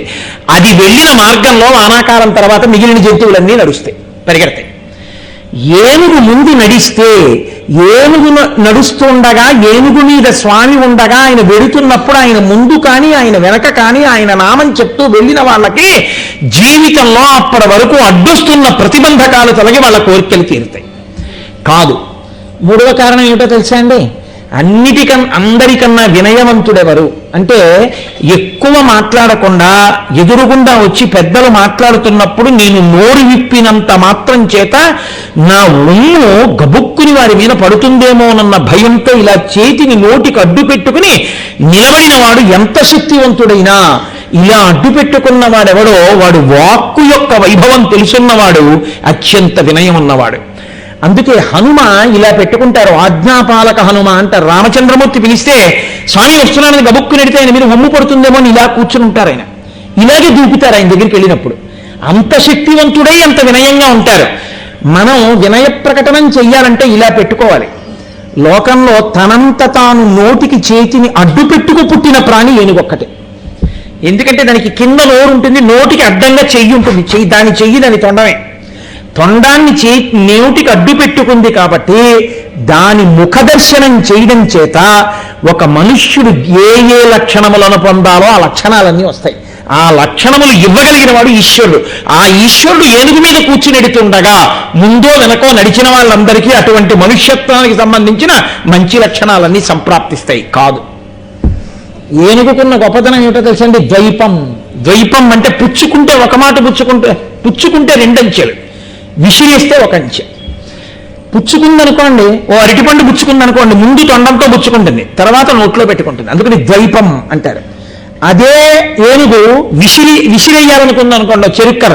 అది వెళ్ళిన మార్గంలో వానాకాలం తర్వాత మిగిలిన జంతువులన్నీ నడుస్తాయి, పరిగెడతాయి. ఏనుగు ముందు నడిస్తే, ఏనుగు నడుస్తుండగా ఏనుగు మీద స్వామి ఉండగా ఆయన వెడుతున్నప్పుడు ఆయన ముందు కానీ ఆయన వెనక కానీ ఆయన నామం చెప్తూ వెళ్ళిన వాళ్ళకి జీవితంలో అప్పటి వరకు అడ్డొస్తున్న ప్రతిబంధకాలు తొలగి వాళ్ళ కోరికలు తీరుతాయి. కాదు, 3వ కారణం ఏమిటో తెలుసా అండి? అందరికన్నా వినయవంతుడెవరు అంటే, ఎక్కువ మాట్లాడకుండా ఎదురుగుండా వచ్చి పెద్దలు మాట్లాడుతున్నప్పుడు నేను నోరు విప్పినంత మాత్రం చేత నా ఒళ్ళు గబుక్కుని వారి మీద పడుతుందేమోనన్న భయంతో ఇలా చేతిని నోటికి అడ్డు పెట్టుకుని నిలబడిన వాడు ఎంత శక్తివంతుడైనా, ఇలా అడ్డు పెట్టుకున్న వాడెవడో వాడు వాక్కు యొక్క వైభవం తెలుసున్నవాడు, అత్యంత వినయం ఉన్నవాడు. అందుకే హనుమ ఇలా పెట్టుకుంటారు, ఆజ్ఞాపాలక హనుమ అంటారు. రామచంద్రమూర్తి పిలిస్తే స్వామి వస్తున్నానని గబుక్కు నెడితే ఆయన మీరు ఉమ్ము పడుతుందేమో అని ఇలా కూర్చుని ఉంటారు. ఆయన ఇలాగే దూకుతారు ఆయన దగ్గరికి వెళ్ళినప్పుడు. అంత శక్తివంతుడై అంత వినయంగా ఉంటారు. మనం వినయ ప్రకటనం చెయ్యాలంటే ఇలా పెట్టుకోవాలి. లోకంలో తనంత తాను నోటికి చేతిని అడ్డు పెట్టుకు పుట్టిన ప్రాణి ఏనుగొక్కటే. ఎందుకంటే దానికి కింద నోరు ఉంటుంది, నోటికి అడ్డంగా చెయ్యి ఉంటుంది, దాని తొండమే. తొండాన్ని నోటికి అడ్డు పెట్టుకుంది కాబట్టి దాని ముఖదర్శనం చేయడం చేత ఒక మనుష్యుడు ఏ ఏ లక్షణములను పొందాలో ఆ లక్షణాలన్నీ వస్తాయి. ఆ లక్షణములు ఇవ్వగలిగిన వాడు ఈశ్వరుడు. ఆ ఈశ్వరుడు ఏనుగు మీద కూర్చునెడుతుండగా ముందో వెనకో నడిచిన వాళ్ళందరికీ అటువంటి మనుష్యత్వానికి సంబంధించిన మంచి లక్షణాలన్నీ సంప్రాప్తిస్తాయి. కాదు, ఏనుగుకున్న గొప్పతనం ఏమిటో తెలుసండి? ద్వైపం. ద్వైపం అంటే పుచ్చుకుంటే ఒక మాట పుచ్చుకుంటే రెండంచెలు, విసిరేస్తే ఒక అంచె. పుచ్చుకుందనుకోండి, ఓ అరటిపండు పుచ్చుకుందనుకోండి, ముందు తొండంతో పుచ్చుకుంటుంది, తర్వాత నోట్లో పెట్టుకుంటుంది. అందుకని ద్వైపం అంటారు. అదే ఏనుగు విసిరేయాలనుకుందనుకోండి చెరుక్కర,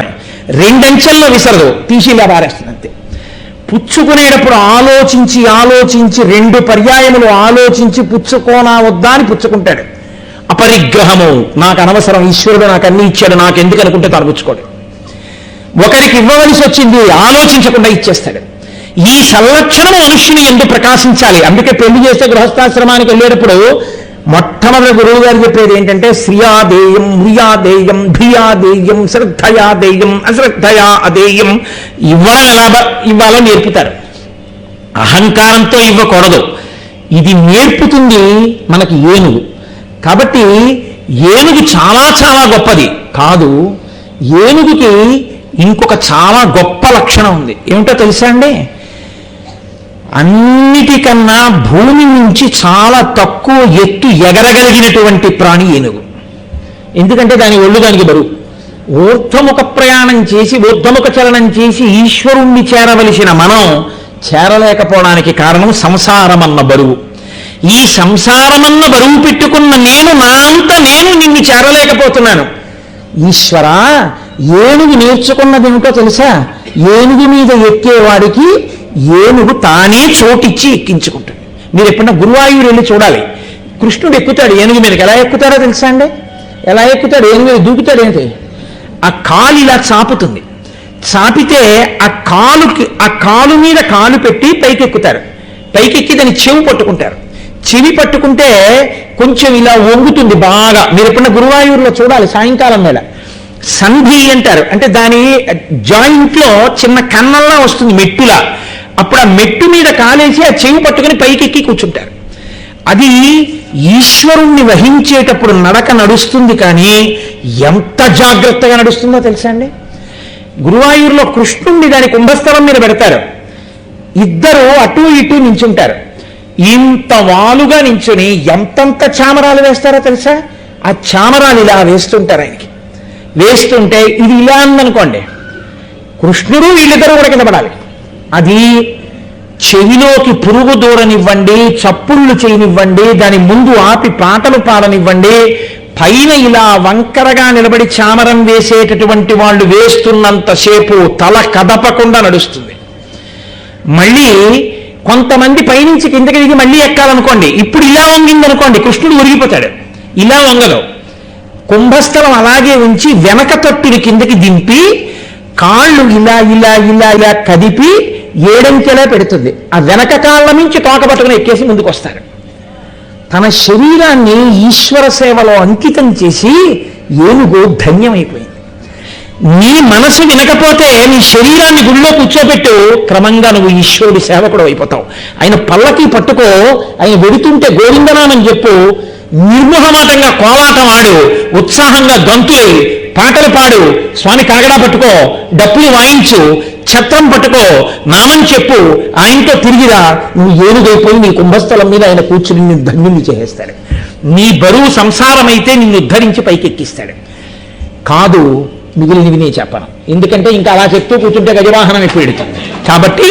రెండంచెల్లో విసరదు, తీసి ఇలా పారేస్తుంది అంతే. పుచ్చుకునేటప్పుడు ఆలోచించి ఆలోచించి 2 పర్యాయములు ఆలోచించి పుచ్చుకోనా వద్దా అని పుచ్చుకుంటాడు. అపరిగ్రహము, నాకు అనవసరం, ఈశ్వరుడు నాకు అన్ని ఇచ్చాడు, నాకు ఎందుకు అనుకుంటే తను పుచ్చుకోడు. ఒకరికి ఇవ్వవలసి వచ్చింది, ఆలోచించకుండా ఇచ్చేస్తాడు. ఈ సల్లక్షణము మనుష్యుని ఎందుకు ప్రకాశించాలి. అందుకే పెళ్లి చేస్తే గృహస్థాశ్రమానికి వెళ్ళేటప్పుడు మొట్టమొదటి గురువు గారు చెప్పేది ఏంటంటే శ్రియాదేయం, మ్రియాదేయం, ధియాదేయం, శ్రద్ధయాదేయం, అశ్రద్ధయా అదేయం. ఇవ్వాలని నేర్పుతారు. అహంకారంతో ఇవ్వకూడదు. ఇది నేర్పుతుంది మనకి ఏనుగు. కాబట్టి ఏనుగు చాలా చాలా గొప్పది. కాదు, ఏనుగుకి ఇంకొక చాలా గొప్ప లక్షణం ఉంది. ఏమిటో తెలుసా అండి? అన్నిటికన్నా భూమి నుంచి చాలా తక్కువ ఎత్తు ఎగరగలిగినటువంటి ప్రాణి ఏనుగు. ఎందుకంటే దాని ఒళ్ళు దానికి బరువు. ఊర్ధ్వముఖ ప్రయాణం చేసి, ఊర్ధ్వముఖ చలనం చేసి ఈశ్వరుణ్ణి చేరవలసిన మనం చేరలేకపోవడానికి కారణం సంసారమన్న బరువు. ఈ సంసారమన్న బరువు పెట్టుకున్న నేను నా అంత నేను నిన్ను చేరలేకపోతున్నాను. ఈశ్వరా, ఏనుగు నేర్చుకున్నది ఏమిటో తెలుసా? ఏనుగు మీద ఎక్కేవాడికి ఏనుగు తానే చోటిచ్చి ఎక్కించుకుంటుంది. మీరు ఎప్పుడన్నా గురువాయూరు వెళ్ళి చూడాలి. కృష్ణుడు ఎక్కుతాడు ఏనుగు మీదకి. ఎలా ఎక్కుతాడో తెలుసా అండి? ఎలా ఎక్కుతాడు? ఏనుగు మీద దూకుతాడు. ఏంటి? ఆ కాలు ఇలా చాపుతుంది. చాపితే ఆ కాలు మీద కాలు పెట్టి పైకెక్కుతారు. పైకెక్కి దాన్ని చెవి పట్టుకుంటారు. చెవి పట్టుకుంటే కొంచెం ఇలా వంగుతుంది బాగా. మీరు ఎప్పుడన్నా గురువాయూరులో చూడాలి సాయంకాలం వేళ. సంధి అంటారు. అంటే దాని జాయింట్లో చిన్న కన్నంలా వస్తుంది, మెట్టులా. అప్పుడు ఆ మెట్టు మీద కాలేసి ఆ చెవి పట్టుకుని పైకెక్కి కూర్చుంటారు. అది ఈశ్వరుణ్ణి వహించేటప్పుడు నడక నడుస్తుంది, కానీ ఎంత జాగ్రత్తగా నడుస్తుందో తెలుసా అండి? గురువాయూరులో కృష్ణుణ్ణి దాని కుంభస్థలం మీద పెడతారు. ఇద్దరు అటు ఇటు నించుంటారు. ఇంత వాలుగా నించుని ఎంతంత చామరాలు వేస్తారో తెలుసా? ఆ చామరాలు ఇలా వేస్తుంటారు ఆయనకి. వేస్తుంటే ఇది ఇలా ఉందనుకోండి, కృష్ణుడు వీళ్ళిద్దరూ కూడా కింద పడాలి. అది చెవిలోకి పురుగు దూరనివ్వండి, చప్పుళ్ళు చేయనివ్వండి, దాని ముందు ఆపి పాటలు పాడనివ్వండి, పైన ఇలా వంకరగా నిలబడి చామరం వేసేటటువంటి వాళ్ళు వేస్తున్నంతసేపు తల కదపకుండా నడుస్తుంది. మళ్ళీ కొంతమంది పైనుంచి కిందకి దిగి మళ్ళీ ఎక్కాలనుకోండి, ఇప్పుడు ఇలా వంగిందనుకోండి, కృష్ణుడు ఒరిగిపోతాడు. ఇలా వంగదు. కుంభస్థలం అలాగే ఉంచి వెనక తట్టుని కిందకి దింపి కాళ్ళు ఇలా ఇలా ఇలా ఇలా కదిపి ఏడంకెలా పెడుతుంది. ఆ వెనక కాళ్ళ నుంచి తోక పట్టుకుని ఎక్కేసి ముందుకు వస్తారు. తన శరీరాన్ని ఈశ్వర సేవలో అంకితం చేసి ఏనుగు ధన్యమైపోయింది. నీ మనసు వినకపోతే నీ శరీరాన్ని గుళ్ళో కూర్చోబెట్టు, క్రమంగా నువ్వు ఈశ్వరుడి సేవకుడు అయిపోతావు. ఆయన పల్లకి పట్టుకో, ఆయన వెడుతుంటే గోవిందనామని చెప్పు, నిర్మోహమాటంగా కోలాటం ఆడు, ఉత్సాహంగా గంతులు పాటలు పాడు, స్వామి కాగడా పట్టుకో, డప్పులు వాయించు, ఛత్రం పట్టుకో, నామం చెప్పు, ఆయనతో తిరిగిరా. నువ్వు ఏనుగైపోయి నీ కుంభస్థలం మీద ఆయన కూర్చుని నిన్ను ధన్యుని చేసేస్తాడు. నీ బరువు సంసారమైతే నిన్ను ఉద్ధరించి పైకెక్కిస్తాడు. కాదు, మిగిలినవి నేను చెప్పను. ఎందుకంటే ఇంకా అలా చెప్తూ కూర్చుంటే గజవాహనం ఎక్కువ ఎడుతుంది. కాబట్టి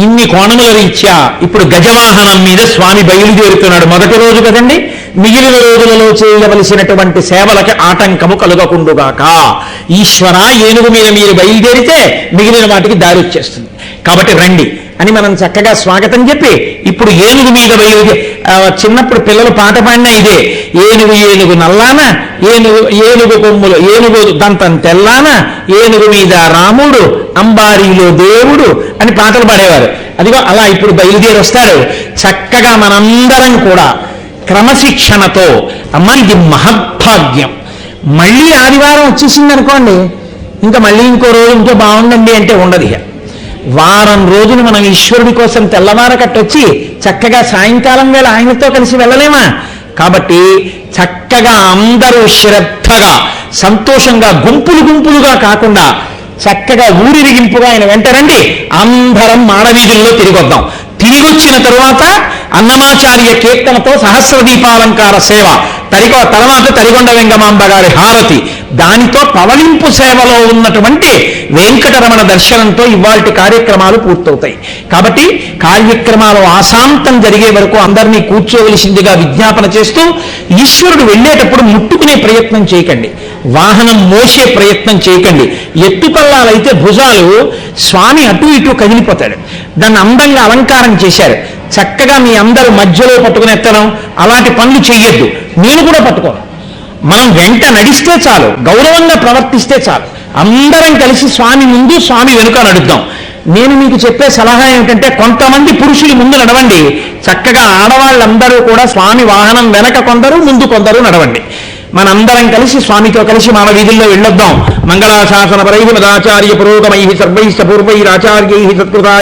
ఇన్ని కోణముల రీత్యా ఇప్పుడు గజవాహనం మీద స్వామి బయలుదేరుతున్నాడు. మొదటి రోజు కదండి. మిగిలిన రోజులలో చేయవలసినటువంటి సేవలకి ఆటంకము కలుగకుండుగాక. ఈశ్వర, ఏనుగు మీద మీరు బయలుదేరితే మిగిలిన వాటికి దారి వచ్చేస్తుంది. కాబట్టి రండి అని మనం చక్కగా స్వాగతం చెప్పి ఇప్పుడు ఏనుగు మీద చిన్నప్పుడు పిల్లలు పాట పాడినా ఇదే, ఏనుగు ఏనుగు నల్లాన, ఏనుగు కొమ్ములు ఏనుగు దంతం తెల్లాన, ఏనుగు మీద రాముడు, అంబారీలో దేవుడు అని పాటలు పాడేవారు. అదిగో అలా ఇప్పుడు బయలుదేరి వస్తారు. చక్కగా మనందరం కూడా క్రమశిక్షణతో. అమ్మ ఇది మహద్భాగ్యం. మళ్ళీ ఆదివారం వచ్చేసింది అనుకోండి, ఇంకా మళ్ళీ ఇంకో రోజు ఇంకో బాగుండండి అంటే ఉండదు. ఇక వారం రోజులు మనం ఈశ్వరుడి కోసం తెల్లవార కట్టొచ్చి చక్కగా సాయంకాలం వేళ ఆయనతో కలిసి వెళ్ళలేమా? కాబట్టి చక్కగా అందరూ శ్రద్ధగా సంతోషంగా గుంపులు గుంపులుగా కాకుండా చక్కగా ఊరిరిగింపుగా ఆయన వెంటరండి, అందరం మాడవీధుల్లో తిరిగొద్దాం. తిరిగొచ్చిన తరువాత అన్నమాచార్య కీర్తనతో సహస్రదీపాలంకార సేవ, తర్వాత తరిగొండ వెంగమాంబ గారి హారతి, దానితో పవలింపు సేవలో ఉన్నటువంటి వెంకటరమణ దర్శనంతో ఇవాల్టి కార్యక్రమాలు పూర్తవుతాయి. కాబట్టి కార్యక్రమాలు ఆశాంతం జరిగే వరకు అందరినీ కూర్చోవలసిందిగా విజ్ఞాపన చేస్తూ, ఈశ్వరుడు వెళ్ళేటప్పుడు ముట్టుకునే ప్రయత్నం చేయకండి, వాహనం మోసే ప్రయత్నం చేయకండి. ఎత్తుపల్లాలైతే భుజాలు స్వామి అటు ఇటు కదిలిపోతాడు. దాన్ని అందంగా అలంకారం చేశారు. చక్కగా మీ అందరూ మధ్యలో పట్టుకుని ఎత్తడం అలాంటి పనులు చెయ్యొద్దు. నేను కూడా పట్టుకోను. మనం వెంట నడిస్తే చాలు, గౌరవంగా ప్రవర్తిస్తే చాలు. అందరం కలిసి స్వామి ముందు స్వామి వెనుక నడుద్దాం. నేను మీకు చెప్పే సలహా ఏమిటంటే, కొంతమంది పురుషులు ముందు నడవండి, చక్కగా ఆడవాళ్ళందరూ కూడా స్వామి వాహనం వెనక కొందరు ముందు కొందరు నడవండి. మనందరం కలిసి స్వామితో కలిసి మన వీధుల్లో వెళ్ళొద్దాం. మంగళాశాసన పరై మదాచార్య పురోగమై సర్వైశ్చ పూర్వైరాచార్యై సత్కృతా